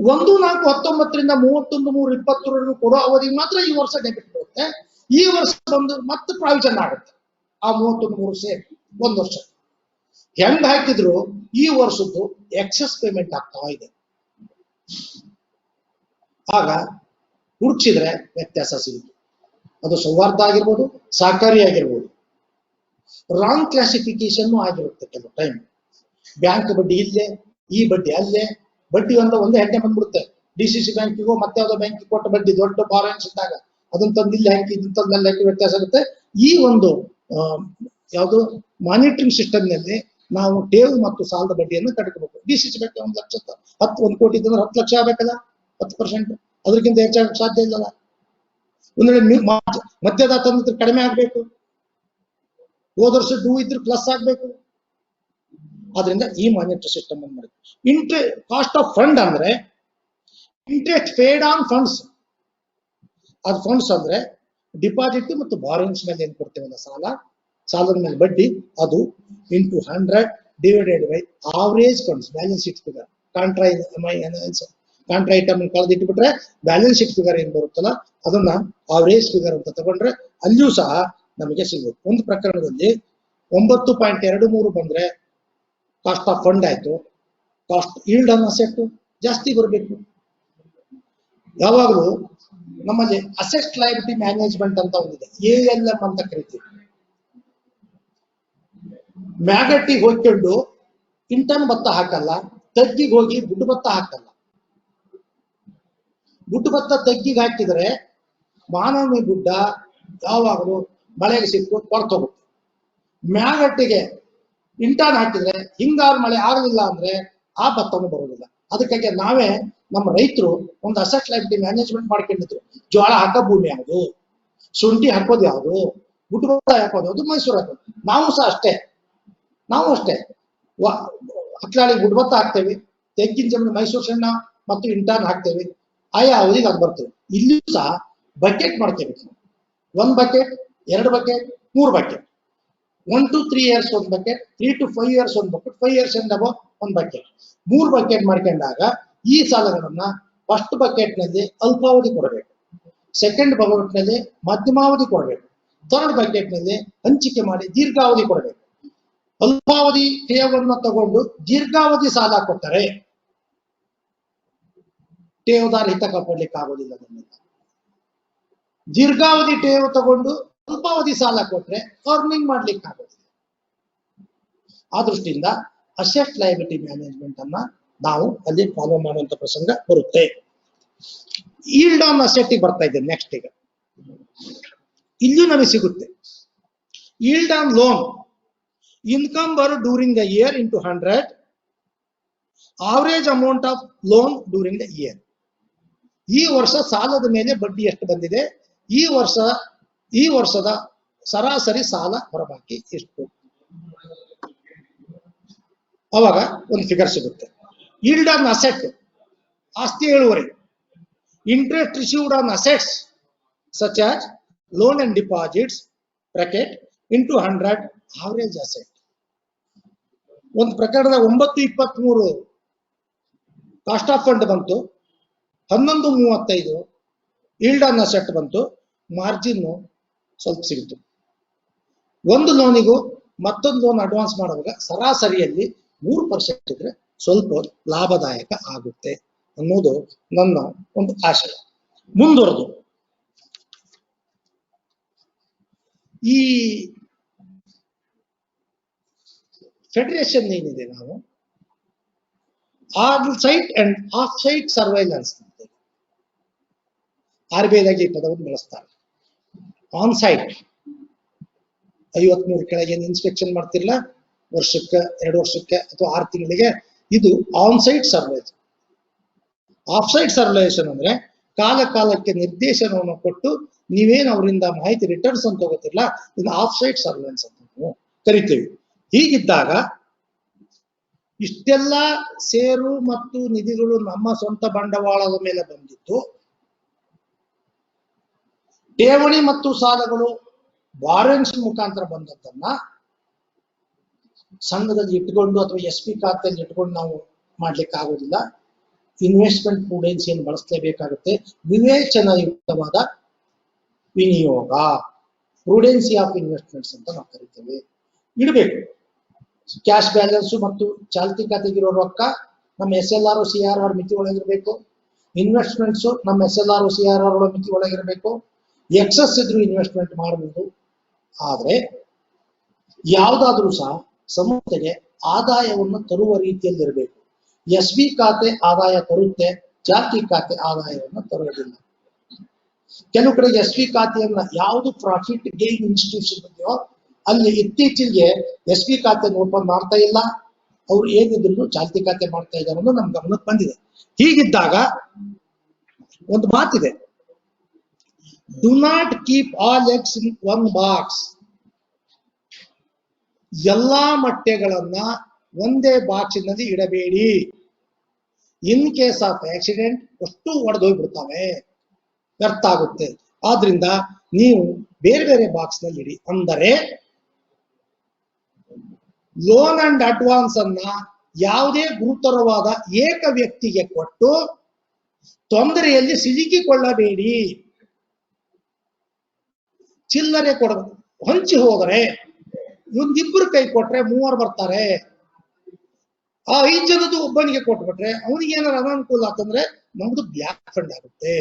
1/4/19ರಿಂದ 31/3/20ವರೆಗೂ ಕೊಡೋ ಅವಧಿಗೆ ಮಾತ್ರ ಈ ವರ್ಷ ಡೆಬಿಟ್ ಬರುತ್ತೆ. ಈ ವರ್ಷ ಬಂದು ಮತ್ತೆ ಪ್ರಾವಿಷನ್ ಆಗುತ್ತೆ ಆ 31/3 ಸೇರಿ ಒಂದು ವರ್ಷ. ಹೆಂಗ್ ಹಾಕಿದ್ರು ಈ ವರ್ಷದ್ದು ಎಕ್ಸೆಸ್ ಪೇಮೆಂಟ್ ಆಗ್ತಾ ಇದೆ. ಆಗ ಹುಡುಕಿಸಿದ್ರೆ ವ್ಯತ್ಯಾಸ ಸಿಗುತ್ತೆ. ಅದು ಸೌಹಾರ್ದ ಆಗಿರ್ಬೋದು, ಸಹಕಾರಿ ಆಗಿರ್ಬೋದು. ರಾಂಗ್ ಕ್ಲಾಸಿಫಿಕೇಶನ್ ಆಗಿರುತ್ತೆ ಕೆಲವು ಟೈಮ್. ಬ್ಯಾಂಕ್ ಬಡ್ಡಿ ಇಲ್ಲೇ, ಈ ಬಡ್ಡಿ ಅಲ್ಲೇ, ಬಡ್ಡಿ ಒಂದೇ ಹೆಜ್ಜೆ ಬಂದ್ಬಿಡುತ್ತೆ. DCC ಬ್ಯಾಂಕಿಗೋ ಮತ್ತೆ ಯಾವುದೋ ಬ್ಯಾಂಕಿಗೆ ಕೊಟ್ಟ ಬಡ್ಡಿ ದೊಡ್ಡ ಬಾರೆನ್ಸ್ ಇದ್ದಾಗ ಅದನ್ನ ತಂದು ಇಲ್ಲಿ ಹಾಕಿ ಇದನ್ನ ತಂದು ಅಲ್ಲಿ ಹಾಕಿ ವ್ಯತ್ಯಾಸ ಆಗುತ್ತೆ. ಈ ಒಂದು ಯಾವುದು ಮಾನಿಟರಿಂಗ್ ಸಿಸ್ಟಮ್ ನಲ್ಲಿ ನಾವು ಠೇವು ಮತ್ತು ಸಾಲದ ಬಡ್ಡಿಯನ್ನು ಕಟ್ಕೋಬೇಕು. DCC ಬ್ಯಾಂಕ್ 1 ಲಕ್ಷ 1 ಕೋಟಿ ಇದ್ದಂದ್ರೆ 10 ಲಕ್ಷ ಆಗ್ಬೇಕಲ್ಲ, 10%. ಅದಕ್ಕಿಂತ ಹೆಚ್ಚಾಗಕ್ಕೆ ಸಾಧ್ಯ ಇಲ್ಲಲ್ಲ. ಒಂದ್ ವೇಳೆ ಮಧ್ಯದಾತ ಕಡಿಮೆ ಆಗ್ಬೇಕು, ಹೋದ ವರ್ಷ ಡ್ಯೂ ಇದ್ರೆ ಪ್ಲಸ್ ಆಗ್ಬೇಕು. ಆದ್ರಿಂದ ಈ ಮಾನಿಟರ್ ಸಿಸ್ಟಮ್ ಅನ್ನು ಮಾಡಿ. ಕಾಸ್ಟ್ ಆಫ್ ಫಂಡ್ ಅಂದ್ರೆ ಇಂಟ್ರೆಸ್ಟ್ ಪೇಡ್ ಆನ್ ಫಂಡ್ಸ್. ಅದು ಫಂಡ್ಸ್ ಅಂದ್ರೆ ಡಿಪಾಸಿಟ್ ಮತ್ತು ಬಾರೋಯಿಂಗ್ಸ್ ಮೇಲೆ ಏನ್ ಕೊಡ್ತೇವಲ್ಲ ಸಾಲದ ಮೇಲೆ ಬಡ್ಡಿ, ಅದು into 100 divided by average funds. Balance sheet figure contra item ಕಳೆದಿಟ್ಬಿಟ್ರೆ ಬ್ಯಾಲೆನ್ಸ್ ಶೀಟ್ ಫಿಗರ್ ಏನ್ ಬರುತ್ತಲ್ಲ ಅದನ್ನ ಆವರೇಜ್ ಫಿಗರ್ ಅಂತ ತಗೊಂಡ್ರೆ ಅಲ್ಲಿಯೂ ಸಹ ನಮಗೆ ಸಿಗುತ್ತೆ. ಒಂದು ಪ್ರಕರಣದಲ್ಲಿ 9.23 ಬಂದ್ರೆ ಕಾಸ್ಟ್ ಆಫ್ ಫಂಡ್ ಆಯ್ತು. ಕಾಸ್ಟ್ ಈಲ್ಡ್ ಆನ್ ಅಸೆಟ್ ಜಾಸ್ತಿ ಬರಬೇಕು. ಯಾವಾಗಲೂ ನಮ್ಮಲ್ಲಿ ಅಸೆಟ್ ಲಯಬಿಲಿಟಿ ಮ್ಯಾನೇಜ್ಮೆಂಟ್ ಅಂತ ಒಂದಿದೆ, ALM ಅಂತ ಕರಿತೀವಿ. ಮ್ಯಾಗಟ್ಟಿಗೆ ಹೋಗ್ಕೊಂಡು ಇಂಟನ್ ಭತ್ತ ಹಾಕಲ್ಲ, ತಗ್ಗಿಗೆ ಹೋಗಿ ಗುಡ್ಡು ಭತ್ತ ಹಾಕಲ್ಲ. ಗುಡ್ಡು ಭತ್ತ ತಗ್ಗಿಗೆ ಹಾಕಿದ್ರೆ ಮಾನವನಿ ಗುಡ್ಡ ಯಾವಾಗಲೂ ಮಳೆಗೆ ಸಿಕ್ಕು ಕೊಡ್ತೋಗುತ್ತೆ. ಮ್ಯಾಗಟ್ಟಿಗೆ ಇಂಟಾನ್ ಹಾಕಿದ್ರೆ ಹಿಂಗಾರು ಮಳೆ ಆಗಲಿಲ್ಲ ಅಂದ್ರೆ ಆ ಭತ್ತನೂ ಬರೋದಿಲ್ಲ. ಅದಕ್ಕಾಗಿ ನಾವೇ ನಮ್ಮ ರೈತರು ಒಂದು ಅಸೆಟ್ ಲೈಬಿಲಿಟಿ ಮ್ಯಾನೇಜ್ಮೆಂಟ್ ಮಾಡ್ಕೊಂಡಿದ್ರು. ಜೋಳ ಹಾಕೋ ಭೂಮಿ ಯಾವುದು, ಶುಂಠಿ ಹಾಕೋದು ಯಾವುದು, ಗುಡ್ಡಬಳ ಹಾಕೋದು ಯಾವುದು, ಮೈಸೂರು ಹಾಕೋದು. ನಾವು ಸಹ ಅಷ್ಟೇ, ನಾವು ಅಷ್ಟೇ ಅಕ್ಲಾಳಿ ಗುಡ್ಬತ್ತ ಹಾಕ್ತೇವೆ, ತೆಂಗಿನ ಜಮೀನು ಮೈಸೂರು ಸಣ್ಣ ಮತ್ತು ಇಂಟಾನ್ ಹಾಕ್ತೇವೆ. ಆಯಾ ಅವಧಿಗೆ ಅದು ಬರ್ತೇವೆ. ಇಲ್ಲಿಯೂ ಸಹ ಬಕೆಟ್ ಮಾಡ್ತೇವೆ. 1 bucket, 2 bucket, 3 bucket. 1 to 3 years 1 bucket, 3 to 5 years 1 bucket, 5 years and above 1 bucket. 3 bucket ಮಾಡ್ಕೊಂಡಾಗ ಈ ಸಾಲಗಳನ್ನ ಫಸ್ಟ್ ಬಕೆಟ್ ನಲ್ಲಿ ಅಲ್ಪಾವಧಿ ಕೊಡಬೇಕು, ಸೆಕೆಂಡ್ ಬಕೆಟ್ ನಲ್ಲಿ ಮಧ್ಯಮಾವಧಿ ಕೊಡಬೇಕು, ಥರ್ಡ್ ಬಕೆಟ್ ನಲ್ಲಿ ಹಂಚಿಕೆ ಮಾಡಿ ದೀರ್ಘಾವಧಿ ಕೊಡಬೇಕು. ಅಲ್ಪಾವಧಿ ಠೇವನ್ನ ತಗೊಂಡು ದೀರ್ಘಾವಧಿ ಸಾಲ ಕೊಟ್ಟರೆ ಠೇವದಾರ ಹಿತ ಕಾಪಾಡ್ಲಿಕ್ಕೆ ಆಗೋದಿಲ್ಲ. ದೀರ್ಘಾವಧಿ ಠೇವು ತಗೊಂಡು ಅಲ್ಪಾವಧಿ ಸಾಲ ಕೊಟ್ರೆ ಅರ್ನಿಂಗ್ ಮಾಡ್ಲಿಕ್ಕೆ ಆಗೋದಿಲ್ಲ. ಆ ದೃಷ್ಟಿಯಿಂದ ಅಸೆಟ್ ಲಯಬಿಲಿಟಿ ಮ್ಯಾನೇಜ್ಮೆಂಟ್ ಅನ್ನ ನಾವು ಅಲ್ಲಿ ಫಾಲೋ ಮಾಡುವಂತ ಪ್ರಸಂಗ ಬರುತ್ತೆ. ಈಲ್ಡ್ ಆನ್ ಅಸೆಟ್ ಬರ್ತಾ ಇದೆ ನೆಕ್ಸ್ಟ್. ಈಗ ಇಲ್ಲೂ ನಮಗೆ ಸಿಗುತ್ತೆ ಈಲ್ಡ್ ಆನ್ ಲೋನ್, ಇನ್ಕಮ್ ಬರ್ during the year into 100 average amount of lone during the year. ಈ ವರ್ಷ ಸಾಲದ ಮೇಲೆ ಬಡ್ಡಿ ಎಷ್ಟು ಬಂದಿದೆ, ಈ ವರ್ಷದ ಸರಾಸರಿ ಸಾಲ ಹೊರಬಾಕಿ ಎಷ್ಟು, ಅವಾಗ ಒಂದು ಫಿಗರ್ ಸಿಗುತ್ತೆ. ಈಲ್ಡ್ ಆನ್ ಅಸೆಟ್, ಆಸ್ತಿ ಇಳುವರಿ. Interest received on assets such as loan and deposits bracket into 100 average asset. ಒಂದು ಪ್ರಕರಣದ 9.23 ಕಾಸ್ಟ್ ಆಫ್ ಫಂಡ್ ಬಂತು, 11.35 ಈಲ್ಡ್ ಆನ್ ಅಸೆಟ್ ಬಂತು, ಮಾರ್ಜಿನ್ ಸ್ವಲ್ಪ ಸಿಗುತ್ತೆ. ಒಂದು ಲೋನಿಗೂ ಮತ್ತೊಂದು ಲೋನ್ ಅಡ್ವಾನ್ಸ್ ಮಾಡುವಾಗ ಸರಾಸರಿಯಲ್ಲಿ 3% ಇದ್ರೆ ಸ್ವಲ್ಪ ಲಾಭದಾಯಕ ಆಗುತ್ತೆ ಅನ್ನೋದು ನನ್ನ ಒಂದು ಆಶಯ. ಮುಂದುವರೆದು ಈ ಫೆಡರೇಷನ್ ಏನಿದೆ, ನಾವು on site and off site surveillance ಅಂತೇಳಿ RBI ದಾಗಿ ಈ ಪದವನ್ನು ಬಳಸ್ತಾರೆ. ಆನ್ ಸೈಟ್ 53 ಕೆಳಗೆ ಇನ್ಸ್ಪೆಕ್ಷನ್ ಮಾಡ್ತಿರ್ಲ, ವರ್ಷಕ್ಕೆ 2 ವರ್ಷಕ್ಕೆ ಅಥವಾ 6 ತಿಂಗಳಿಗೆ, ಇದು on site surveillance. Off site surveillance ಅಂದ್ರೆ ಕಾಲಕ್ಕೆ ನಿರ್ದೇಶನವನ್ನು ಕೊಟ್ಟು ನೀವೇನು ಅವರಿಂದ ಮಾಹಿತಿ ರಿಟರ್ನ್ಸ್ ಅಂತ ತಗೋತಿರ್ಲ, ಇದು ಆಫ್ ಸೈಟ್ ಸರ್ವೇಲೆನ್ಸ್ ಅಂತ ನಾವು ಕರಿತೀವಿ. ಹೀಗಿದ್ದಾಗ ಇಷ್ಟೆಲ್ಲ ಷೇರು ಮತ್ತು ನಿಧಿಗಳು ನಮ್ಮ ಸ್ವಂತ ಬಂಡವಾಳದ ಮೇಲೆ ಬಂದಿದ್ದು, ಠೇವಣಿ ಮತ್ತು ಸಾಲಗಳು ಬಾರೋಯಿಂಗ್ಸ್ ಮುಖಾಂತರ ಬಂದದ್ದನ್ನ ಸಂಘದಲ್ಲಿ ಇಟ್ಕೊಂಡು ಅಥವಾ SP ಖಾತೆಯಲ್ಲಿ ಇಟ್ಕೊಂಡು ನಾವು ಮಾಡ್ಲಿಕ್ಕೆ ಆಗೋದಿಲ್ಲ. ಇನ್ವೆಸ್ಟ್ಮೆಂಟ್ ಪ್ರೂಡೆನ್ಸಿಯನ್ನು ಬಳಸಲೇಬೇಕಾಗುತ್ತೆ. ವಿವೇಚನಾಯುಕ್ತವಾದ ವಿನಿಯೋಗ, ಪ್ರೂಡೆನ್ಸಿ ಆಫ್ ಇನ್ವೆಸ್ಟ್ಮೆಂಟ್ಸ್ ಅಂತ ನಾವು ಕರಿತೇವೆ, ಇಡಬೇಕು. ಕ್ಯಾಶ್ ಬ್ಯಾಲೆನ್ಸ್ ಮತ್ತು ಚಾಲ್ತಿ ಖಾತೆಗಿರೋ ರೊಕ್ಕ ನಮ್ಮ SLR CRR ಮಿತಿ ಒಳಗಿರಬೇಕು. ಇನ್ವೆಸ್ಟ್ಮೆಂಟ್ಸ್ ನಮ್ಮ SLR CRR ಮಿತಿ ಒಳಗಿರಬೇಕು. ಎಕ್ಸಸ್ ಇದ್ರೂ ಇನ್ವೆಸ್ಟ್ಮೆಂಟ್ ಮಾಡಬಹುದು. ಆದ್ರೆ ಯಾವುದಾದ್ರೂ ಸಹ ಸಂಸ್ಥೆಗೆ ಆದಾಯವನ್ನು ತರುವ ರೀತಿಯಲ್ಲಿ ಇರಬೇಕು. SB ಖಾತೆ ಆದಾಯ ತರುತ್ತೆ, ಚಾಲ್ತಿ ಖಾತೆ ಆದಾಯವನ್ನು ತರುವುದಿಲ್ಲ. ಕೆಲವು ಕಡೆ SB ಖಾತೆಯನ್ನ ಯಾವುದು ಪ್ರಾಫಿಟ್ ಗೇನ್ ಇನ್ಸ್ಟಿಟ್ಯೂಷನ್ ಇದೆಯೋ ಅಲ್ಲಿ ಇತ್ತೀಚೆಗೆ SB ಖಾತೆ ಓಪನ್ ಮಾಡ್ತಾ ಇಲ್ಲ, ಅವ್ರು ಏನಿದ್ರು ಚಾಲ್ತಿ ಖಾತೆ ಮಾಡ್ತಾ ಇದ್ದಾರೆ ಅನ್ನೋದು ನಮ್ ಗಮನಕ್ಕೆ ಬಂದಿದೆ. ಹೀಗಿದ್ದಾಗ ಒಂದು ಮಾತಿದೆ, do not keep all eggs in one box. ಎಲ್ಲಾ ಮೊಟ್ಟೆಗಳನ್ನ ಒಂದೇ ಬಾಕ್ಸಿನಲ್ಲಿ ಇಡಬೇಡಿ. ಇನ್ ಕೇಸ್ ಆಫ್ ಆಕ್ಸಿಡೆಂಟ್ ಅಷ್ಟು ಒಡೆದೋಗ್ಬಿಡ್ತಾವೆ, ವ್ಯರ್ಥ ಆಗುತ್ತೆ. ಆದ್ರಿಂದ ನೀವು ಬೇರೆ ಬೇರೆ ಬಾಕ್ಸ್ ನಲ್ಲಿ ಇಡಿ. ಅಂದರೆ ಲೋನ್ ಅಂಡ್ ಅಡ್ವಾನ್ಸ್ ಅನ್ನ ಯಾವುದೇ ಗುರುತರವಾದ ಏಕ ವ್ಯಕ್ತಿಗೆ ಕೊಟ್ಟು ತೊಂದರೆಯಲ್ಲಿ ಸಿಲುಕಿಕೊಳ್ಳಬೇಡಿ. ಚಿಲ್ಲರೆ ಕೊಡಬೇಕು, ಹಂಚಿ ಹೋದರೆ ಒಂದಿಬ್ಬರು ಕೈ ಕೊಟ್ರೆ 3 ಬರ್ತಾರೆ. ಆ 5 ಜನದ್ದು ಒಬ್ಬನಿಗೆ ಕೊಟ್ಬಿಟ್ರೆ ಅವನಿಗೆ ಏನಾರು ಅನಾನುಕೂಲ ಆತಂದ್ರೆ ನಮ್ದು ಬ್ಲ್ಯಾಕ್ ಫಂಡ್ ಆಗುತ್ತೆ.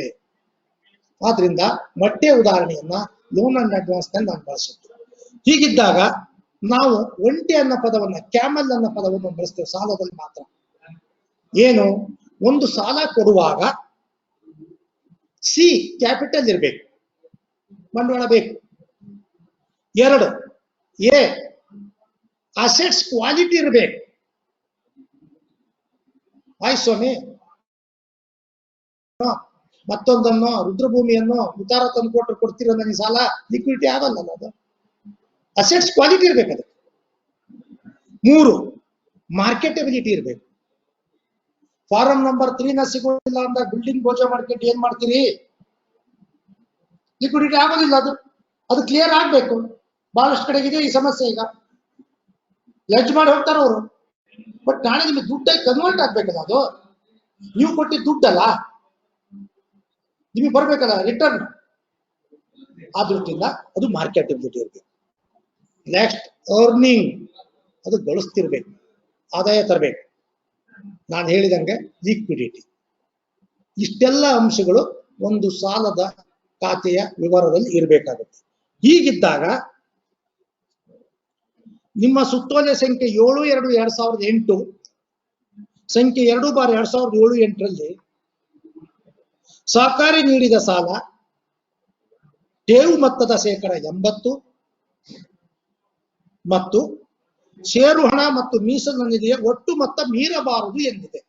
ಆದ್ರಿಂದ ಮೊಟ್ಟೆ ಉದಾಹರಣೆಯನ್ನ ಲೋನ್ ಅಂಡ್ ಅಡ್ವಾನ್ಸ್ ನಲ್ಲಿ ನಾನು ಬಳಸುತ್ತೇನೆ. ಹೀಗಿದ್ದಾಗ ನಾವು ಒಂಟೆ ಅನ್ನೋ ಪದವನ್ನ, ಕ್ಯಾಮಲ್ ಅನ್ನೋ ಪದವನ್ನು ಬಳಸ್ತೇವೆ ಸಾಲದಲ್ಲಿ ಮಾತ್ರ. ಏನು, ಒಂದು ಸಾಲ ಕೊಡುವಾಗ ಸಿ ಕ್ಯಾಪಿಟಲ್ ಇರಬೇಕು, ಬಂಡವಾಳ ಬೇಕು. 2 ಎ ಅಸೆಟ್ಸ್ ಕ್ವಾಲಿಟಿ ಇರಬೇಕು. ಆಯ್ತು ಸ್ವಾಮಿ, ಮತ್ತೊಂದನ್ನು ರುದ್ರಭೂಮಿಯನ್ನು ಉತ್ತಾರ ತಂದು ಕೊಟ್ಟರೆ ಕೊಡ್ತಿರೋ ನನಗೆ ಸಾಲ, ಲಿಕ್ವಿಡಿಟಿ ಆಗಲ್ಲ ಅದು. ಅಸೆಟ್ಸ್ ಕ್ವಾಲಿಟಿ ಇರ್ಬೇಕು. ಅದು 3 ಮಾರ್ಕೆಟಬಿಲಿಟಿ ಇರ್ಬೇಕು. ಫಾರಂ ನಂಬರ್ 3 ಸಿಗೋದಿಲ್ಲ ಅಂತ ಬಿಲ್ಡಿಂಗ್ ಗೋಜಾ ಮಾರ್ಕೆಟ್ ಏನ್ ಮಾಡ್ತೀರಿ? ಲಿಕ್ವಿಡಿಟಿ ಆಗೋದಿಲ್ಲ. ಅದು ಕ್ಲಿಯರ್ ಆಗ್ಬೇಕು. ಬಹಳಷ್ಟು ಕಡೆಗಿದೆ ಈ ಸಮಸ್ಯೆ. ಈಗ ಎಡ್ಜ್ ಮಾಡಿ ಹೋಗ್ತಾರ ಅವರು, ಬಟ್ ನಾಳೆ ನಿಮಗೆ ದುಡ್ಡಾಗಿ ಕನ್ವರ್ಟ್ ಆಗ್ಬೇಕಲ್ಲ. ಅದು ನೀವು ಕೊಟ್ಟಿದ್ದ ದುಡ್ಡಲ್ಲ, ನಿಮಗೆ ಬರ್ಬೇಕಲ್ಲ ರಿಟರ್ನ್. ಆ ದೃಷ್ಟಿಯಿಂದ ಅದು ಮಾರ್ಕೆಟಬಿಲಿಟಿ ಇರ್ಬೇಕು. ನೆಕ್ಸ್ಟ್ ಅರ್ನಿಂಗ್, ಅದು ಗಳಿಸ್ತಿರ್ಬೇಕು, ಆದಾಯ ತರಬೇಕು. ನಾನು ಹೇಳಿದಂಗೆ ಲಿಕ್ವಿಡಿಟಿ. ಇಷ್ಟೆಲ್ಲ ಅಂಶಗಳು ಒಂದು ಸಾಲದ ಖಾತೆಯ ವಿವರದಲ್ಲಿ ಇರಬೇಕಾಗುತ್ತೆ. ಹೀಗಿದ್ದಾಗ ನಿಮ್ಮ ಸುತ್ತೋಲೆ ಸಂಖ್ಯೆ 72/2008 ಸಂಖ್ಯೆ 2/2007-8ರಲ್ಲಿ ಸಹಕಾರಿ ನೀಡಿದ ಸಾಲ ಠೇವು ಮೊತ್ತದ ಶೇಕಡ 80 ಮತ್ತು ಷೇರು ಹಣ ಮತ್ತು ಮೀಸಲು ನಿಧಿಯ ಒಟ್ಟು ಮೊತ್ತ ಮೀರಬಾರದು ಎಂದಿದೆ.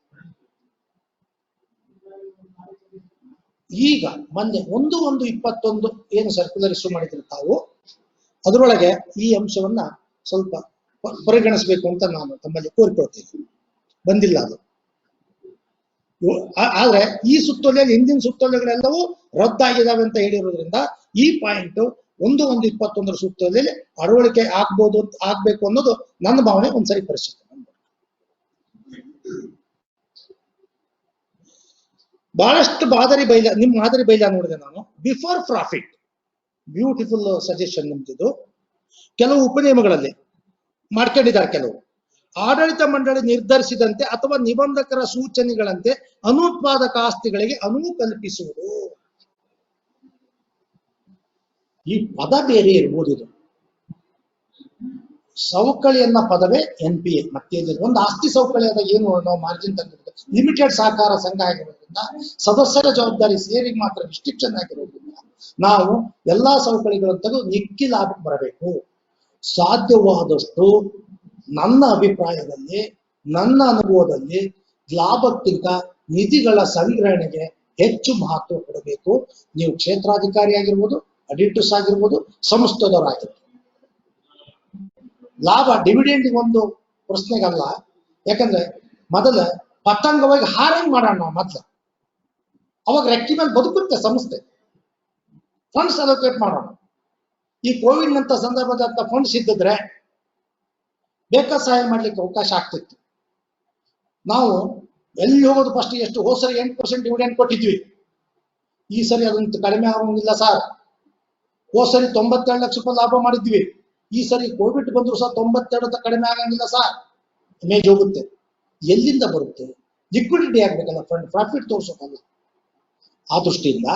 ಈಗ ಮೊನ್ನೆ 1/1/21 ಏನು ಸರ್ಕ್ಯುಲರ್ ಇಶ್ಯೂ ಮಾಡಿದ್ರು ತಾವು, ಅದರೊಳಗೆ ಈ ಅಂಶವನ್ನ ಸ್ವಲ್ಪ ಪರಿಗಣಿಸಬೇಕು ಅಂತ ನಾನು ತಮ್ಮಲ್ಲಿ ಕೋರಿಕೊಳ್ತೀನಿ. ಬಂದಿಲ್ಲ ಅದು. ಆದ್ರೆ ಈ ಸುತ್ತೋಲೆಯಲ್ಲಿ ಹಿಂದಿನ ಸುತ್ತೋಲೆಗಳೆಲ್ಲವೂ ರದ್ದಾಗಿದ್ದಾವೆ ಅಂತ ಹೇಳಿರೋದ್ರಿಂದ ಈ ಪಾಯಿಂಟ್ 1/1/21 ಸುತ್ತೋಲೆಯಲ್ಲಿ ಅಳವಡಿಕೆ ಆಗ್ಬೇಕು ಅನ್ನೋದು ನನ್ನ ಭಾವನೆ. ಒಂದ್ಸರಿ ಪರಿಶೀಲನೆ. ಬಹಳಷ್ಟು ನಿಮ್ಮ ಮಾದರಿ ಬೈಲ ನೋಡಿದೆ ನಾನು. ಬಿಫೋರ್ ಪ್ರಾಫಿಟ್, ಬ್ಯೂಟಿಫುಲ್ ಸಜೆಷನ್ ನಿಮ್ದಿದು. ಕೆಲವು ಉಪನಿಯಮಗಳಲ್ಲಿ ಮಾಡ್ಕೊಂಡಿದ್ದಾರೆ. ಕೆಲವು ಆಡಳಿತ ಮಂಡಳಿ ನಿರ್ಧರಿಸಿದಂತೆ ಅಥವಾ ನಿಬಂಧಕರ ಸೂಚನೆಗಳಂತೆ ಅನುತ್ಪಾದಕ ಆಸ್ತಿಗಳಿಗೆ ಅನುವು ಕಲ್ಪಿಸುವುದು. ಈ ಪದ ಬೇರೆ ಇರ್ಬೋದು. ಇದು ಸವಕಳಿ ಅನ್ನೋ ಪದವೇ NPA. ಮತ್ತೆ ಒಂದು ಆಸ್ತಿ ಸವಕಳಿ ಆದಾಗ ಏನು ನಾವು ಮಾರ್ಜಿನ್ ತಂದಿರುತ್ತೆ. ಲಿಮಿಟೆಡ್ ಸಹಕಾರ ಸಂಘ ಆಗಿರೋದ್ರಿಂದ ಸದಸ್ಯರ ಜವಾಬ್ದಾರಿ ಸೇರಿಗೆ ಮಾತ್ರ ರಿಸ್ಟ್ರಿಕ್ಷನ್ ಆಗಿರೋದ್ರಿಂದ ನಾವು ಎಲ್ಲಾ ಸವಕಳಿಗಳನ್ನು ತೆಗೆದು ನಿಕ್ಕಿ ಲಾಭಕ್ಕೆ ಬರಬೇಕು. ಸಾಧ್ಯವಾದಷ್ಟು ನನ್ನ ಅಭಿಪ್ರಾಯದಲ್ಲಿ, ನನ್ನ ಅನುಭವದಲ್ಲಿ ಲಾಭಕ್ಕಿಂತ ನಿಧಿಗಳ ಸಂಗ್ರಹಣೆಗೆ ಹೆಚ್ಚು ಮಹತ್ವ ಕೊಡಬೇಕು. ನೀವು ಕ್ಷೇತ್ರಾಧಿಕಾರಿ ಆಗಿರ್ಬೋದು, ಅಡಿಟರ್ಸ್ ಆಗಿರ್ಬೋದು, ಸಂಸ್ಥೆದವರಾಗಿರ್ಬೋದು. ಲಾಭ ಡಿವಿಡೆಂಡ್ ಒಂದು ಪ್ರಶ್ನೆಗಲ್ಲ. ಯಾಕಂದ್ರೆ ಮೊದಲ ಪತಂಗವಾಗಿ ಹಾರಂಗ್ ಮಾಡೋಣ ನಾವು ಮೊದಲು. ಅವಾಗ ರೆಕ್ಕಿ ಮೇಲೆ ಬದುಕುತ್ತೆ ಸಂಸ್ಥೆ. ಫಂಡ್ಸ್ ಅಲೋಕೇಟ್ ಮಾಡೋಣ. ಈ ಕೋವಿಡ್ ನಂತ ಸಂದರ್ಭದಂತ ಫಂಡ್ಸ್ ಇದ್ದಿದ್ರೆ ಬೇಕಾದ ಸಹಾಯ ಮಾಡ್ಲಿಕ್ಕೆ ಅವಕಾಶ ಆಗ್ತಿತ್ತು. ನಾವು ಎಲ್ಲಿ ಹೋಗೋದು ಫಸ್ಟ್ ಎಷ್ಟು ಹೋದ ಸರಿ 8% ಡಿವಿಡೆಂಡ್ ಕೊಟ್ಟಿದ್ವಿ. ಈ ಸರಿ ಅದನ್ನ ಕಡಿಮೆ ಆಗೋಂಗಿಲ್ಲ ಸರ್. ಹೋದ ಸರಿ 92 ಲಕ್ಷ ರೂಪಾಯಿ ಲಾಭ ಮಾಡಿದ್ವಿ. ಈ ಸರಿ ಕೋವಿಡ್ ಬಂದ್ರು ಸಹ 92 ಕಡಿಮೆ ಆಗಂಗಿಲ್ಲ ಸರ್. ಇಮೇಜ್ ಹೋಗುತ್ತೆ. ಎಲ್ಲಿಂದ ಬರುತ್ತೆ? ಲಿಕ್ವಿಡಿಟಿ ಆಗ್ಬೇಕಲ್ಲ, ಫಂಡ್ ಪ್ರಾಫಿಟ್ ತೋರ್ಸೋಕಲ್ಲ. ಆ ದೃಷ್ಟಿಯಿಂದ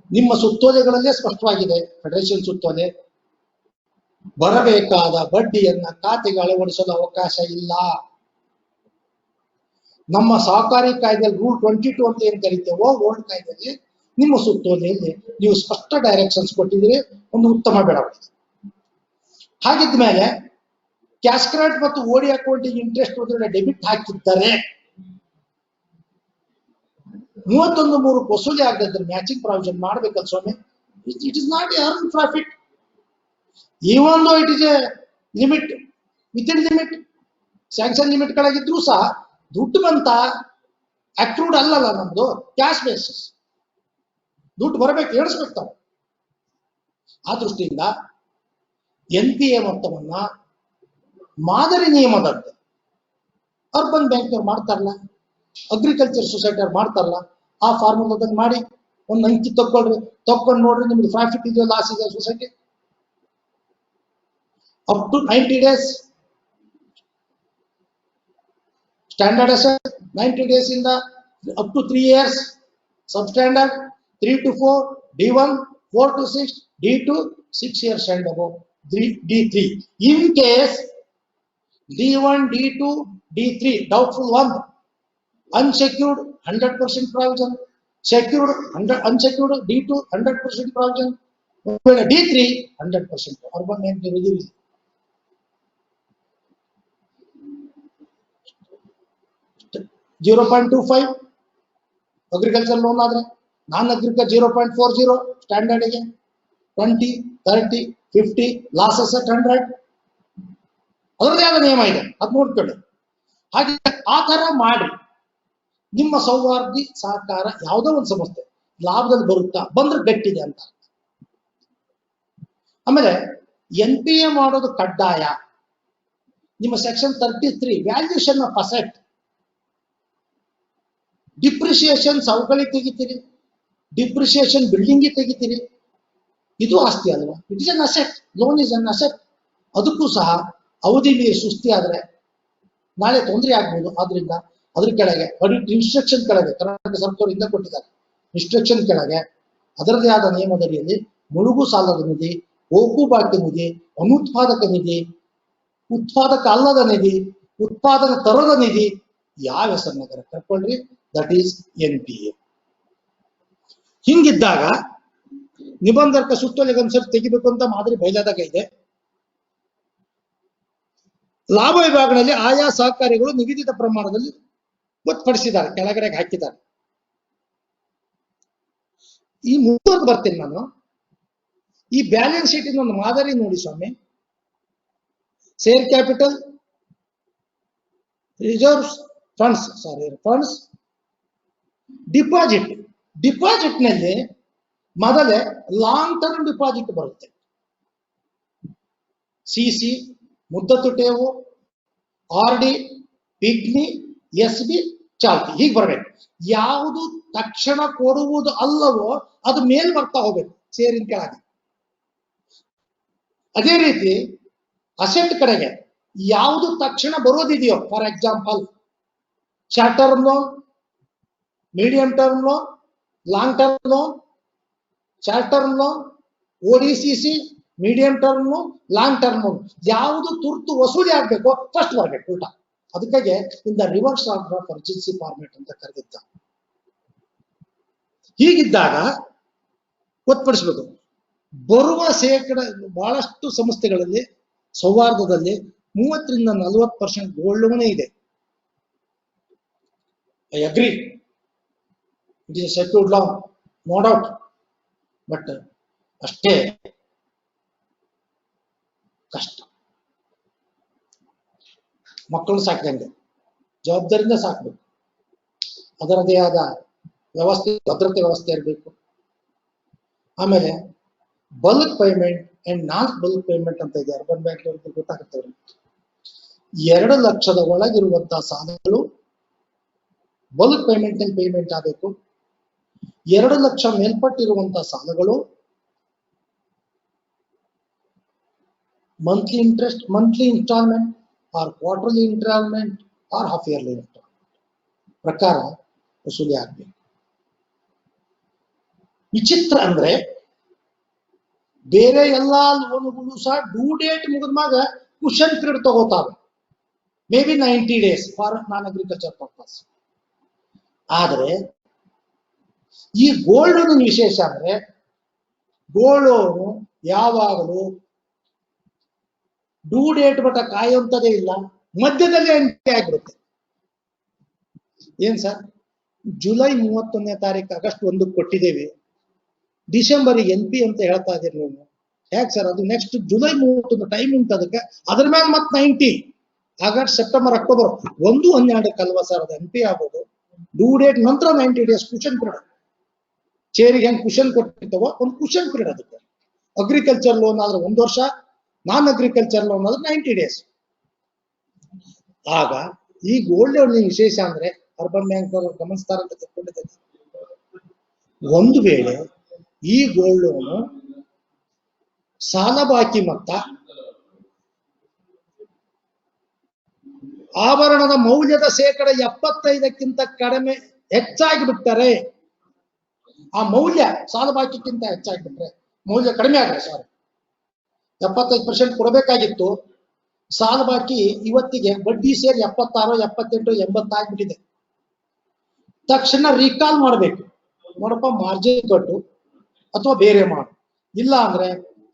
ನಿಮ್ಮ ಸುತ್ತೋಲೆಗಳಲ್ಲೇ ಸ್ಪಷ್ಟವಾಗಿದೆ. ಫೆಡರೇಷನ್ ಸುತ್ತೋಲೆ ಬರಬೇಕಾದ ಬಡ್ಡಿಯನ್ನ ಖಾತೆಗೆ ಅಳವಡಿಸಲು ಅವಕಾಶ ಇಲ್ಲ. ನಮ್ಮ ಸಹಕಾರಿ ಕಾಯ್ದೆಯಲ್ಲಿ ರೂಲ್ 22 ಅಂತ ಏನ್ ಕರಿತೇವೋ ಓಲ್ಡ್ ಕಾಯ್ದೆಯಲ್ಲಿ ನಿಮ್ಮ ಸುತ್ತೋಲೆಯಲ್ಲಿ ನೀವು ಸ್ಪಷ್ಟ ಡೈರೆಕ್ಷನ್ಸ್ ಕೊಟ್ಟಿದ್ದೀರಿ. ಒಂದು ಉತ್ತಮ ಬೆಳವಣಿಗೆ. ಹಾಗಿದ್ಮೇಲೆ ಕ್ಯಾಶ್ ಕ್ರೆಡಿಟ್ ಮತ್ತು ಓಡಿ ಅಕೌಂಟಿಗೆ ಇಂಟ್ರೆಸ್ಟ್ ಡೆಬಿಟ್ ಹಾಕಿದ್ದಾರೆ. 31/3 ವಸೂಲಿ ಆಗದಿದ್ರೆ ಮ್ಯಾಚಿಂಗ್ ಪ್ರಾವಿಷನ್ ಮಾಡ್ಬೇಕಲ್ಲ ಸ್ವಾಮಿ. It is not earn profit. Even though it is a limit, within limit, sanction limit ಕೆಳಗಿದ್ರು ಸಹ ದುಡ್ಡು ಬಂತ ಅಕ್ರೂಡ್ ಅಲ್ಲಲ್ಲ. ನಮ್ದು ಕ್ಯಾಶ್ ಬೇಸಿಸ್. ದುಡ್ಡು ಬರಬೇಕು, ಏಳಿಸ್ಬೇಕು ತಾವು. ಆ ದೃಷ್ಟಿಯಿಂದ NPA ಮೊತ್ತವನ್ನ ಮಾದರಿ ನಿಯಮದಂತೆ ಅರ್ಬನ್ ಬ್ಯಾಂಕ್ನವ್ರು ಮಾಡ್ತಾರಲ್ಲ, ಅಗ್ರಿಕಲ್ಚರ್ ಸೊಸೈಟಿ ಅವ್ರು ಮಾಡ್ತಾರಲ್ಲ, ಆ ಫಾರ್ಮುಲಾದಲ್ಲಿ ಮಾಡಿ ಒಂದು ಅಂಕಿ ತಕ್ಕೊಂಡು ನೋಡ್ರಿ ನಿಮ್ದು ಪ್ರಾಫಿಟ್ ಇದೆಯೋ ಲಾಸ್ ಇದೆಯೋ society. Up to 90 days standard asset, 90 days ಇಂದ up to 3 years substandard, 3 to 4 D1, 4 to 6 D2, 6 years and above D3. In case D1, D2, D3 doubtful 1, unsecured 100% provision, secured unsecured D2 100% provision, D3 100%. Urban bank review. 0.25 agriculture loan ಆದ್ರೆ, ನಾನ್ agriculture 0.40 ಸ್ಟ್ಯಾಂಡರ್ಡ್ಗೆ, 20, 30, 50 losses at 100. ಅದರದೇ ಆದ ನಿಯಮ ಇದೆ, ಅದು ನೋಡ್ಕೊಳ್ಳಿ. ಹಾಗೆ ಆ ತರ ಮಾಡಿ ನಿಮ್ಮ ಸೌಹಾರ್ದಿ ಸಹಕಾರ ಯಾವುದೋ ಒಂದು ಸಂಸ್ಥೆ ಲಾಭದಲ್ಲಿ ಬರುತ್ತಾ ಬಂದ್ರೆ ಗಟ್ಟಿದೆ ಅಂತ. ಆಮೇಲೆ NPA ಮಾಡೋದು ಕಡ್ಡಾಯ. ನಿಮ್ಮ section 33 valuation of asset, depreciation ಸವಕಳಿ ತೆಗಿತೀರಿ, ಡಿಪ್ರಿಸಿಯೇಷನ್ ಬಿಲ್ಡಿಂಗ್ ತೆಗಿತೀರಿ, ಇದು ಆಸ್ತಿ ಅಲ್ವಾ? It is an asset, loan is an asset. ಅದಕ್ಕೂ ಸಹ ಅವಧಿ ಮೀರಿ ಸುಸ್ತಿ ಆದ್ರೆ ನಾಳೆ ತೊಂದರೆ ಆಗ್ಬೋದು. ಆದ್ರಿಂದ ಅದ್ರ ಕೆಳಗೆ ಆಡಿಟ್ ಇನ್ಸ್ಟ್ರಕ್ಷನ್ ಕೆಳಗೆ ಕರ್ನಾಟಕ ಸರ್ಕಾರದಿಂದ ಕೊಟ್ಟಿದ್ದಾರೆ. ಇನ್ಸ್ಟ್ರಕ್ಷನ್ ಕೆಳಗೆ ಅದರದೇ ಆದ ನಿಯಮದಡಿಯಲ್ಲಿ ಮುಳುಗು ಸಾಲದ ನಿಧಿ, ಓಕು ಬಾಕಿ ನಿಧಿ, ಅನುತ್ಪಾದಕ ನಿಧಿ, ಉತ್ಪಾದಕ ಅಲ್ಲದ ನಿಧಿ, ಉತ್ಪಾದಕ ತರದ ನಿಧಿ, ಯಾವ ಹೆಸರಿನಾಗ ಕರ್ಕೊಳ್ರಿ, ದಟ್ ಈಸ್ NPA. ಹಿಂಗಿದ್ದಾಗ ನಿಬಂಧಕ ಸುತ್ತೋಲೆಗನುಸರಿಸಿ ತೆಗಿಬೇಕು ಅಂತ ಮಾದರಿ ಬಯಲಾದಾಗ ಇದೆ. ಲಾಭ ವಿಭಾಗದಲ್ಲಿ ಆಯಾ ಸಹಕಾರಿಗಳು ನಿಗದಿತ ಪ್ರಮಾಣದಲ್ಲಿ ಗೊತ್ತುಪಡಿಸಿದ್ದಾರೆ, ಕೆಳಗಡೆ ಹಾಕಿದ್ದಾರೆ. ಈ ಮುಂದುವರೆದು ಬರ್ತೀನಿ ನಾನು. ಈ ಬ್ಯಾಲೆನ್ಸ್ ಶೀಟ್ ಒಂದು ಮಾದರಿ ನೋಡಿ ಸ್ವಾಮಿ. Share capital, reserves, funds, deposit. Deposit ನಲ್ಲಿ ಮೊದಲೇ ಲಾಂಗ್ ಟರ್ಮ್ ಡಿಪಾಸಿಟ್ ಬರುತ್ತೆ. CC, ಮುದ್ದತು ಠೇವು, RD, ಪಿಗ್ನಿ, SB, ಚಾಲ್ತಿ, ಹೀಗೆ ಬರ್ಬೇಕು. ಯಾವುದು ತಕ್ಷಣ ಕೊಡುವುದು ಅಲ್ಲವೋ ಅದು ಮೇಲ್ ಬರ್ತಾ ಹೋಗ್ಬೇಕು ಸೇರಿನ ಕೆಳಗೆ. ಅದೇ ರೀತಿ ಅಸೆಟ್ ಕಡೆಗೆ ಯಾವುದು ತಕ್ಷಣ ಬರೋದಿದೆಯೋ, for example short term loan, medium term loan, long term loan, short term loan, ODCC, medium term loan, long term loan, ಯಾವುದು ತುರ್ತು ವಸೂಲಿ ಆಗ್ಬೇಕು ಫಸ್ಟ್ ಬರ್ಬೇಕು ಉಲ್ಟಾ. ಅದಕ್ಕಾಗಿ ಇಂದ reverse order of urgency format ಅಂತ ಕರೆದಿದ್ದ. ಹೀಗಿದ್ದಾಗ ಗೊತ್ತುಪಡಿಸ್ಬೇಕು. ಬರುವ ಶೇಕಡ ಬಹಳಷ್ಟು ಸಂಸ್ಥೆಗಳಲ್ಲಿ ಸೌಹಾರ್ದದಲ್ಲಿ 30ರಿಂದ 40% ಗೋಲ್ಡ್ ಲೋನೇ ಇದೆ. I agree, it is secured loan, no doubt. But ಅಷ್ಟೇ ಕಷ್ಟ. ಮಕ್ಕಳು ಸಾಕಿದಂಗೆ ಜವಾಬ್ದಾರಿಯಿಂದ ಸಾಕ್ಬೇಕು. ಅದರದೇ ಆದ ವ್ಯವಸ್ಥೆ, ಭದ್ರತೆ ವ್ಯವಸ್ಥೆ ಇರಬೇಕು. ಆಮೇಲೆ bulk payment and non bulk payment ಅಂತ ಇದೆ. ಅರ್ಬನ್ ಬ್ಯಾಂಕ್ ಅವ್ರಿಗೆ ಗೊತ್ತಾಗುತ್ತೆ. 2 ಲಕ್ಷದ ಒಳಗಿರುವಂತಹ ಸಾಲಗಳು ಬಲ್ಕ್ ಪೇಮೆಂಟ್ ನಲ್ಲಿ ಪೇಮೆಂಟ್ ಆಗಬೇಕು. 2 ಲಕ್ಷ ಮೇಲ್ಪಟ್ಟಿರುವಂತಹ ಸಾಲಗಳು monthly interest, monthly instalment or quarterly instalment or half yearly instalment ಪ್ರಕಾರ ವಸೂಲಿ ಆಗ್ಬೇಕು. ವಿಚಿತ್ರ ಅಂದ್ರೆ ಬೇರೆ ಎಲ್ಲಾ ಲೋನ್ಗಳು ಸಹ ಡ್ಯೂ ಡೇಟ್ ಮುಗಿದ್ಮಾಗ ಕುಶನ್ ಪೀರಿಯಡ್ ತಗೋತಾವೆ, may be 90 days for non agriculture purpose. ಆದ್ರೆ ಈ ಗೋಲ್ಡ್ ಲೋನ್ ವಿಶೇಷ ಅಂದ್ರೆ ಗೋಲ್ಡ್ ಲೋನ್ ಯಾವಾಗಲೂ ಡ್ಯೂ ಡೇಟ್ ಬಟ ಕಾಯುವಂತದೇ ಇಲ್ಲ, ಮಧ್ಯದಲ್ಲೇ ಎಂಟ್ರಿ ಆಗಿರುತ್ತೆ. ಏನ್ ಸರ್, ಜುಲೈ 31ನೇ ತಾರೀಕು, ಆಗಸ್ಟ್ 1 ಕೊಟ್ಟಿದ್ದೇವೆ, ಡಿಸೆಂಬರ್ NP ಅಂತ ಹೇಳ್ತಾ ಇದೀರಿ ನೀವು. ಯಾಕೆ ಸರ್? ಅದು ನೆಕ್ಸ್ಟ್ ಜುಲೈ 31 ಟೈಮ್ ಉಂಟು ಅದಕ್ಕೆ. ಅದ್ರ ಮ್ಯಾಲ ಮತ್ತೆ 90 ಆಗಸ್ಟ್, ಸೆಪ್ಟೆಂಬರ್, ಅಕ್ಟೋಬರ್ 1, 12 ಅಲ್ವಾ ಸರ್ ಅದು NP ಆಗೋದು. ಡ್ಯೂ ಡೇಟ್ ನಂತರ 90 days ಕುಶನ್ ಪೀರಿಯಡ್. ಚೇರಿಗೆ ಹೆಂಗ್ ಕುಶನ್ ಕೊಟ್ಟಿರ್ತವೋ ಒಂದು ಕುಶನ್ ಪೀರಿಯಡ್ ಅದಕ್ಕೆ. ಅಗ್ರಿಕಲ್ಚರ್ ಲೋನ್ ಆದ್ರೆ 1 ವರ್ಷ, ನಾನ್ ಅಗ್ರಿಕಲ್ಚರ್ ಲೋನ್ ಆದ್ರೆ 90 days. ಆಗ ಈ ಗೋಲ್ಡ್ ಲೋನ್ ವಿಶೇಷ ಅಂದ್ರೆ ಅರ್ಬನ್ ಬ್ಯಾಂಕ್ ಅವರು ಗಮನಿಸ್ತಾರ ಅಂತ ತಿಳ್ಕೊಂಡಿದ್ದಾರೆ. ಒಂದು ವೇಳೆ ಈ ಗೋಲ್ಡ್ ಲೋನ್ ಸಾಲ ಬಾಕಿ ಮೊತ್ತ ಆಭರಣದ ಮೌಲ್ಯದ ಶೇಕಡ 75ಕ್ಕಿಂತ ಕಡಿಮೆ ಹೆಚ್ಚಾಗಿ ಬಿಟ್ಟರೆ, ಆ ಮೌಲ್ಯ ಸಾಲ ಬಾಕಿಕ್ಕಿಂತ ಹೆಚ್ಚಾಗಿ ಬಿಟ್ರೆ, ಮೌಲ್ಯ ಕಡಿಮೆ ಆದ್ರೆ, ಸಾರಿ 75% ಕೊಡಬೇಕಾಗಿತ್ತು, ಸಾಲ ಬಾಕಿ ಇವತ್ತಿಗೆ ಬಡ್ಡಿ ಸೇರಿ 76, 78, 80 ಆಗ್ಬಿಟ್ಟಿದೆ. ತಕ್ಷಣ ರೀಕಾಲ್ ಮಾಡಬೇಕು. ನೋಡಪ್ಪ, ಮಾರ್ಜಿನ್ ಕಟ್ಟು ಅಥವಾ ಬೇರೆ ಮಾಡು, ಇಲ್ಲ ಅಂದ್ರೆ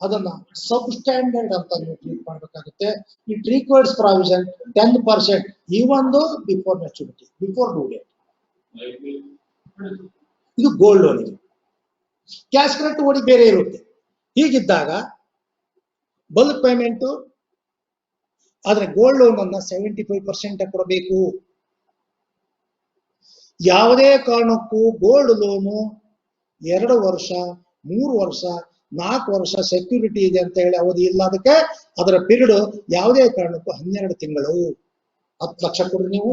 ಅದನ್ನ ಸಬ್ ಸ್ಟ್ಯಾಂಡರ್ಡ್ ಅಂತ ನೀವು ಟ್ರೀಟ್ ಮಾಡಬೇಕಾಗುತ್ತೆ. It requires provision 10% even though before maturity, before due date. ಇದು gold loan. Cash credit OD ಬೇರೆ ಇರುತ್ತೆ. ಹೀಗಿದ್ದಾಗ ಬಲ್ಕ್ ಪೇಮೆಂಟ್, ಆದ್ರೆ ಗೋಲ್ಡ್ ಲೋನ್ ಅನ್ನ 75% ಕೊಡಬೇಕು. ಯಾವುದೇ ಕಾರಣಕ್ಕೂ ಗೋಲ್ಡ್ ಲೋನು 2 ವರ್ಷ, 3 ವರ್ಷ, 4 ವರ್ಷ ಸೆಕ್ಯೂರಿಟಿ ಇದೆ ಅಂತ ಹೇಳಿ ಅವಧಿ ಇಲ್ಲ. ಅದಕ್ಕೆ ಅದರ ಪೀರಿಯಡ್ ಯಾವುದೇ ಕಾರಣಕ್ಕೂ 12 ತಿಂಗಳು. 10 ಲಕ್ಷ ಕೊಡಿ ನೀವು,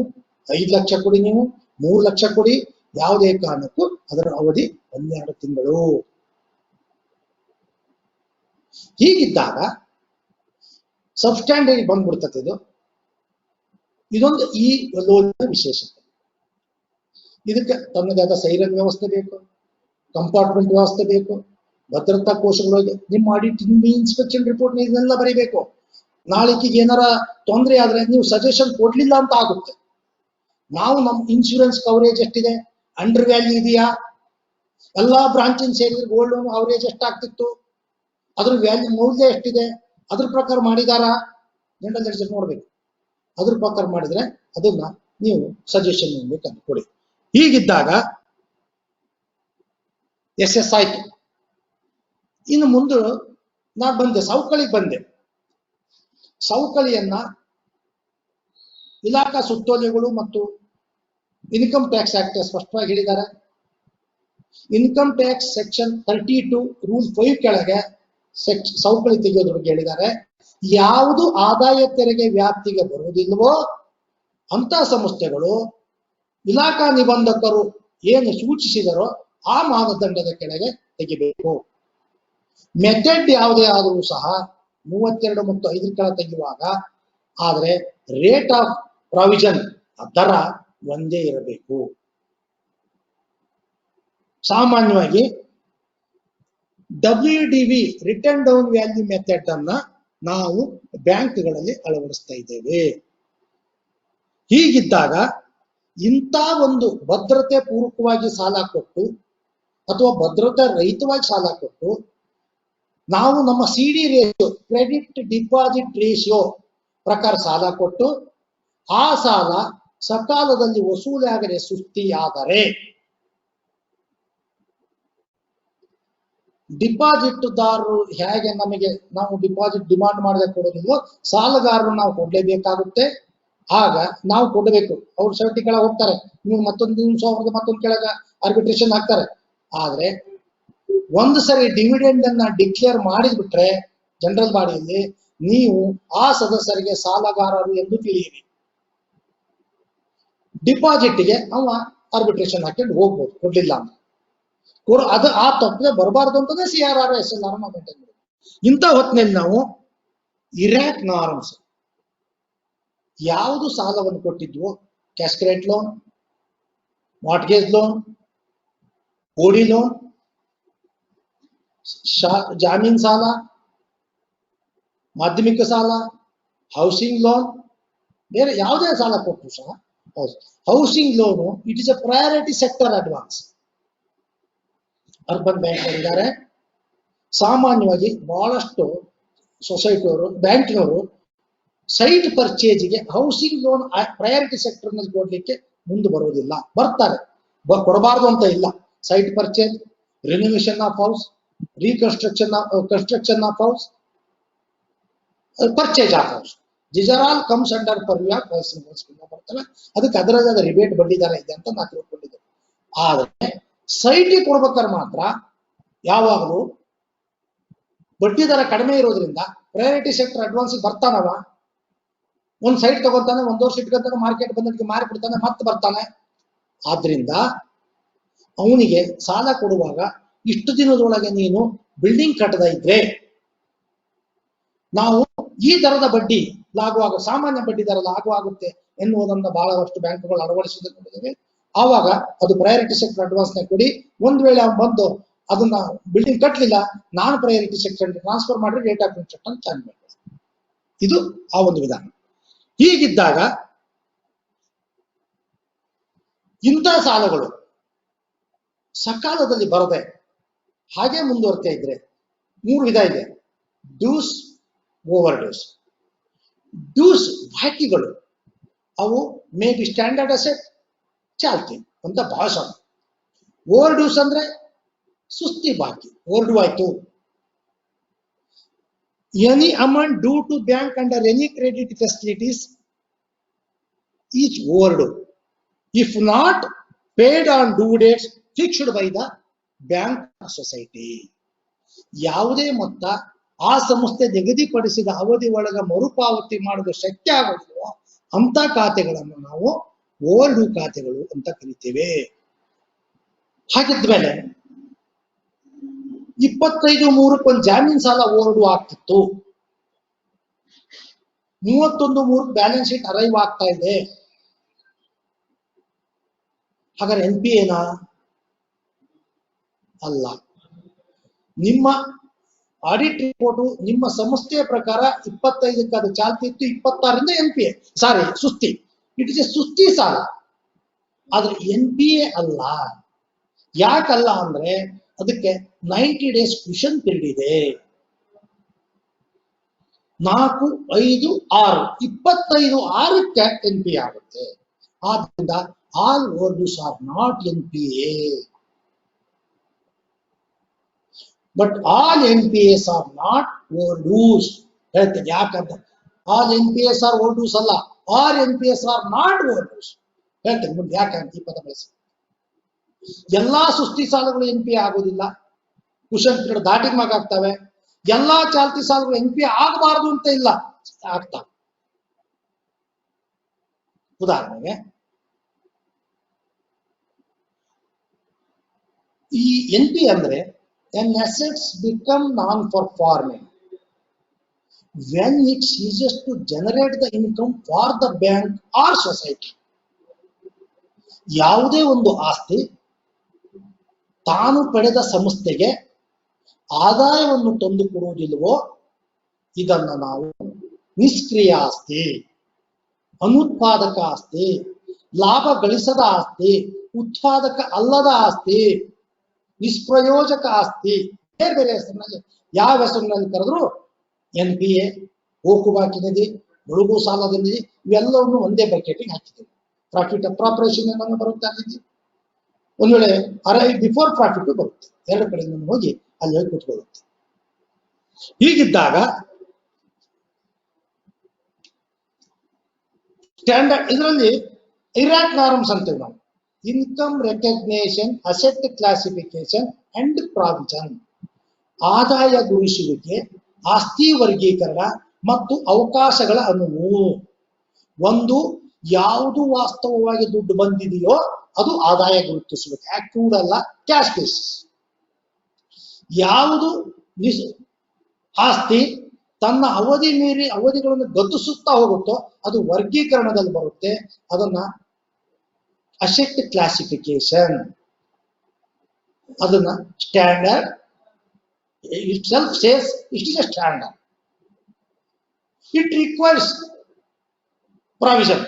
5 ಲಕ್ಷ ಕೊಡಿ ನೀವು, 3 ಲಕ್ಷ ಕೊಡಿ, ಯಾವುದೇ ಕಾರಣಕ್ಕೂ ಅದರ ಅವಧಿ 12 ತಿಂಗಳು. ಹೀಗಿದ್ದಾಗ ಸಬ್ಸ್ಟ್ಯಾಂಡರ್ಡ್ ಬಂದ್ಬಿಡ್ತದೆ. ಇದೊಂದು ಈ ಲೋನ್ ವಿಶೇಷತೆ. ಇದಕ್ಕೆ ತನ್ನದಾದ ಸೈರನ್ ವ್ಯವಸ್ಥೆ ಬೇಕು, ಕಂಪಾರ್ಟ್ಮೆಂಟ್ ವ್ಯವಸ್ಥೆ ಬೇಕು, ಭದ್ರತಾ ಕೋಶಗಳಿಗೆ ನಿಮ್ಮ ಆಡಿಟ್, ನಿಮ್ಮ ಇನ್ಸ್ಪೆಕ್ಷನ್ ರಿಪೋರ್ಟ್ ಇದನ್ನೆಲ್ಲ ಬರೀಬೇಕು. ನಾಳೆಗೆ ಏನಾರ ತೊಂದರೆ ಆದ್ರೆ ನೀವು ಸಜೆಷನ್ ಕೊಡ್ಲಿಲ್ಲ ಅಂತ ಆಗುತ್ತೆ. ನಾವು ನಮ್ಮ ಇನ್ಶೂರೆನ್ಸ್ ಕವರೇಜ್ ಎಷ್ಟಿದೆ, ಅಂಡರ್ ವ್ಯಾಲ್ಯೂ ಇದೆಯಾ, ಎಲ್ಲಾ ಬ್ರಾಂಚಿನ ಸೇರಿದ್ರೆ ಗೋಲ್ಡ್ ಲೋನ್ ಅವರೇಜ್ ಎಷ್ಟಾಗ್ತಿತ್ತು, ಅದ್ರ ವ್ಯಾಲ್ಯೂ ಮೌಲ್ಯ ಎಷ್ಟಿದೆ, ಅದ್ರ ಪ್ರಕಾರ ಮಾಡಿದಾರ ಜನರಲ್ ಲೆಡ್ಜರ್ ನೋಡ್ಬೇಕು. ಅದ್ರ ಪ್ರಕಾರ ಮಾಡಿದ್ರೆ ಅದನ್ನ ನೀವು ಸಜೆಷನ್ ಬೇಕಂತ ಕೊಡಿ. ಹೀಗಿದ್ದಾಗ ಎಸ್ ಆಯ್ತು. ಇನ್ನು ಮುಂದೆ ನಾನು ಬಂದೆ ಸವಕಳಿಗೆ ಬಂದೆ. ಸವಕಳಿಯನ್ನ ಇಲಾಖಾ ಸುತ್ತೋಲೆಗಳು ಮತ್ತು ಇನ್ಕಮ್ ಟ್ಯಾಕ್ಸ್ ಆಕ್ಟ್ ಸ್ಪಷ್ಟವಾಗಿ ಹೇಳಿದ್ದಾರೆ. ಇನ್ಕಮ್ ಟ್ಯಾಕ್ಸ್ ಸೆಕ್ಷನ್ 32 ರೂಲ್ 5 ಕೆಳಗೆ ಸವಕಳಿ ತೆಗೆಯೋದ್ರ ಬಗ್ಗೆ ಹೇಳಿದ್ದಾರೆ. ಯಾವುದು ಆದಾಯ ತೆರಿಗೆ ವ್ಯಾಪ್ತಿಗೆ ಬರುವುದಿಲ್ವೋ ಅಂತ ಸಂಸ್ಥೆಗಳು ಇಲಾಖಾ ನಿಬಂಧಕರು ಏನು ಸೂಚಿಸಿದರೋ ಆ ಮಾನದಂಡದ ಕೆಳಗೆ ತೆಗಿಬೇಕು. ಮೆಥಡ್ ಯಾವುದೇ ಆದರೂ ಸಹ 32 ಮತ್ತು 5 ಕೆಳಗೆ ತೆಗೆಯುವಾಗ ಆದ್ರೆ ರೇಟ್ ಆಫ್ ಪ್ರಾವಿಷನ್ ದರ ಒಂದೇ ಇರಬೇಕು. ಸಾಮಾನ್ಯವಾಗಿ WDV return down value method ಅನ್ನ ನಾವು ಬ್ಯಾಂಕ್ಗಳಲ್ಲಿ ಅಳವಡಿಸ್ತಾ ಇದ್ದೇವೆ. ಹೀಗಿದ್ದಾಗ ಇಂಥ ಒಂದು ಭದ್ರತೆ ಪೂರ್ವಕವಾಗಿ ಸಾಲ ಕೊಟ್ಟು ಅಥವಾ ಭದ್ರತೆ ರಹಿತವಾಗಿ ಸಾಲ ಕೊಟ್ಟು ನಾವು ನಮ್ಮ CD ratio, credit deposit ratio ಪ್ರಕಾರ ಸಾಲ ಕೊಟ್ಟು ಆ ಸಾಲ ಸಕಾಲದಲ್ಲಿ ವಸೂಲಾಗದೆ ಸುಸ್ತಿಯಾದರೆ ಡಿಪಾಸಿಟ್ದಾರರು ಹೇಗೆ ನಮಗೆ ನಾವು ಡಿಪಾಸಿಟ್ ಡಿಮಾಂಡ್ ಮಾಡದೆ ಕೊಡೋದಿಲ್ವೋ ಸಾಲಗಾರರು ನಾವು ಕೊಡ್ಲೇಬೇಕಾಗುತ್ತೆ. ಆಗ ನಾವು ಕೊಡಬೇಕು. ಅವ್ರು ಸರ್ಟಿ ಕೆಳಗೆ ಹೋಗ್ತಾರೆ, ನೀವು ಮತ್ತೊಂದು ದಿವಸ ಅವ್ರಿಗೆ ಮತ್ತೊಂದು ಕೆಳಗೆ ಆರ್ಬಿಟ್ರೇಷನ್ ಹಾಕ್ತಾರೆ. ಆದ್ರೆ ಒಂದು ಸರಿ ಡಿವಿಡೆಂಡ್ ಅನ್ನ ಡಿಕ್ಲೇರ್ ಮಾಡಿದ್ಬಿಟ್ರೆ ಜನರಲ್ ಬಾಡಿಯಲ್ಲಿ ನೀವು ಆ ಸದಸ್ಯರಿಗೆ ಸಾಲಗಾರರು ಎಂದು ತಿಳಿಯಿರಿ. ಡಿಪಾಸಿಟ್ಗೆ ಅವ ಆರ್ಬಿಟ್ರೇಷನ್ ಹಾಕೊಂಡು ಹೋಗ್ಬೋದು, ಕೊಡ್ಲಿಲ್ಲ ಅಂತ. ಅದು ಆ ತಪ್ಪದೆ ಬರಬಾರ್ದು ಅಂತಂದ್ರೆ CRR SLR ಮೇಂಟೈನ್ ಮಾಡಿ. ಇಂಥ ಹೊತ್ತಿನಲ್ಲಿ ನಾವು ಇರಾಕ್ ನಾರ್ಮ್ಸ್ ಯಾವುದು ಸಾಲವನ್ನು ಕೊಟ್ಟಿದ್ವು, cash credit loan, mortgage loan, OD loan, ಜಾಮೀನ್ ಸಾಲ, ಮಾಧ್ಯಮಿಕ ಸಾಲ, ಹೌಸಿಂಗ್ ಲೋನ್, ಬೇರೆ ಯಾವುದೇ ಸಾಲ ಕೊಟ್ಟರು ಸಹ housing loan it is a priority sector advance. Urban bank ಇದ್ದಾರೆ. ಸಾಮಾನ್ಯವಾಗಿ ಬಹಳಷ್ಟು ಸೊಸೈಟಿಯವರು, ಬ್ಯಾಂಕಿನವರು ಸೈಟ್ ಪರ್ಚೇಜ್ಗೆ ಹೌಸಿಂಗ್ ಲೋನ್ ಪ್ರಯಾರಿಟಿ ಸೆಕ್ಟರ್ ನಲ್ಲಿ ಕೊಡ್ಲಿಕ್ಕೆ ಮುಂದೆ ಬರುವುದಿಲ್ಲ. ಬರ್ತಾರೆ, ಕೊಡಬಾರ್ದು ಅಂತ ಇಲ್ಲ. Site purchase, renovation of house, construction of house, purchase of house, these are all comes under purview of housing loans ಬರ್ತವೆ. ಅದಕ್ಕೆ ಅದರದಾದ ರಿಬೇಟ್ ಬಡ್ಡಿ ದರ ಇದೆ ಅಂತ ನಾ ತಿಳ್ಕೊಂಡಿದ್ದೆ. ಆದ್ರೆ ಸೈಟಿಗೆ ಕೊಡ್ಬೇಕಾದ್ರೆ ಮಾತ್ರ ಯಾವಾಗಲೂ ಬಡ್ಡಿ ದರ ಕಡಿಮೆ ಇರೋದ್ರಿಂದ ಪ್ರಯಾರಿಟಿ ಸೆಕ್ಟರ್ ಅಡ್ವಾನ್ಸ್ ಬರ್ತಾನವ. ಒಂದ್ ಸೈಟ್ ತಗೋತಾನೆ, 1 ವರ್ಷ ಇಟ್ಕೊತಾನೆ, ಮಾರ್ಕೆಟ್ ಬಂದಕ್ಕೆ ಮಾರಿಬಿಡ್ತಾನೆ, ಮತ್ತೆ ಬರ್ತಾನೆ. ಆದ್ರಿಂದ ಅವನಿಗೆ ಸಾಲ ಕೊಡುವಾಗ ಇಷ್ಟು ದಿನದೊಳಗೆ ನೀನು ಬಿಲ್ಡಿಂಗ್ ಕಟ್ಟದ ಇದ್ರೆ ನಾವು ಈ ದರದ ಬಡ್ಡಿ ಲಾಗುವಾಗ ಸಾಮಾನ್ಯ ಬಡ್ಡಿ ದರ ಲಾಗುವಾಗುತ್ತೆ ಎನ್ನುವುದನ್ನ ಬಹಳಷ್ಟು ಬ್ಯಾಂಕ್ಗಳು ಅಳವಡಿಸಿಕೊಂಡಿದ್ದೇವೆ. ಆವಾಗ ಅದು ಪ್ರಯಾರಿಟಿ ಸೆಕ್ಟರ್ ಅಡ್ವಾನ್ಸ್ ನ ಕೊಡಿ. ಒಂದ್ ವೇಳೆ ಅವ್ನು ಬಂದು ಅದನ್ನ ಬಿಲ್ಡಿಂಗ್ ಕಟ್ಟಲಿಲ್ಲ, ನಾನ್ ಪ್ರಯಾರಿಟಿ ಸೆಕ್ಟರ್ ಟ್ರಾನ್ಸ್ಫರ್ ಮಾಡಿ ರೇಟ್ ಆಫ್ ಇಂಟ್ರೆಸ್ಟ್ ಅಂತ ಚಾರ್ಜ್ ಮಾಡಬೇಕು. ಇದು ಆ ಒಂದು ವಿಧಾನ. ಹೀಗಿದ್ದಾಗ ಇಂಥ ಸಾಲಗಳು ಸಕಾಲದಲ್ಲಿ ಬರದೆ ಹಾಗೆ ಮುಂದುವರ್ತಾ ಇದ್ರೆ 3 ವಿಧ ಇದೆ. Dues, over dues. ಡ್ಯೂಸ್ ಬಾಕಿಗಳು ಅವು ಮೇ ಬಿ ಸ್ಟ್ಯಾಂಡರ್ಡ್ ಅಸೆಟ್, ಚಾಲ್ತಿ ಅಂತ ಭಾಷಣ. ಓವರ್ ಡ್ಯೂಸ್ ಅಂದ್ರೆ ಸುಸ್ತಿ ಬಾಕಿ, ಓವರ್ ಡ್ಯೂ ಆಯ್ತು. Any amount due to bank under any credit facilities is overdue if not paid on due dates fixed by the bank or society. ಯಾವುದೇ ಮೊತ್ತ ಆ ಸಂಸ್ಥೆ ನಿಗದಿಪಡಿಸಿದ ಅವಧಿ ಒಳಗ ಮರುಪಾವತಿ ಮಾಡೋದು ಶಕ್ಯ ಆಗೋದಿಲ್ವೋ ಅಂತ ಖಾತೆಗಳನ್ನು ನಾವು ಓವರ್ ಡ್ಯೂ ಖಾತೆಗಳು ಅಂತ ಕರಿತೇವೆ. ಹಾಗಿದ್ಮೇಲೆ 25/3 ಒಂದು ಜಾಮೀನ್ ಸಾಲ ಓವರ್ ಡ್ಯೂ ಆಗ್ತಿತ್ತು, 31/3 ಬ್ಯಾಲೆನ್ಸ್ ಶೀಟ್ ಅರೈವ್ ಆಗ್ತಾ ಇದೆ. ಹಾಗಾದ್ರೆ NPA ಏನಾ? ಅಲ್ಲ. ನಿಮ್ಮ ಆಡಿಟ್ ರಿಪೋರ್ಟ್ ನಿಮ್ಮ ಸಂಸ್ಥೆಯ ಪ್ರಕಾರ 25ಕ್ಕೆ ಅದು ಚಾಲ್ತಿ ಇತ್ತು, 26ರಿಂದ NPA, ಸಾರಿ ಸುಸ್ತಿ. ಇಟ್ ಇಸ್ ಎ ಸುಸ್ತಿ ಸಾಲ, ಆದ್ರೆ NPA ಅಲ್ಲ. ಯಾಕಲ್ಲ ಅಂದ್ರೆ ಅದಕ್ಕೆ 90 days ಕ್ವಿಷನ್ ಪೀರಿಯಡ್ ಇದೆ. 4, 5, 6 25/6ಕ್ಕೆ NPA ಆಗುತ್ತೆ. ಆದ್ರಿಂದ all overdues are not NPA, but all NPAs are not overdues. ಹೇಳ್ತೇನೆ ಯಾಕಂತ. all NPAs are overdues ಅಲ್ಲ, all NPAs are not overdues. ಹೇಳ್ತೇನೆ ಮುಂದೆ ಯಾಕಂತ ಈ ಪದ ಬಳಸಿ. ಎಲ್ಲಾ ಸುಸ್ತಿ ಸಾಲಗಳು NPA ಆಗೋದಿಲ್ಲ, ಕ್ವಶನ್ ಪೀರಿಯಡ್ ದಾಟಿಗೆ ಮಗ ಆಗ್ತವೆ. ಎಲ್ಲಾ ಚಾಲ್ತಿ ಸಾಲಗಳು NPA ಆಗಬಾರದು ಅಂತ ಇಲ್ಲ, ಆಗ್ತಾವೆ. ಉದಾಹರಣೆಗೆ ಈ NPA ಅಂದ್ರೆ an assets become non-performing when it ceases to generate the income for the bank or society. ಯಾವುದೇ ಒಂದು ಆಸ್ತಿ ತಾನು ಪಡೆದ ಸಂಸ್ಥೆಗೆ ಆದಾಯವನ್ನು ತಂದು ಕೊಡುವುದಿಲ್ಲವೋ ಇದನ್ನ ನಾವು ನಿಷ್ಕ್ರಿಯ ಆಸ್ತಿ, ಅನುತ್ಪಾದಕ ಆಸ್ತಿ, ಲಾಭ ಗಳಿಸದ ಆಸ್ತಿ, ಉತ್ಪಾದಕ ಅಲ್ಲದ ಆಸ್ತಿ, ನಿಷ್ಪ್ರಯೋಜಕ ಆಸ್ತಿ, ಬೇರೆ ಬೇರೆ ಹೆಸರಿನಲ್ಲಿ ಯಾವ ಹೆಸರಿನಲ್ಲಿ ಕರೆದ್ರು NPA, ಓಕುಬಾಕಿ ನಿಧಿ, ಮುಳುಗು ಸಾಲದ ನಿಧಿ, ಇವೆಲ್ಲವನ್ನು ಒಂದೇ ಬಕೆಟಿಗೆ ಹಾಕಿದ್ದೀವಿ. ಪ್ರಾಫಿಟ್ ಅಪ್ರಾಪ್ರೇಷನ್ ಏನನ್ನು ಬರುತ್ತೆ ಅಲ್ಲಿ, ಒಂದ್ ವೇಳೆ ಬಿಫೋರ್ ಪ್ರಾಫಿಟ್ ಬರುತ್ತೆ, ಎರಡು ಕಡೆಯಿಂದ ಹೋಗಿ ಅಲ್ಲಿ ಹೋಗಿ ಕೂತ್ಕೊಳ್ಳುತ್ತೆ. ಹೀಗಿದ್ದಾಗ ಸ್ಟ್ಯಾಂಡರ್ಡ್ ಇದರಲ್ಲಿ IRAC ನಾರ್ಮ್ಸ್ ಅಂತೇವೆ ನಾವು, income recognition, asset classification and provision. ಆದಾಯ ಗುರುತಿಸುವಿಕೆ, ಆಸ್ತಿ ವರ್ಗೀಕರಣ ಮತ್ತು ಅವಕಾಶಗಳ ಅನುವು. ಒಂದು, ಯಾವುದು ವಾಸ್ತವವಾಗಿ ದುಡ್ಡು ಬಂದಿದೆಯೋ ಅದು ಆದಾಯ ಗುರುತಿಸುವಿಕೆ, ಆಕ್ಟೂಡ್ ಅಲ್ಲ, ಕ್ಯಾಶ್ ಬೇಸಿಸ್. ಯಾವುದು ಆಸ್ತಿ ತನ್ನ ಅವಧಿ ಮೀರಿ ಅವಧಿಗಳನ್ನು ಗತಿಸುತ್ತಾ ಹೋಗುತ್ತೋ ಅದು ವರ್ಗೀಕರಣದಲ್ಲಿ ಬರುತ್ತೆ, ಅದನ್ನ ಅಸೆಟ್ ಕ್ಲಾಸಿಫಿಕೇಶನ್. ಅದನ್ನ standard itself says it is a standard. It requires provision.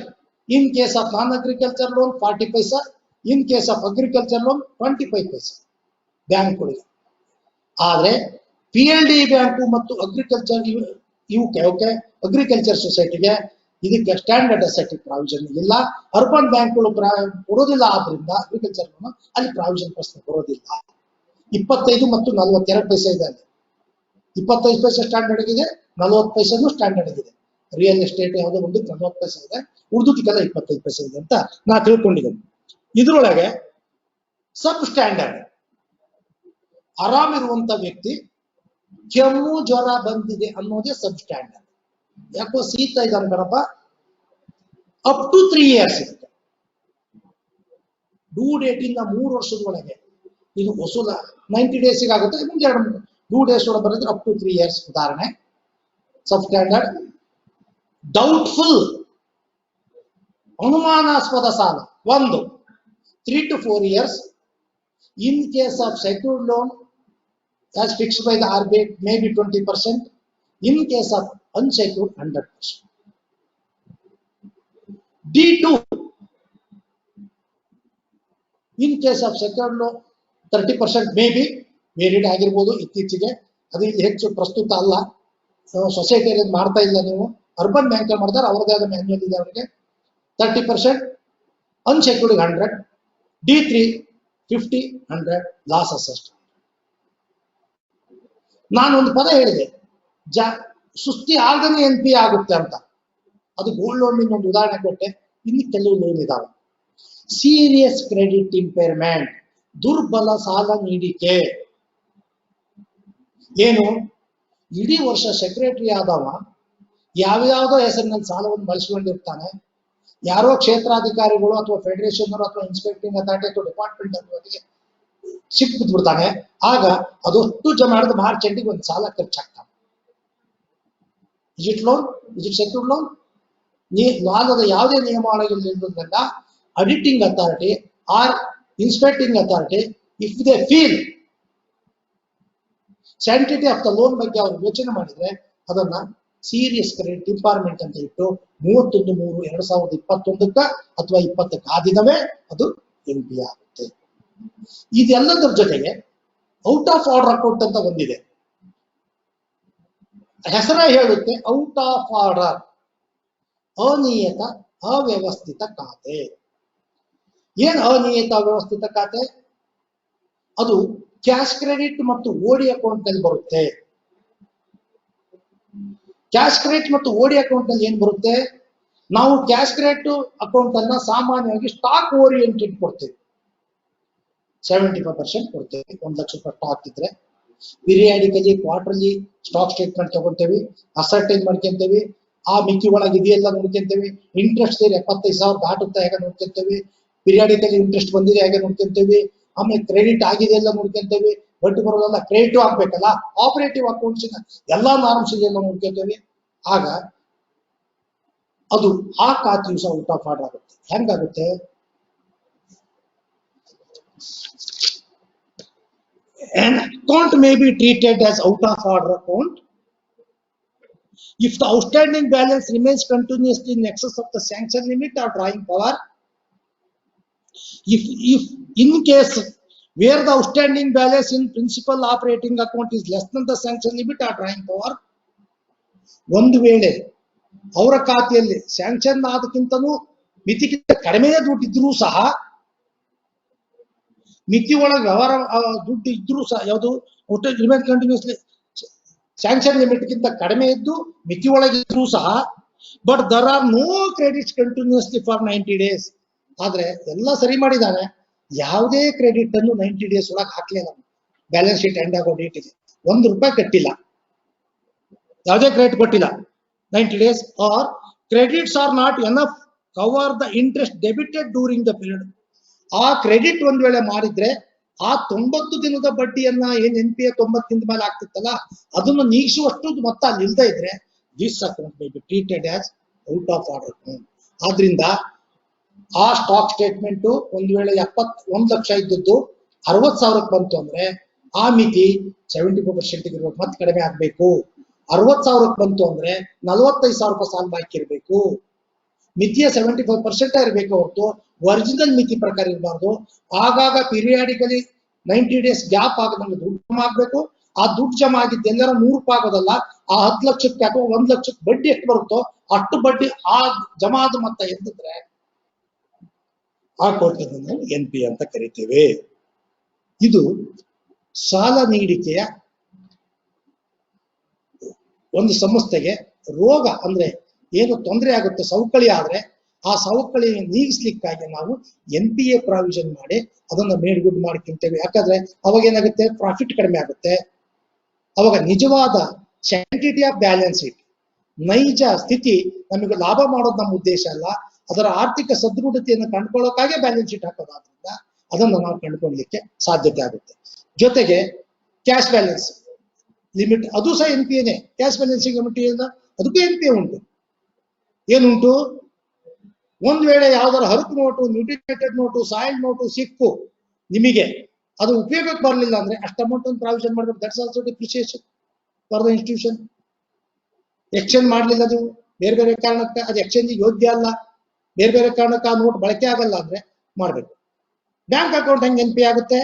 In case of non-agriculture loan 40 paisa, in case of agriculture loan 25 paisa ಬ್ಯಾಂಕ್ಗಳಿಗೆ. ಆದ್ರೆ PLD ಬ್ಯಾಂಕು ಮತ್ತು ಅಗ್ರಿಕಲ್ಚರ್ ಇವಕ್ಕೆ ಅಗ್ರಿಕಲ್ಚರ್ ಸೊಸೈಟಿಗೆ ಇದಕ್ಕೆ ಸ್ಟ್ಯಾಂಡರ್ಡ್ ಅಸೆಟ್ ಪ್ರಾವಿಷನ್ ಇಲ್ಲ. Urban ಬ್ಯಾಂಕ್ಗಳು ಕೊಡೋದಿಲ್ಲ, ಆದ್ರಿಂದ ಅಗ್ರಿಕಲ್ಚರ್ ಲೋನ್ ಅಲ್ಲಿ ಪ್ರಾವಿಷನ್ ಪ್ರಶ್ನೆ ಬರೋದಿಲ್ಲ. 25 ಮತ್ತು 42 ಪೈಸೆ ಇದೆ ಅಲ್ಲಿ. 25 ಪೈಸೆ ಸ್ಟ್ಯಾಂಡರ್ಡ್ ಇದೆ, 40 ಪೈಸೆನೂ ಸ್ಟ್ಯಾಂಡರ್ಡ್ ಇದೆ. ರಿಯಲ್ ಎಸ್ಟೇಟ್ ಯಾವುದೋ ಒಂದು 40 ಪೈಸೆ ಇದೆ, ಉಳಿದುದಕ್ಕೆಲ್ಲ 25 ಪೈಸೆ ಇದೆ ಅಂತ ನಾ ತಿಳ್ಕೊಂಡಿದ್ದೇನೆ. ಇದ್ರೊಳಗೆ ಸಬ್ ಸ್ಟ್ಯಾಂಡರ್ಡ್, ಆರಾಮಿರುವಂತ ವ್ಯಕ್ತಿ ಕೆಮ್ಮು ಜ್ವರ ಬಂದಿದೆ ಅನ್ನೋದೇ ಸಬ್ ಸ್ಟ್ಯಾಂಡರ್ಡ್. ಯಾಕೋ ಶೀತ ಇದ್ದಾನೆ ಕಣಪ್ಪ, ಅಪ್ ಟು 3 years ಇರುತ್ತೆ. ಡ್ಯೂ ಡೇಟ್ ಇಂದ 3 ವರ್ಷದ ಒಳಗೆ ಇದು ವಸೂಲ 90 ಡೇಸಿಗೆ ಆಗುತ್ತೆ, ಇನ್ನೊಂದು 2 ಡ್ಯೂ ಡೇಸ್ ಒಳಗೆ ಬರೆದ್ರೆ ಅಪ್ ಟು 3 years. ಉದಾಹರಣೆ ಸಬ್ ಸ್ಟ್ಯಾಂಡರ್ಡ್. ಡೌಟ್ಫುಲ್, ಅನುಮಾನಾಸ್ಪದ ಸಾಲ 1, 3 to 4 years. In case of secured loan as fixed by the RBI may be 20%. In case of unsecured 100%. D2, in case of secured loan 30% may be varied ಆಗಿರ್ಬೋದು ಇತ್ತೀಚೆಗೆ, ಅದು ಇಲ್ಲಿ ಹೆಚ್ಚು ಪ್ರಸ್ತುತ ಅಲ್ಲ. ಸೊಸೈಟಿಯಲ್ಲಿ ಮಾಡ್ತಾ ಇಲ್ಲ ನೀವು, ಅರ್ಬನ್ ಬ್ಯಾಂಕ್ ಮಾಡ್ತಾರೆ, ಅವ್ರದೇ ಆದ ಮ್ಯಾನ್ಯುಯಲ್ ಇದೆ ಅವರಿಗೆ. 30% ಅನ್ಸೆಕ್ಯೂರ್ಡ್ 100, D3 50, 100 ಲಾಸ್ ಅಸೆಸ್ಟ್. ನಾನೊಂದು ಪದ ಹೇಳಿದೆ, ಸುಸ್ತಿ ಆಗನೇ NP ಆಗುತ್ತೆ ಅಂತ. ಅದು ಗೋಲ್ಡ್ ಲೋನ್ ಒಂದು ಉದಾಹರಣೆ ಕೊಟ್ಟೆ. ಇನ್ನು ಕೆಲವು ಲೋನ್ ಇದಾವೆ. ಸೀರಿಯಸ್ ಕ್ರೆಡಿಟ್ ಇಂಪೇರ್ಮೆಂಟ್, ದುರ್ಬಲ ಸಾಲ ನೀಡಿಕೆ. ಏನು, ಇಡೀ ವರ್ಷ ಸೆಕ್ರೆಟರಿ ಆದವ ಯಾವ್ಯಾವುದೋ ಹೆಸರಿನಲ್ಲಿ ಸಾಲವನ್ನು ಬಳಸಿಕೊಂಡಿರ್ತಾನೆ. ಯಾರೋ ಕ್ಷೇತ್ರಾಧಿಕಾರಿಗಳು ಅಥವಾ ಫೆಡರೇಷನ್ ಅಥವಾ ಇನ್ಸ್ಪೆಕ್ಟಿಂಗ್ ಅಥಾರಿಟಿ ಅಥವಾ ಡಿಪಾರ್ಟ್ಮೆಂಟ್ ಅವರಿಗೆ ಸಿಕ್ಬಿಡ್ತಾನೆ. ಆಗ ಅದಷ್ಟು ಜಮಾ ಮಾಡಿದ ಮಾರ್ಚ್ ಎಂಡಿಗೆ ಒಂದು ಸಾಲ ಖರ್ಚಾಗ್ತಾನೆ. Is it loan? Is it secured loan? ಲಾದ ಯಾವುದೇ ನಿಯಮಾವಳಿಗಳಿಂದ auditing authority or inspecting authority, if they feel sanctity of the loan ಬಗ್ಗೆ ಅವರು ಯೋಚನೆ ಮಾಡಿದ್ರೆ ಅದನ್ನ ಸೀರಿಯಸ್ ಕ್ರೆಡಿಟ್ ಇಂಪಾರ್ಮೆಂಟ್ ಅಂತ ಇಟ್ಟು 31/3/2021 ಅಥವಾ 20 ಆದಿನವೇ ಅದು NP ಆಗುತ್ತೆ. ಇದೆಲ್ಲದರ ಜೊತೆಗೆ ಔಟ್ ಆಫ್ ಆರ್ಡರ್ ಅಕೌಂಟ್ ಅಂತ ಬಂದಿದೆ. ಹೆಸರೇ ಹೇಳುತ್ತೆ, ಔಟ್ ಆಫ್ ಆರ್ಡರ್, ಅನಿಯತ ಅವ್ಯವಸ್ಥಿತ ಖಾತೆ. ಏನ್ ಅನಿಯತ ಅವ್ಯವಸ್ಥಿತ ಖಾತೆ? ಅದು ಕ್ಯಾಶ್ ಕ್ರೆಡಿಟ್ ಮತ್ತು ಓಡಿ ಅಕೌಂಟ್ ನಲ್ಲಿ ಬರುತ್ತೆ. ಕ್ಯಾಶ್ ಕ್ರೆಡಿಟ್ ಮತ್ತು ಓಡಿ ಅಕೌಂಟ್ ನಲ್ಲಿ ಏನ್ ಬರುತ್ತೆ? ನಾವು ಕ್ಯಾಶ್ ಕ್ರೆಡಿಟ್ ಅಕೌಂಟ್ ಅನ್ನ ಸಾಮಾನ್ಯವಾಗಿ ಸ್ಟಾಕ್ ಓರಿಯೆಂಟೆಡ್ ಕೊಡ್ತೇವೆ. 75% ಕೊಡ್ತೇವೆ. 1 ಲಕ್ಷ ರೂಪಾಯಿ ಸ್ಟಾಕ್ ಇದ್ರೆ ಪಿರಿಯಾಡಿಕಲಿ ಕ್ವಾರ್ಟರ್ಲಿ ಸ್ಟಾಕ್ ಸ್ಟೇಟ್ಮೆಂಟ್ ತಗೊಂತೇವೆ, ಅಸರ್ಟೈನ್ ಮಾಡ್ಕೊಂತೇವೆ. ಆ ಮಿತಿ ಒಳಗೆ ಇದೆಲ್ಲ ನೋಡ್ಕೊಂತೇವೆ. ಇಂಟ್ರೆಸ್ಟ್ ಸೇರಿ 75,000 ದಾಟುತ್ತಾ ಹೇಗೆ ನೋಡ್ಕೊಂತೇವೆ. ಪಿರಿಯಾಡಿಕಲಿ ಇಂಟ್ರೆಸ್ಟ್ ಬಂದಿದೆ ಹೇಗೆ ನೋಡ್ಕೊಂತೇವೆ. ಆಮೇಲೆ ಕ್ರೆಡಿಟ್ ಆಗಿದೆ ಎಲ್ಲ ನೋಡ್ಕೊಂತೇವೆ. ಬಡ್ಡಿ ಬರೋದಲ್ಲ, ಕ್ರೆಡಿಟ್ ಆಗ್ಬೇಕಲ್ಲ. ಆಪರೇಟಿವ್ ಅಕೌಂಟ್ಸ್ ಎಲ್ಲಾ ನಾರ್ಮ್ಸ್ ಎಲ್ಲ ನೋಡ್ಕೊಂತೇವೆ. ಆಗ ಅದು ಆ ಖಾತೆಯು ಸಹ ಔಟ್ ಆಫ್ ಆರ್ಡರ್ ಆಗುತ್ತೆ. ಹೆಂಗಾಗುತ್ತೆ? An account may be treated as out of order account if the outstanding balance remains continuously in excess of the sanction limit or drawing power. If in case where the outstanding balance in principal operating account is less than the sanction limit or drawing power, ಒಂದು ವೇಳೆ ಅವರ ಖಾತೆಯಲ್ಲಿ sanction ಆದಕ್ಕಿಂತನೂ ಮಿತಿಗಿಂತ ಕಡಿಮೆ ದುಡ್ಡು ಇದ್ರೂ ಸಹ, ಮಿತಿ ಒಳಗೆ ವ್ಯವಹಾರ ದುಡ್ಡು ಇದ್ರೂ ಸಹ, ಯಾವುದು ರಿಮೇನ್ ಕಂಟಿನ್ಯೂಸ್ಲಿ ಸ್ಯಾಂಕ್ಷನ್ ಲಿಮಿಟ್ ಗಿಂತ ಕಡಿಮೆ ಇದ್ದು ಮಿತಿ ಒಳಗೆ ಇದ್ರೂ ಸಹ, but there are no credits continuously for 90 days. ಆದ್ರೆ ಎಲ್ಲ ಸರಿ ಮಾಡಿದಾನೆ, ಯಾವುದೇ ಕ್ರೆಡಿಟ್ ಅನ್ನು 90 days ಒಳಗೆ ಹಾಕ್ಲಿಲ್ಲ. ಬ್ಯಾಲೆನ್ಸ್ ಶೀಟ್ ಎಂಡ್ ಆಗೋ ಡೇಟಿಗೆ ₹1 ಕಟ್ಟಿಲ್ಲ, ಯಾವುದೇ ಕ್ರೆಡಿಟ್ ಕೊಟ್ಟಿಲ್ಲ 90 days, or credits are not enough cover the interest debited during the period. ಆ ಕ್ರೆಡಿಟ್ ಒಂದ್ ವೇಳೆ ಮಾಡಿದ್ರೆ ಆ 90 ದಿನದ ಬಡ್ಡಿಯನ್ನ ಏನ್ NPA 90 ದಿನದ ಮೇಲೆ ಆಗ್ತಿತ್ತಲ್ಲ ಅದನ್ನು ನೀಗಿಸುವಷ್ಟು ಮೊತ್ತ ಅಲ್ಲಿ ಇಲ್ದೇ ಇದ್ರೆ this account may be treated as out of order account. ಆದ್ರಿಂದ ಆ ಸ್ಟಾಕ್ ಸ್ಟೇಟ್ಮೆಂಟ್ ಒಂದ್ ವೇಳೆ 1 ಲಕ್ಷ ಇದ್ದದ್ದು 60,000 ಬಂತು ಅಂದ್ರೆ ಆ ಮಿತಿ 75% ಇರ್ಬೇಕು, ಮತ್ತೆ ಕಡಿಮೆ ಆಗ್ಬೇಕು. 60,000 ಬಂತು ಅಂದ್ರೆ 45,000 ಸಾಲ ಬಾಕಿ ಇರಬೇಕು. ಮಿತಿಯ 75% ಇರಬೇಕು ಹೊರತು ಒರಿಜಿನಲ್ ಮಿತಿ ಪ್ರಕಾರ ಇರಬಾರ್ದು. ಆಗಾಗ ಪಿರಿಯಾಡಿಕಲಿ 90 days ಗ್ಯಾಪ್ ಆಗದಂಗೆ ದುಡ್ಡು ಜಮಾ ಆಗ್ಬೇಕು. ಆ ದುಡ್ಡು ಜಮಾ ಆಗಿದ್ದು ಎಲ್ಲರ 100 ಆಗೋದಲ್ಲ, ಆ 10 ಲಕ್ಷಕ್ಕೆ ಅಥವಾ 1 ಲಕ್ಷಕ್ಕೆ ಬಡ್ಡಿ ಎಷ್ಟು ಬರುತ್ತೋ ಅಷ್ಟು ಬಡ್ಡಿ ಆ ಜಮಾ ಆದ ಮೊತ್ತ ಎಂದಿದ್ರೆ ಆ ಕೋರ್ಟನ್ನು ನಾವು NP ಅಂತ ಕರಿತೇವೆ. ಇದು ಸಾಲ ನೀಡಿಕೆಯ ಒಂದು ಸಂಸ್ಥೆಗೆ ರೋಗ ಅಂದ್ರೆ ಏನು ತೊಂದರೆ ಆಗುತ್ತೆ, ಸವಕಳಿ ಆದ್ರೆ ಆ ಸವಕಳಿ ನೀಗಿಸ್ಲಿಕ್ಕಾಗಿ ನಾವು NPA ಪ್ರಾವಿಷನ್ ಮಾಡಿ ಅದನ್ನ ಮೇಡ್ಗುಡ್ ಮಾಡ್ಕೊಂತೇವೆ. ಯಾಕಂದ್ರೆ ಅವಾಗ ಏನಾಗುತ್ತೆ, ಪ್ರಾಫಿಟ್ ಕಡಿಮೆ ಆಗುತ್ತೆ. ಅವಾಗ ನಿಜವಾದ ಸ್ಯಾಂಟಿಟಿ ಆಫ್ ಬ್ಯಾಲೆನ್ಸ್ ಶೀಟ್, ನೈಜ ಸ್ಥಿತಿ, ನಮಗೆ ಲಾಭ ಮಾಡೋದು ನಮ್ಮ ಉದ್ದೇಶ ಅಲ್ಲ, ಅದರ ಆರ್ಥಿಕ ಸದೃಢತೆಯನ್ನು ಕಂಡುಕೊಳ್ಳೋಕ್ಕಾಗಿ ಬ್ಯಾಲೆನ್ಸ್ ಶೀಟ್ ಹಾಕೋದ್ರಿಂದ ಅದನ್ನು ನಾವು ಕಂಡುಕೊಳ್ಳಲಿಕ್ಕೆ ಸಾಧ್ಯತೆ ಆಗುತ್ತೆ. ಜೊತೆಗೆ ಕ್ಯಾಶ್ ಬ್ಯಾಲೆನ್ಸ್ ಲಿಮಿಟ್ ಅದು ಸಹ NPAನೇ. ಕ್ಯಾಶ್ ಬ್ಯಾಲೆನ್ಸಿಂಗ್ ಲಿಮಿಟ್ ಅದಕ್ಕೂ NPA ಉಂಟು. ಏನುಂಟು? ಒಂದ್ ವೇಳೆ ಯಾವ್ದಾರ ಹರಕು ನೋಟು, ಮ್ಯೂಟಿಲೇಟೆಡ್ ನೋಟು, ಸಾಯಿಲ್ ನೋಟು ಸಿಕ್ಕು ನಿಮಗೆ, ಅದು ಉಪಯೋಗಕ್ಕೆ ಬರಲಿಲ್ಲ ಅಂದ್ರೆ ಅಷ್ಟು ಅಮೌಂಟ್ ಒಂದು ಪ್ರಾವಿಷನ್ ಮಾಡಬೇಕು. That's also depreciation for the institution. Exchange ಮಾಡಲಿಲ್ಲ ನೀವು ಬೇರೆ ಬೇರೆ ಕಾರಣಕ್ಕೆ, ಅದು ಎಕ್ಸ್ಚೇಂಜ್ ಯೋಗ್ಯ ಅಲ್ಲ, ಬೇರೆ ಬೇರೆ ಕಾರಣಕ್ಕೆ ಆ ನೋಟ್ ಬಳಕೆ ಆಗಲ್ಲ ಅಂದ್ರೆ ಮಾಡಬೇಕು. ಬ್ಯಾಂಕ್ ಅಕೌಂಟ್ ಹೆಂಗೆ NP ಆಗುತ್ತೆ?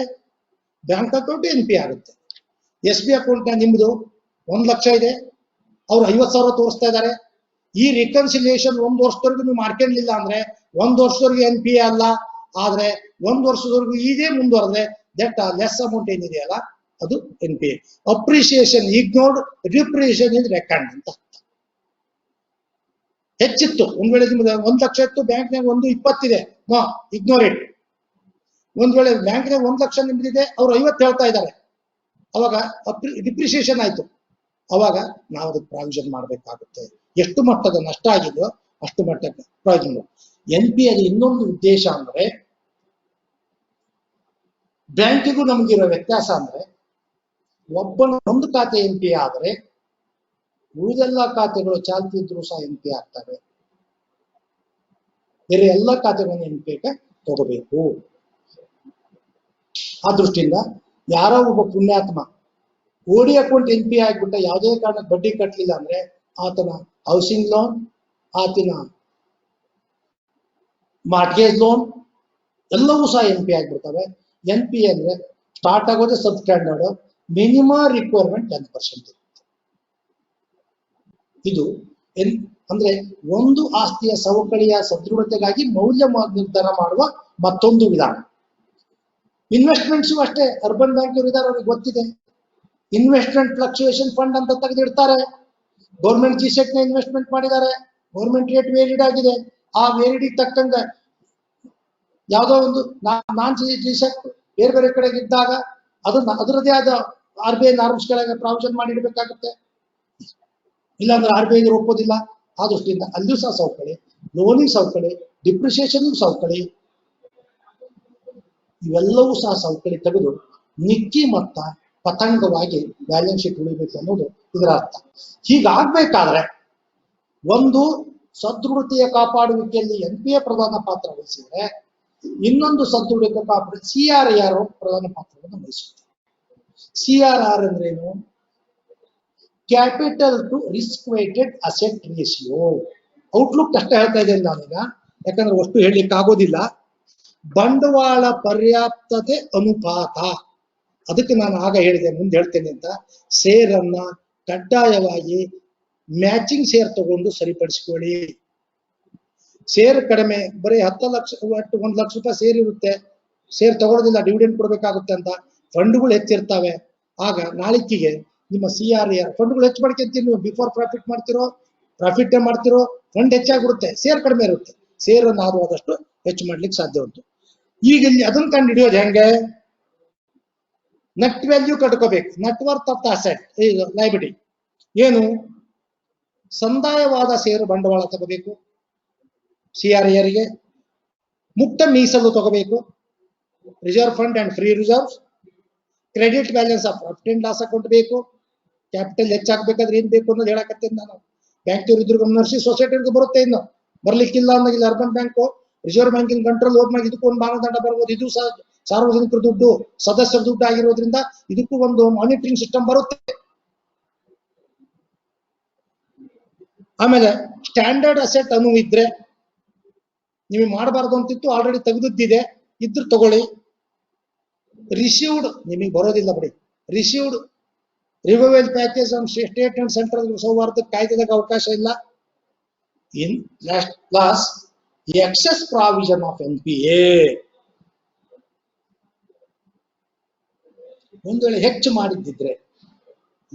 ಬ್ಯಾಂಕ್ ಅಕೌಂಟ್ NP ಆಗುತ್ತೆ. SB ಅಕೌಂಟ್ ನಿಮ್ದು 1 ಲಕ್ಷ ಇದೆ, ಅವ್ರು 50,000 ತೋರಿಸ್ತಾ ಇದ್ದಾರೆ. ಈ ರಿಕನ್ಸಿಲಿಯೇಷನ್ 1 ವರ್ಷದವರೆಗೂ ನೀವು ಮಾಡ್ಕೊಂಡಿಲ್ಲ ಅಂದ್ರೆ 1 ವರ್ಷದವರೆಗೂ NPA ಅಲ್ಲ, ಆದ್ರೆ 1 ವರ್ಷದವರೆಗೂ ಇದೇ ಮುಂದುವರೆದ್ರೆ ದಟ್ ಲೆಸ್ ಅಮೌಂಟ್ ಏನಿದೆಯಲ್ಲ ಅದು NPA. Appreciation ignored, depreciation is record ಅಂತ. ಹೆಚ್ಚಿತ್ತು ಒಂದ್ ವೇಳೆ ನಿಮ್ಗೆ 1 ಲಕ್ಷ ಇತ್ತು, ಬ್ಯಾಂಕ್ನಾಗ 1.20 ಇದೆ, ನೋ ಇಗ್ನೋರ್ ಇಟ್. ಒಂದ್ ವೇಳೆ ಬ್ಯಾಂಕ್ನಾಗ 1 ಲಕ್ಷ ನಿಮ್ದಿದೆ, ಅವ್ರು 50 ಹೇಳ್ತಾ ಇದ್ದಾರೆ, ಅವಾಗ ಡಿಪ್ರಿಸಿಯೇಷನ್ ಆಯ್ತು, ಅವಾಗ ನಾವು ಅದಕ್ಕೆ ಪ್ರಾವಿಷನ್ ಮಾಡಬೇಕಾಗುತ್ತೆ. ಎಷ್ಟು ಮಟ್ಟದ ನಷ್ಟ ಆಗಿದೆಯೋ ಅಷ್ಟು ಮಟ್ಟಕ್ಕೆ ಪ್ರಾವಿಷನ್. NPA ಇನ್ನೊಂದು ಉದ್ದೇಶ ಅಂದ್ರೆ, ಬ್ಯಾಂಕಿಗೂ ನಮಗಿರೋ ವ್ಯತ್ಯಾಸ ಅಂದ್ರೆ, ಒಬ್ಬನ ಒಂದು ಖಾತೆ NPA ಆದ್ರೆ ಉಳಿದೆಲ್ಲ ಖಾತೆಗಳು ಚಾಲ್ತಿ ಇದ್ರೂ ಸಹ NPA ಆಗ್ತವೆ. ಬೇರೆ ಎಲ್ಲ ಖಾತೆಗಳನ್ನು NPA ತಗೋಬೇಕು. ಆ ದೃಷ್ಟಿಯಿಂದ ಯಾರೋ ಒಬ್ಬ ಪುಣ್ಯಾತ್ಮ OD ಅಕೌಂಟ್ NPA ಆಗ್ಬಿಟ್ಟ, ಯಾವುದೇ ಕಾರಣಕ್ಕೆ ಬಡ್ಡಿ ಕಟ್ಟಲಿಲ್ಲ ಅಂದ್ರೆ ಆತನ ಹೌಸಿಂಗ್ ಲೋನ್, ಆತನ ಮಾರ್ಟ್ಗೇಜ್ ಲೋನ್ ಎಲ್ಲವೂ ಸಹ NPA ಆಗ್ಬಿಡ್ತವೆ. NPA ಅಂದ್ರೆ ಸ್ಟಾರ್ಟ್ ಆಗೋದೇ ಸಬ್ ಸ್ಟ್ಯಾಂಡರ್ಡ್, ಮಿನಿಮಮ್ ರಿಕ್ವೈರ್ಮೆಂಟ್ 10%. ಇದು ಅಂದ್ರೆ ಒಂದು ಆಸ್ತಿಯ ಸವಕಳಿಯ ಸದೃಢತೆಗಾಗಿ ಮೌಲ್ಯ ನಿರ್ಧಾರ ಮಾಡುವ ಮತ್ತೊಂದು ವಿಧಾನ. ಇನ್ವೆಸ್ಟ್ಮೆಂಟ್ಸು ಅಷ್ಟೇ, ಅರ್ಬನ್ ಬ್ಯಾಂಕ್ ಇದ್ದಾರೆ, ಅವ್ರಿಗೆ ಗೊತ್ತಿದೆ. ಇನ್ವೆಸ್ಟ್ಮೆಂಟ್ ಫ್ಲಕ್ಚುಯೇಷನ್ ಫಂಡ್ ಅಂತ ತೆಗೆದಿಡ್ತಾರೆ. ಗೌರ್ಮೆಂಟ್ ಜಿಸೆಟ್ ನ ಇನ್ವೆಸ್ಟ್ಮೆಂಟ್ ಮಾಡಿದ್ದಾರೆ, ಗೌರ್ಮೆಂಟ್ ರೇಟ್ ವೇರಿಡ್ ಆಗಿದೆ, ಆ ವೇರಿಡಿಗೆ ತಕ್ಕಂಗ ಯಾವುದೋ ಒಂದು ನಾನ್ ಜಿಸೆಟ್ ಬೇರೆ ಬೇರೆ ಕಡೆಗೆ ಇದ್ದಾಗ ಅದನ್ನ ಅದರದೇ ಆದ RBI ನಾರ್ಮ್ಸ್ ಕೆಳಗೆ ಪ್ರಾವಿಷನ್ ಮಾಡಿಡ್ಬೇಕಾಗುತ್ತೆ. ಇಲ್ಲಾಂದ್ರೆ RBI ಒಪ್ಪೋದಿಲ್ಲ. ಆ ದೃಷ್ಟಿಯಿಂದ ಅಲ್ಲಿಯೂ ಸಹ ಸವಕಳಿ, ಲೋನಿಗೆ ಸವಕಳಿ, ಡಿಪ್ರಿಸಿಯೇಷನ್ಗೂ ಸವಕಳಿ, ಇವೆಲ್ಲವೂ ಸಹ ಸವಕಳಿ ತೆಗೆದು ನಿಕ್ಕಿ ಮೊತ್ತ ಪತಂಗವಾಗಿ ಬ್ಯಾಲೆನ್ಸ್ ಶೀಟ್ ಉಳಿಬೇಕು ಅನ್ನೋದು ಇದರ ಅರ್ಥ. ಹೀಗಾಗ್ಬೇಕಾದ್ರೆ ಒಂದು ಸದೃಢತೆಯ ಕಾಪಾಡುವಿಕೆಯಲ್ಲಿ NPA ಪ್ರಧಾನ ಪಾತ್ರ ವಹಿಸಿದ್ರೆ, ಇನ್ನೊಂದು ಸದೃಢತೆ ಕಾಪಾಡು CRAR ಪ್ರಧಾನ ಪಾತ್ರವನ್ನು ವಹಿಸುತ್ತೆ. CRR ಅಂದ್ರೇನು? Capital to risk weighted asset ratio. Outlook ಅಷ್ಟೇ ಹೇಳ್ತಾ ಇದ್ದೇನೆ ನಾನೀಗ, ಯಾಕಂದ್ರೆ ಅಷ್ಟು ಹೇಳಲಿಕ್ಕೆ ಆಗೋದಿಲ್ಲ. ಬಂಡವಾಳ ಪರ್ಯಾಪ್ತತೆ ಅನುಪಾತ, ಅದಕ್ಕೆ ನಾನು ಆಗ ಹೇಳಿದೆ, ಮುಂದೆ ಹೇಳ್ತೇನೆ ಅಂತ. ಸೇರನ್ನ ಕಡ್ಡಾಯವಾಗಿ ಮ್ಯಾಚಿಂಗ್ ಸೇರ್ ತಗೊಂಡು ಸರಿಪಡಿಸಿಕೊಳ್ಳಿ. ಸೇರ್ ಕಡಿಮೆ, ಬರೀ 10 ಲಕ್ಷ, 1 ಲಕ್ಷ ರೂಪಾಯಿ ಸೇರ್ ಇರುತ್ತೆ, ಸೇರ್ ತಗೊಳ್ಳೋದಿಲ್ಲ, ಡಿವಿಡೆಂಡ್ ಕೊಡ್ಬೇಕಾಗುತ್ತೆ ಅಂತ. ಫಂಡ್ಗಳು ಹೆಚ್ಚಿರ್ತಾವೆ, ಆಗ ನಾಳಿಕೆಗೆ ನಿಮ್ಮ CRAR ಫಂಡ್ಗಳು ಹೆಚ್ಚು ಮಾಡ್ಕೊಂತೀರಿ. ನೀವು ಬಿಫೋರ್ ಪ್ರಾಫಿಟ್ ಮಾಡ್ತಿರೋ, ಪ್ರಾಫಿಟ್ ಮಾಡ್ತಿರೋ, ಫಂಡ್ ಹೆಚ್ಚಾಗ್ಬಿಡುತ್ತೆ, ಸೇರ್ ಕಡಿಮೆ ಇರುತ್ತೆ. ಸೇರನ್ನು ಆದಷ್ಟು ಹೆಚ್ಚು ಮಾಡ್ಲಿಕ್ಕೆ ಸಾಧ್ಯ ಉಂಟು. ಈಗ ಇಲ್ಲಿ ಅದನ್ನ ಕಂಡು ಹಿಡಿಯೋದು ಹೆಂಗೆ? ನೆಟ್ ವ್ಯಾಲ್ಯೂ ಕಟ್ಕೋಬೇಕು, net worth of the asset, ಈಗ ಲೈಬಿಲಿಟಿ ಏನು? ಸಂದಾಯವಾದ ಷೇರು ಬಂಡವಾಳ ತಗೋಬೇಕು CRARಗೆ, ಮುಕ್ತ ಮೀಸಲು ತಗೋಬೇಕು, reserve fund and free reserve, credit balance of profit and loss account ಬೇಕು. ಕ್ಯಾಪಿಟಲ್ ಹೆಚ್ಚಾಗಬೇಕಾದ್ರೆ ಏನ್ ಬೇಕು ಅನ್ನೋದು ಹೇಳಕತ್ತೇನೆ ನಾನು. ಬ್ಯಾಂಕ್ ಇದ್ರು ಗಮನಿಸಿ, ಸೊಸೈಟಿಗೆ ಬರುತ್ತೆ, ಇನ್ನು ಬರ್ಲಿಕ್ಕಿಲ್ಲ ಅನ್ನೋ ಇಲ್ಲಿ ಅರ್ಬನ್ ಬ್ಯಾಂಕು ರಿಸರ್ವ್ ಬ್ಯಾಂಕಿನ ಕಂಟ್ರೋಲ್ ಹೋದ್ಮೇಲೆ ಇದಕ್ಕೂ ಒಂದು ಮಾನದಂಡ ಬರ್ಬೋದು. ಇದು ಸಾರ್ವಜನಿಕರ ದುಡ್ಡು, ಸದಸ್ಯರ ದುಡ್ಡು ಆಗಿರೋದ್ರಿಂದ ಇದಕ್ಕೂ ಒಂದು ಮಾನಿಟರಿಂಗ್ ಸಿಸ್ಟಮ್ ಬರುತ್ತೆ. ಆಮೇಲೆ ಸ್ಟ್ಯಾಂಡರ್ಡ್ ಅಸೆಟ್ ಅನ್ನು ಇದ್ರೆ, ನಿಮಗೆ ಮಾಡಬಾರ್ದು ಅಂತಿತ್ತು, ಆಲ್ರೆಡಿ ತೆಗೆದಿದ್ದಿದೆ, ಇದ್ರು ತಗೊಳ್ಳಿ. ರಿಸೀವ್ಡ್ ನಿಮಗೆ ಬರೋದಿಲ್ಲ ಬಿಡಿ. Received revival package on state and central ಸೌಹಾರ್ದ ಕಾಯ್ದೆದಾಗ ಅವಕಾಶ ಇಲ್ಲ. In last excess provision of NPA, ಒಂದು ವೇಳೆ ಹೆಚ್ಚು ಮಾಡಿದ್ದಿದ್ರೆ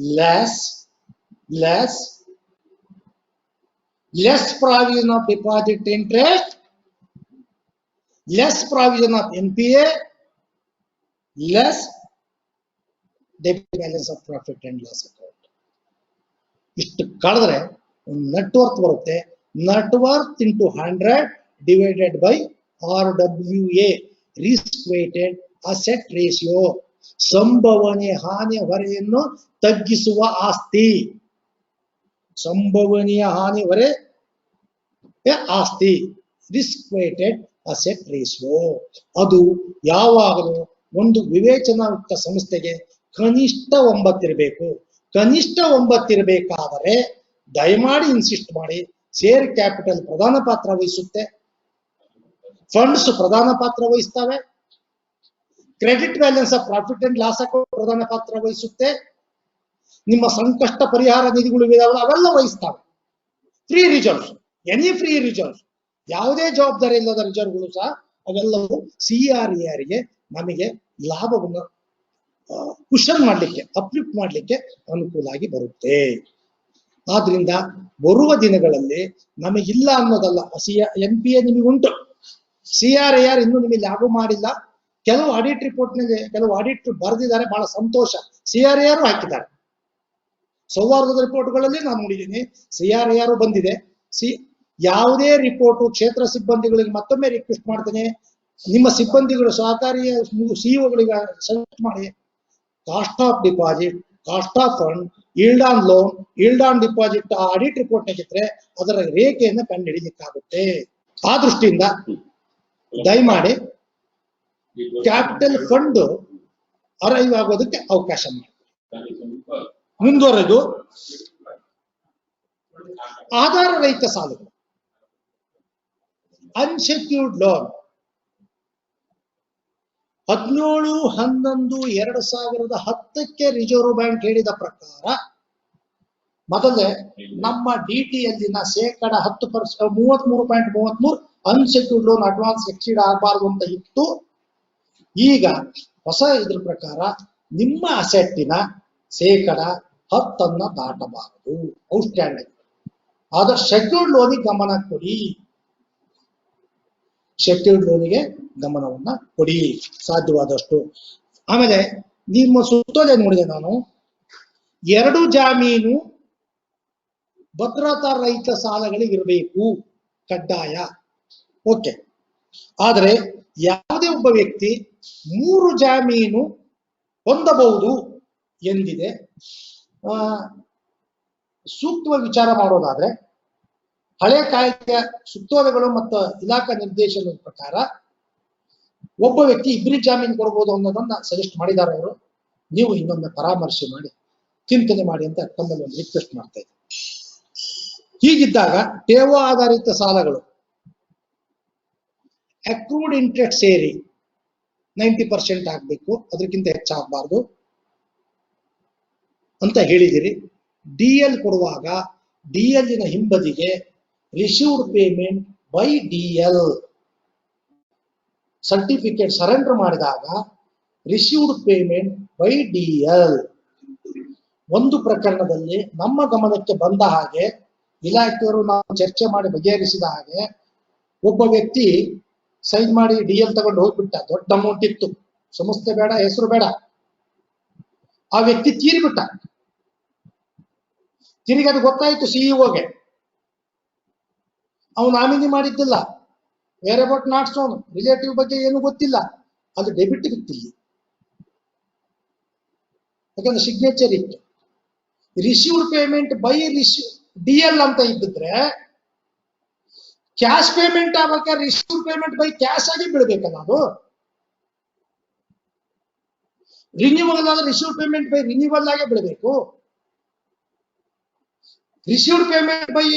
less provision of deposit interest, less provision of NPA, less debit balance of profit and loss account. ಇಷ್ಟು ಕಳೆದ್ರೆ ನೆಟ್ ವರ್ತ್ ಬರುತ್ತೆ. Net worth into 100 divided by RWA, risk weighted asset ratio, ಸಂಭವನೀಯ ಹಾನಿ ಹೊರೆಯನ್ನು ತಗ್ಗಿಸುವ ಆಸ್ತಿ. ಸಂಭವನೀಯ ಹಾನಿ ಹೊರೆ ಆಸ್ತಿ, ರಿಸ್ಕ್ ವೇಟೆಡ್ ಅಸೆಟ್ ರೇಷಿಯೋ. ಅದು ಯಾವಾಗಲೂ ಒಂದು ವಿವೇಚನಾಯುಕ್ತ ಸಂಸ್ಥೆಗೆ ಕನಿಷ್ಠ 9 ಇರಬೇಕು. ಕನಿಷ್ಠ 9 ಇರಬೇಕಾದರೆ ದಯಮಾಡಿ ಇನ್ಸಿಸ್ಟ್ ಮಾಡಿ, ಶೇರ್ ಕ್ಯಾಪಿಟಲ್ ಪ್ರಧಾನ ಪಾತ್ರ ವಹಿಸುತ್ತೆ, ಫಂಡ್ಸ್ ಪ್ರಧಾನ ಪಾತ್ರ ವಹಿಸ್ತವೆ, credit balance of profit and loss account ಪ್ರಧಾನ ಪಾತ್ರ ವಹಿಸುತ್ತೆ, ನಿಮ್ಮ ಸಂಕಷ್ಟ ಪರಿಹಾರ ನಿಧಿಗಳು ಇದಾವಲ್ಲ ಅವೆಲ್ಲ ವಹಿಸ್ತಾವೆ. Free reserves, any free reserves, ಯಾವುದೇ ಜವಾಬ್ದಾರಿ ಇಲ್ಲದ ರಿಸರ್ವ್ಗಳು ಸಹ ಅವೆಲ್ಲವೂ CRARಗೆ ನಮಗೆ ಲಾಭವನ್ನು ಕುಶನ್ ಮಾಡ್ಲಿಕ್ಕೆ, ಅಪ್ಲಿಫ್ಟ್ ಮಾಡ್ಲಿಕ್ಕೆ ಅನುಕೂಲ ಆಗಿ ಬರುತ್ತೆ. ಆದ್ರಿಂದ ಬರುವ ದಿನಗಳಲ್ಲಿ ನಮಗಿಲ್ಲ ಅನ್ನೋದಲ್ಲ, NPA ನಿಮಗೆ ಉಂಟು, CRAR ಇನ್ನೂ ನಿಮಗೆ ಲಾಭ ಮಾಡಿಲ್ಲ. ಕೆಲವು ಆಡಿಟ್ ರಿಪೋರ್ಟ್ ನಲ್ಲಿ ಕೆಲವು ಆಡಿಟ್ ಬರೆದಿದ್ದಾರೆ, ಬಹಳ ಸಂತೋಷ. CRAR ಹಾಕಿದ್ದಾರೆ, ಸೌಹಾರ್ದದ ರಿಪೋರ್ಟ್ಗಳಲ್ಲಿ ನಾನು ನೋಡಿದ್ದೀನಿ, CRAR ಬಂದಿದೆ. ಯಾವುದೇ ರಿಪೋರ್ಟ್ ಕ್ಷೇತ್ರ ಸಿಬ್ಬಂದಿಗಳಿಗೆ ಮತ್ತೊಮ್ಮೆ ರಿಕ್ವೆಸ್ಟ್ ಮಾಡ್ತೇನೆ, ನಿಮ್ಮ ಸಿಬ್ಬಂದಿಗಳು ಸಹಕಾರಿ CEOಗಳಿಗೆ ಸಜೆಸ್ಟ್ ಮಾಡಿ, cost of deposit, cost of fund, yield on loan, yield on deposit audit report ನಾಗಿದ್ರೆ ಅದರ ರೇಖೆಯನ್ನು ಕಂಡುಹಿಡಿಯಲಿಕ್ಕಾಗುತ್ತೆ. ಆ ದೃಷ್ಟಿಯಿಂದ ದಯಮಾಡಿ ಕ್ಯಾಪಿಟಲ್ ಫಂಡ್ ಅರೈವ್ ಆಗೋದಕ್ಕೆ ಅವಕಾಶ ಮಾಡಿ. ಮುಂದುವರೆದು ಆಧಾರ ರಹಿತ ಸಾಲಗಳು, ಅನ್ಸೆಕ್ಯೂರ್ಡ್ ಲೋನ್ 17/11/2010 ರಿಸರ್ವ್ ಬ್ಯಾಂಕ್ ಹೇಳಿದ ಪ್ರಕಾರ ಮೊದಲೇ ನಮ್ಮ DTಯಲ್ಲಿನ 10% 33.33 ಅನ್ಸೆಕ್ಯೂರ್ಡ್ ಲೋನ್ ಅಡ್ವಾನ್ಸ್ ಎಕ್ಸೀಡ್ ಆಗಬಾರ್ದು ಅಂತ ಇತ್ತು. ಈಗ ಹೊಸ ಇದ್ರ ಪ್ರಕಾರ ನಿಮ್ಮ ಅಸೆಟ್ಟಿನ 10% ದಾಟಬಾರದು ಔಟ್ಸ್ಟ್ಯಾಂಡಿಂಗ್. ಆದ್ರೆ ಸೆಕ್ಯೂರ್ಡ್ ಲೋನಿಗೆ ಗಮನ ಕೊಡಿ, ಸೆಕ್ಯೂರ್ಡ್ ಲೋನಿಗೆ ಗಮನವನ್ನ ಕೊಡಿ ಸಾಧ್ಯವಾದಷ್ಟು. ಆಮೇಲೆ ನಿಮ್ಮ ಸುತ್ತೋಲೆ ನೋಡಿದೆ ನಾನು, 2 ಜಾಮೀನು ಭದ್ರತಾ ರಹಿತ ಸಾಲಗಳಿಗಿರಬೇಕು ಕಡ್ಡಾಯ. ಓಕೆ, ಆದರೆ ಯಾವುದೇ ಒಬ್ಬ ವ್ಯಕ್ತಿ 3 ಜಾಮೀನು ಹೊಂದಬಹುದು ಎಂದಿದೆ. ಸೂಕ್ತ ವಿಚಾರ ಮಾಡೋದಾದ್ರೆ ಹಳೆ ಕಾಯ್ದೆಯ ಸುತ್ತೋಲೆಗಳು ಮತ್ತು ಇಲಾಖಾ ನಿರ್ದೇಶನದ ಪ್ರಕಾರ ಒಬ್ಬ ವ್ಯಕ್ತಿ 2 ಜಾಮೀನು ಕೊಡಬಹುದು ಅನ್ನೋದನ್ನ ಸಜೆಸ್ಟ್ ಮಾಡಿದ್ದಾರೆ ಅವರು. ನೀವು ಇನ್ನೊಮ್ಮೆ ಪರಾಮರ್ಶೆ ಮಾಡಿ ಚಿಂತನೆ ಮಾಡಿ ಅಂತ ತಮ್ಮಲ್ಲಿ ಒಂದು ರಿಕ್ವೆಸ್ಟ್ ಮಾಡ್ತಾ ಇದ್ದೀನಿ. ಹೀಗಿದ್ದಾಗ ಠೇವ ಆಧಾರಿತ ಸಾಲಗಳು ಅಕ್ರೂಡ್ ಇಂಟ್ರೆಸ್ಟ್ ಸೇರಿ 90% ಆಗಬೇಕು, ಅದಕ್ಕಿಂತ ಹೆಚ್ಚಾಗಬಾರ್ದು ಅಂತ ಹೇಳಿದಿರಿ. DL ಕೊಡುವಾಗ DLನ ಹಿಂಬದಿಗೆ received payment by DL certificate surrender ಮಾಡಿದಾಗ ರಿಸೀವ್ಡ್ ಪೇಮೆಂಟ್ ಬೈ DL. ಒಂದು ಪ್ರಕರಣದಲ್ಲಿ ನಮ್ಮ ಗಮನಕ್ಕೆ ಬಂದ ಹಾಗೆ, ಇಲಾಖೆಯವರು ನಾವು ಚರ್ಚೆ ಮಾಡಿ ಬಗೆಹರಿಸಿದ ಹಾಗೆ, ಒಬ್ಬ ವ್ಯಕ್ತಿ ಸೈನ್ ಮಾಡಿ DL ತಗೊಂಡು ಹೋಗ್ಬಿಟ್ಟ. ದೊಡ್ಡ ಅಮೌಂಟ್ ಇತ್ತು, ಸಂಸ್ಥೆ ಬೇಡ, ಹೆಸರು ಬೇಡ. ಆ ವ್ಯಕ್ತಿ ತೀರಿಬಿಟ್ಟ. ತಿರುಗಿ ಅದು ಗೊತ್ತಾಯ್ತು CEOಗೆ. ಅವನು ನಾಮಿನಿ ಮಾಡಿದ್ದಿಲ್ಲ, ವೇರ್ ಅಬೌಟ್ ನಾಟ್ಸ್ ಅವನು ರಿಲೇಟಿವ್ ಬಗ್ಗೆ ಏನು ಗೊತ್ತಿಲ್ಲ, ಅದು ಡೆಬಿಟ್ ಗೊತ್ತಿಲ್ಲ, ಯಾಕಂದ್ರೆ ಸಿಗ್ನೇಚರ್ ಇತ್ತು. ರಿಸೀವ್ಡ್ ಪೇಮೆಂಟ್ ಬೈ DL ಅಂತ ಇದ್ದಿದ್ರೆ ಕ್ಯಾಶ್ ಪೇಮೆಂಟ್ ಆಗ್ಬೇಕಾದ್ರೆ ರಿಸೀವ್ಡ್ ಪೇಮೆಂಟ್ ಬೈ ಕ್ಯಾಶ್ ಆಗಿ ಬಿಡ್ಬೇಕಲ್ಲ. ಅದು ರಿನ್ಯೂವಲ್ ಆದ್ರೆ ರಿಸೀವ್ಡ್ ಪೇಮೆಂಟ್ ಬೈ ರಿನ್ಯೂವಲ್ ಆಗೇ ಬಿಡಬೇಕು. ರಿಸೀವ್ಡ್ ಪೇಮೆಂಟ್ ಬೈ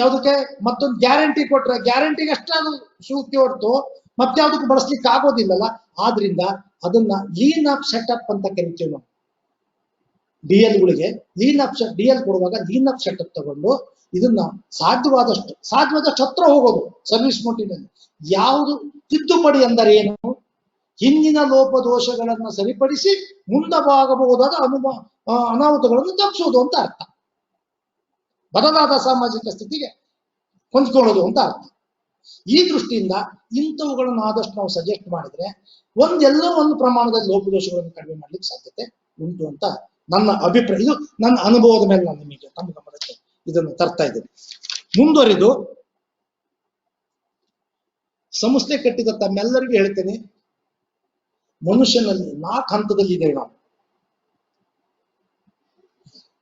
ಯಾವುದಕ್ಕೆ ಮತ್ತೊಂದು ಗ್ಯಾರಂಟಿ ಕೊಟ್ರೆ ಗ್ಯಾರಂಟಿಗೆ ಅಷ್ಟೇ ಅದು ಸೂಕ್ತಿ ಹೊರತು ಮತ್ತೆ ಯಾವ್ದಕ್ಕೆ ಬಳಸ್ಲಿಕ್ಕೆ ಆಗೋದಿಲ್ಲಲ್ಲ. ಆದ್ರಿಂದ ಅದನ್ನ ಲೀನ್ ಅಪ್ ಸೆಟಪ್ ಅಂತ ಕರಿತೀವಿ ನಾವು. DLಗಳಿಗೆ ಲೀನ್ ಅಪ್ DL ಕೊಡುವಾಗ ಲೀನ್ ಅಪ್ ಸೆಟಪ್ ತಗೊಂಡು ಇದನ್ನ ಸಾಧ್ಯವಾದಷ್ಟು ಹತ್ರ ಹೋಗೋದು. ಸರ್ವಿಸ್ ನೋಟಿನಲ್ಲಿ ಯಾವುದು ತಿದ್ದುಪಡಿ ಅಂದರೆ ಏನು, ಹಿಂದಿನ ಲೋಪದೋಷಗಳನ್ನ ಸರಿಪಡಿಸಿ ಮುಂದವಾಗಬಹುದಾದ ಅನಾಹುತಗಳನ್ನು ತಪ್ಪಿಸೋದು ಅಂತ ಅರ್ಥ. ಬದಲಾದ ಸಾಮಾಜಿಕ ಸ್ಥಿತಿಗೆ ಹೊಂದ್ಕೊಳ್ಳೋದು ಅಂತ ಅರ್ಥ. ಈ ದೃಷ್ಟಿಯಿಂದ ಇಂಥವುಗಳನ್ನು ಆದಷ್ಟು ನಾವು ಸಜೆಸ್ಟ್ ಮಾಡಿದ್ರೆ ಒಂದೆಲ್ಲೋ ಒಂದು ಪ್ರಮಾಣದಲ್ಲಿ ಲೋಪದೋಷಗಳನ್ನು ಕಡಿಮೆ ಮಾಡ್ಲಿಕ್ಕೆ ಸಾಧ್ಯತೆ ಉಂಟು ಅಂತ ನನ್ನ ಅಭಿಪ್ರಾಯ. ಇದು ನನ್ನ ಅನುಭವದ ಮೇಲೆ ನಾನು ನಿಮಗೆ ತಮ್ಮ ಗಮನಕ್ಕೆ ಇದನ್ನು ತರ್ತಾ ಇದ್ದೇನೆ. ಮುಂದುವರಿದು ಸಂಸ್ಥೆ ಕಟ್ಟಿದ ತಮ್ಮೆಲ್ಲರಿಗೂ ಹೇಳ್ತೇನೆ, ಮನುಷ್ಯನಲ್ಲಿ 4 ಹಂತದಲ್ಲಿ ಇದೆ ನಾವು.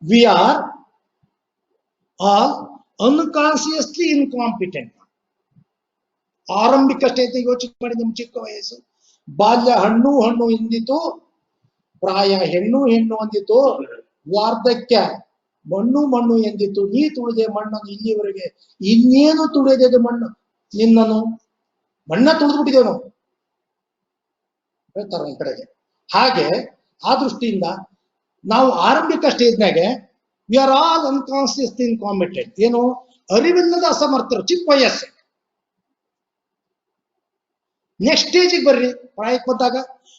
We are all unconsciously incompetent. ಆರಂಭಿಕ ಸ್ಟೇಜ್ ಯೋಚನೆ ಮಾಡಿ, ನಿಮ್ಮ ಚಿಕ್ಕ ವಯಸ್ಸು, ಬಾಲ್ಯ ಹಣ್ಣು ಎಂದಿತು, ಪ್ರಾಯ ಹೆಣ್ಣು ಅಂದಿತು, ವಾರ್ಧಕ್ಯ ಮಣ್ಣು ಎಂದಿತು, ನೀ ತುಳಿದೆ ಮಣ್ಣನ್ನು ಇಲ್ಲಿವರೆಗೆ, ಇನ್ನೇನು ತುಳಿದೆ ಮಣ್ಣು ನಿನ್ನನು, ಮಣ್ಣ ತುಳಿದ್ಬಿಟ್ಟಿದ್ದೇವೆ ನಾವು ಹೇಳ್ತಾರೆ ಈ ಕಡೆಗೆ. ಹಾಗೆ ಆ ದೃಷ್ಟಿಯಿಂದ ನಾವು ಆರಂಭಿಕ ಸ್ಟೇಜ್ನಾಗೆ V are all unconsciously incompetent. ಏನು? ಅರಿವಿಲ್ಲದ ಅಸಮರ್ಥರು, ಚಿಕ್ಕ ವಯಸ್ಸು. ನೆಕ್ಸ್ಟ್ ಸ್ಟೇಜಿಗೆ ಬರ್ರಿ, ಪ್ರಾಯಕ್ಕೆ ಬಂದಾಗ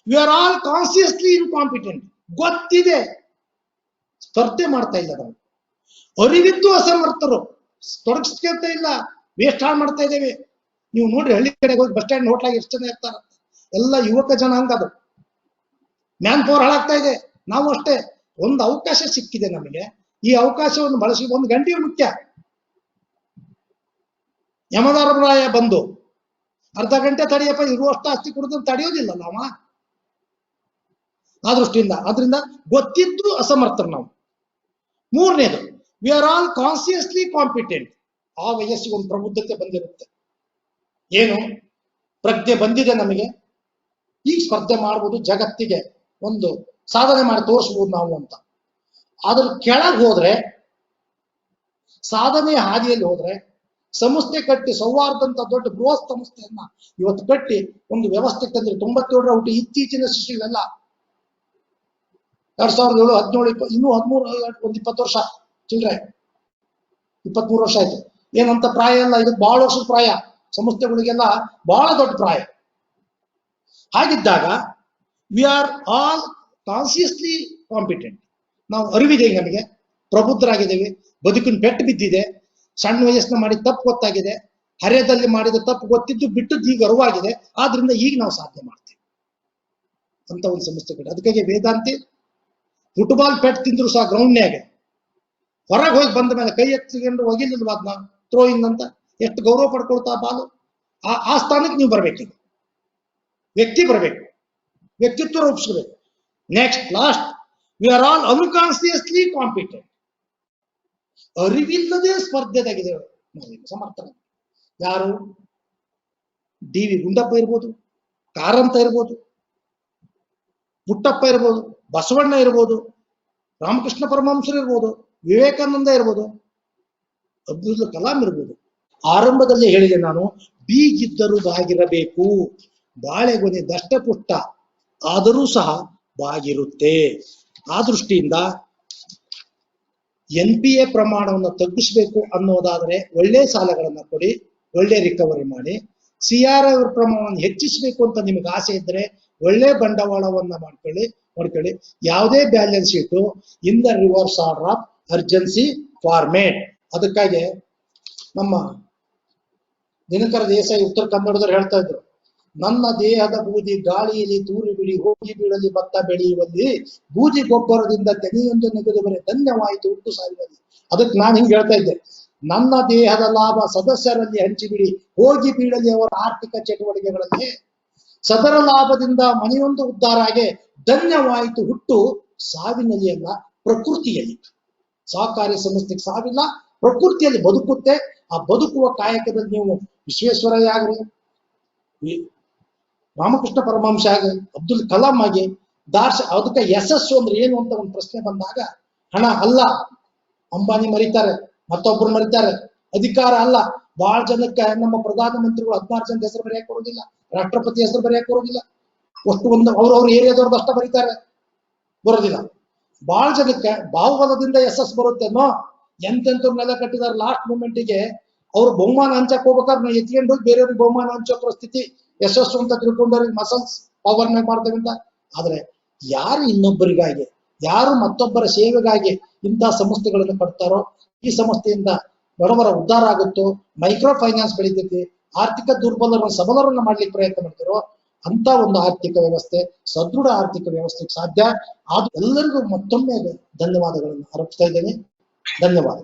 V are all consciously incompetent. ಗೊತ್ತಿದೆ, ಸ್ಪರ್ಧೆ ಮಾಡ್ತಾ ಇಲ್ಲ ನಾವು. ಅರಿವಿದ್ದು ಅಸಮರ್ಥರು, ತೊಡಗಿಸ್ಕೊಳ್ತಾ ಇಲ್ಲ, ವೇಸ್ಟ್ ಹಾಳು ಮಾಡ್ತಾ ಇದ್ದೇವೆ. ನೀವು ನೋಡ್ರಿ, ಹಳ್ಳಿ ಕಡೆ ಹೋಗಿ ಬಸ್ ಸ್ಟ್ಯಾಂಡ್ ಹೋಟ್ಲಾಗಿ ಎಷ್ಟು ಜನ ಇರ್ತಾರ, ಎಲ್ಲ ಯುವಕ ಜನಾಂಗ. ಅದು ಮ್ಯಾನ್ ಪವರ್ ಹಾಳಾಗ್ತಾ ಇದೆ. ನಾವು ಅಷ್ಟೇ, ಒಂದು ಅವಕಾಶ ಸಿಕ್ಕಿದೆ ನಮಗೆ, ಈ ಅವಕಾಶವನ್ನು ಬಳಸಿ. ಒಂದು ಗಂಟೆಯು ಮುಖ್ಯ. ಯಮಧರ್ಮರಾಯ ಬಂದು ಅರ್ಧ ಗಂಟೆ ತಡೆಯಪ್ಪ, ಇರುವಷ್ಟು ಆಸ್ತಿ ಕುಡಿದು ತಡೆಯೋದಿಲ್ಲ ನಾವ. ಆ ದೃಷ್ಟಿಯಿಂದ ಅದರಿಂದ ಗೊತ್ತಿದ್ದು ಅಸಮರ್ಥರು ನಾವು. ಮೂರನೇದು, V are all consciously competent. ಆ ವಯಸ್ಸಿಗೆ ಒಂದು ಪ್ರಬುದ್ಧತೆ ಬಂದಿರುತ್ತೆ. ಏನು? ಪ್ರಜ್ಞೆ ಬಂದಿದೆ ನಮಗೆ, ಈಗ ಸ್ಪರ್ಧೆ ಮಾಡ್ಬೋದು, ಜಗತ್ತಿಗೆ ಒಂದು ಸಾಧನೆ ಮಾಡಿ ತೋರಿಸ್ಬೋದು ನಾವು ಅಂತ. ಅದ್ರ ಕೆಳಗೆ ಹೋದ್ರೆ, ಸಾಧನೆಯ ಹಾದಿಯಲ್ಲಿ ಹೋದ್ರೆ, ಸಂಸ್ಥೆ ಕಟ್ಟಿ ಸೌಹಾರ್ದ ಅಂತ ದೊಡ್ಡ ಬೃಹತ್ ಸಂಸ್ಥೆಯನ್ನ ಇವತ್ತು ಕಟ್ಟಿ ಒಂದು ವ್ಯವಸ್ಥೆ ತಂದ್ರೆ 97ರ ಹುಟ್ಟಿ ಇತ್ತೀಚಿನ ಶಿಶುಗಳೆಲ್ಲ 2007, 17, ಇನ್ನೂ 13, ಒಂದು 20 ವರ್ಷ ಚಿಲ್ರೆ, 23 ವರ್ಷ ಆಯ್ತು. ಏನಂತ ಪ್ರಾಯ ಅಲ್ಲ, ಇದಕ್ಕೆ ಬಹಳ ವರ್ಷದ ಪ್ರಾಯ. ಸಂಸ್ಥೆಗಳಿಗೆಲ್ಲ ಬಹಳ ದೊಡ್ಡ ಪ್ರಾಯ. ಹಾಗಿದ್ದಾಗ V are all consciously competent. ನಾವು ಅರಿವಿದೆ, ನಮಗೆ ಪ್ರಬುದ್ಧರಾಗಿದ್ದೇವೆ, ಬದುಕಿನ ಪೆಟ್ಟು ಬಿದ್ದಿದೆ, ಸಣ್ಣ ವಯಸ್ಸಿನ ಮಾಡಿದ ತಪ್ಪು ಗೊತ್ತಾಗಿದೆ, ಹರೆಯದಲ್ಲಿ ಮಾಡಿದ ತಪ್ಪು ಗೊತ್ತಿದ್ದು ಬಿಟ್ಟದ್ದು ಈಗ ಅರಿವಾಗಿದೆ. ಆದ್ರಿಂದ ಈಗ ನಾವು ಸಾಧನೆ ಮಾಡ್ತೇವೆ ಅಂತ ಒಂದು ಸಂಸ್ಥೆ ಕಟ್ಟಿ. ಅದಕ್ಕಾಗಿ ವೇದಾಂತಿ ಫುಟ್ಬಾಲ್ ಪೆಟ್ ತಿಂದ್ರು ಸಹ ಗ್ರೌಂಡ್ನ್ಯಾಗ ಹೊರಗೆ ಹೋಗಿ ಬಂದ ಮೇಲೆ ಕೈ ಎತ್ತಿಕೊಂಡು ಹೋಗಿಲ್ವಾ ಅದನ್ನ ಥ್ರೋಯಿಂಗ್ ಅಂತ ಎಷ್ಟು ಗೌರವ ಪಡ್ಕೊಳ್ತಾ ಬಾಲು. ಆ ಸ್ಥಾನಕ್ಕೆ ನೀವು ಬರ್ಬೇಕೀಗ. ವ್ಯಕ್ತಿ ಬರಬೇಕು, ವ್ಯಕ್ತಿತ್ವ ರೂಪಿಸ್ಬೇಕು. Next last, we are all unconsciously competent. ಅರಿವಿಲ್ಲದೆ ಸ್ಪರ್ಧೆದಾಗಿದೆ ಸಮರ್ಥನ. ಯಾರು? ಡಿ.ವಿ. ಗುಂಡಪ್ಪ ಇರ್ಬೋದು, ಕಾರಂತ ಇರ್ಬೋದು, ಪುಟ್ಟಪ್ಪ ಇರ್ಬೋದು, ಬಸವಣ್ಣ ಇರ್ಬೋದು, ರಾಮಕೃಷ್ಣ ಪರಮಹಂಸರು ಇರ್ಬೋದು, ವಿವೇಕಾನಂದ ಇರ್ಬೋದು, ಅಬ್ದುಲ್ ಕಲಾಂ ಇರ್ಬೋದು. ಆರಂಭದಲ್ಲಿ ಹೇಳಿದೆ ನಾನು, ಬೀಗಿದ್ದರೂ ಬಾಗಿರಬೇಕು. ಬಾಳೆಗೊನೆ ದಷ್ಟಪುಷ್ಟ ಆದರೂ ಸಹ ಬಾಗಿರುತ್ತೆ. ಆ ದೃಷ್ಟಿಯಿಂದ NPA ಪ್ರಮಾಣವನ್ನು ತಗ್ಗಿಸಬೇಕು ಅನ್ನೋದಾದ್ರೆ ಒಳ್ಳೆ ಸಾಲಗಳನ್ನ ಕೊಡಿ, ಒಳ್ಳೆ ರಿಕವರಿ ಮಾಡಿ. CRR ಪ್ರಮಾಣವನ್ನು ಹೆಚ್ಚಿಸಬೇಕು ಅಂತ ನಿಮಗೆ ಆಸೆ ಇದ್ರೆ ಒಳ್ಳೆ ಬಂಡವಾಳವನ್ನ ಮಾಡ್ಕೊಳ್ಳಿ. ಯಾವುದೇ balance sheet in the reverse order of urgency format. ಅದಕ್ಕಾಗಿ ನಮ್ಮ ದಿನಕರ ದೇಸಾಯಿ ಉತ್ತರ ಕನ್ನಡದವ್ರು ಹೇಳ್ತಾ ಇದ್ರು, ನನ್ನ ದೇಹದ ಬೂದಿ ಗಾಳಿಯಲ್ಲಿ ತೂರಿ ಬಿಡಿ, ಹೋಗಿ ಬೀಳಲಿ ಭತ್ತ ಬೆಳೆಯುವಲ್ಲಿ, ಬೂದಿ ಗೊಬ್ಬರದಿಂದ ತೆನೆಯೊಂದು ನೆಗೆದು ಬರೆ ಧನ್ಯವಾಯಿತು ಹುಟ್ಟು ಸಾಯುವಲ್ಲಿ. ಅದಕ್ಕೆ ನಾನು ಹಿಂಗೆ ಹೇಳ್ತಾ ಇದ್ದೆ, ನನ್ನ ದೇಹದ ಲಾಭ ಸದಸ್ಯರಲ್ಲಿ ಹಂಚಿಬಿಡಿ, ಹೋಗಿ ಬೀಳಲಿ ಅವರ ಆರ್ಥಿಕ ಚಟುವಟಿಕೆಗಳಲ್ಲಿ. ಸದರ ಲಾಭದಿಂದ ಮನೆಯೊಂದು ಉದ್ಧಾರ ಆಗಿ ಧನ್ಯವಾಯಿತು ಹುಟ್ಟು ಸಾವಿನಲ್ಲಿ ಅಲ್ಲ, ಪ್ರಕೃತಿಯಲ್ಲಿ. ಸಹಕಾರಿ ಸಂಸ್ಥೆಗೆ ಸಾವಿಲ್ಲ, ಪ್ರಕೃತಿಯಲ್ಲಿ ಬದುಕುತ್ತೆ. ಆ ಬದುಕುವ ಕಾಯಕದಲ್ಲಿ ನೀವು ವಿಶ್ವೇಶ್ವರಯ್ಯ ಆಗ್ರಿ, ರಾಮಕೃಷ್ಣ ಪರಮಹಂಸ ಆಗಿ, ಅಬ್ದುಲ್ ಕಲಾಂ ಆಗಿ, ಅದಕ್ಕೆ ಯಶಸ್ಸು ಅಂದ್ರೆ ಏನು ಅಂತ ಒಂದು ಪ್ರಶ್ನೆ ಬಂದಾಗ, ಹಣ ಅಲ್ಲ, ಅಂಬಾನಿ ಮರಿತಾರೆ, ಮತ್ತೊಬ್ರು ಮರಿತಾರೆ, ಅಧಿಕಾರ ಅಲ್ಲ. ಬಹಳ ಜನಕ್ಕೆ ನಮ್ಮ ಪ್ರಧಾನಮಂತ್ರಿಗಳು 16 ಜನದ ಹೆಸರು ಬರೆಯಕ್ಕೆ ಬರೋದಿಲ್ಲ, ರಾಷ್ಟ್ರಪತಿ ಹೆಸರು ಬರೆಯಕ್ಕೆ ಬರೋದಿಲ್ಲ, ಅಷ್ಟು ಒಂದು ಅವ್ರವ್ರ ಏರಿಯಾದವ್ರದ್ದು ಅಷ್ಟ ಬರೀತಾರೆ, ಬರೋದಿಲ್ಲ. ಬಹಳ ಜನಕ್ಕೆ ಬಾಹುಬಲದಿಂದ ಯಶಸ್ಸು ಬರುತ್ತೇನೋ. ಎಂತೆಂತವ್ರನ್ನೆಲ್ಲ ಕಟ್ಟಿದಾರೆ, ಲಾಸ್ಟ್ ಮೂಮೆಂಟಿಗೆ ಅವ್ರು ಬಹುಮಾನ ಹಂಚಕ್ ಹೋಗ್ಬೇಕಾದ್ರೆ ನಾವು ಎತ್ಕೊಂಡು ಹೋಗಿ ಬೇರೆಯವ್ರಿಗೆ ಬಹುಮಾನ ಹಂಚೋ ಪರಿಸ್ಥಿತಿ. ಯಶಸ್ಸು ಅಂತ ತಿಳ್ಕೊಂಡವ್ರಿಗೆ ಮಸಲ್ಸ್ ಪವರ್ನಾಗ ಮಾಡ್ತೇವೆ ಅಂತ. ಆದ್ರೆ ಯಾರು ಇನ್ನೊಬ್ಬರಿಗಾಗಿ, ಯಾರು ಮತ್ತೊಬ್ಬರ ಸೇವೆಗಾಗಿ ಇಂತಹ ಸಂಸ್ಥೆಗಳನ್ನು ಕಟ್ತಾರೋ, ಈ ಸಂಸ್ಥೆಯಿಂದ ಬಡವರ ಉದ್ಧಾರ ಆಗುತ್ತೋ, ಮೈಕ್ರೋ ಫೈನಾನ್ಸ್ ಬೆಳೀತೈತಿ, ಆರ್ಥಿಕ ದುರ್ಬಲರನ್ನು ಸಬಲರನ್ನ ಮಾಡ್ಲಿಕ್ಕೆ ಪ್ರಯತ್ನ ಮಾಡ್ತಾರೋ, ಅಂತ ಒಂದು ಆರ್ಥಿಕ ವ್ಯವಸ್ಥೆ, ಸದೃಢ ಆರ್ಥಿಕ ವ್ಯವಸ್ಥೆಗೆ ಸಾಧ್ಯ. ಅದು ಎಲ್ಲರಿಗೂ ಮತ್ತೊಮ್ಮೆ ಧನ್ಯವಾದಗಳನ್ನು ಅರ್ಪಿಸ್ತಾ ಇದ್ದೇನೆ. ಧನ್ಯವಾದ.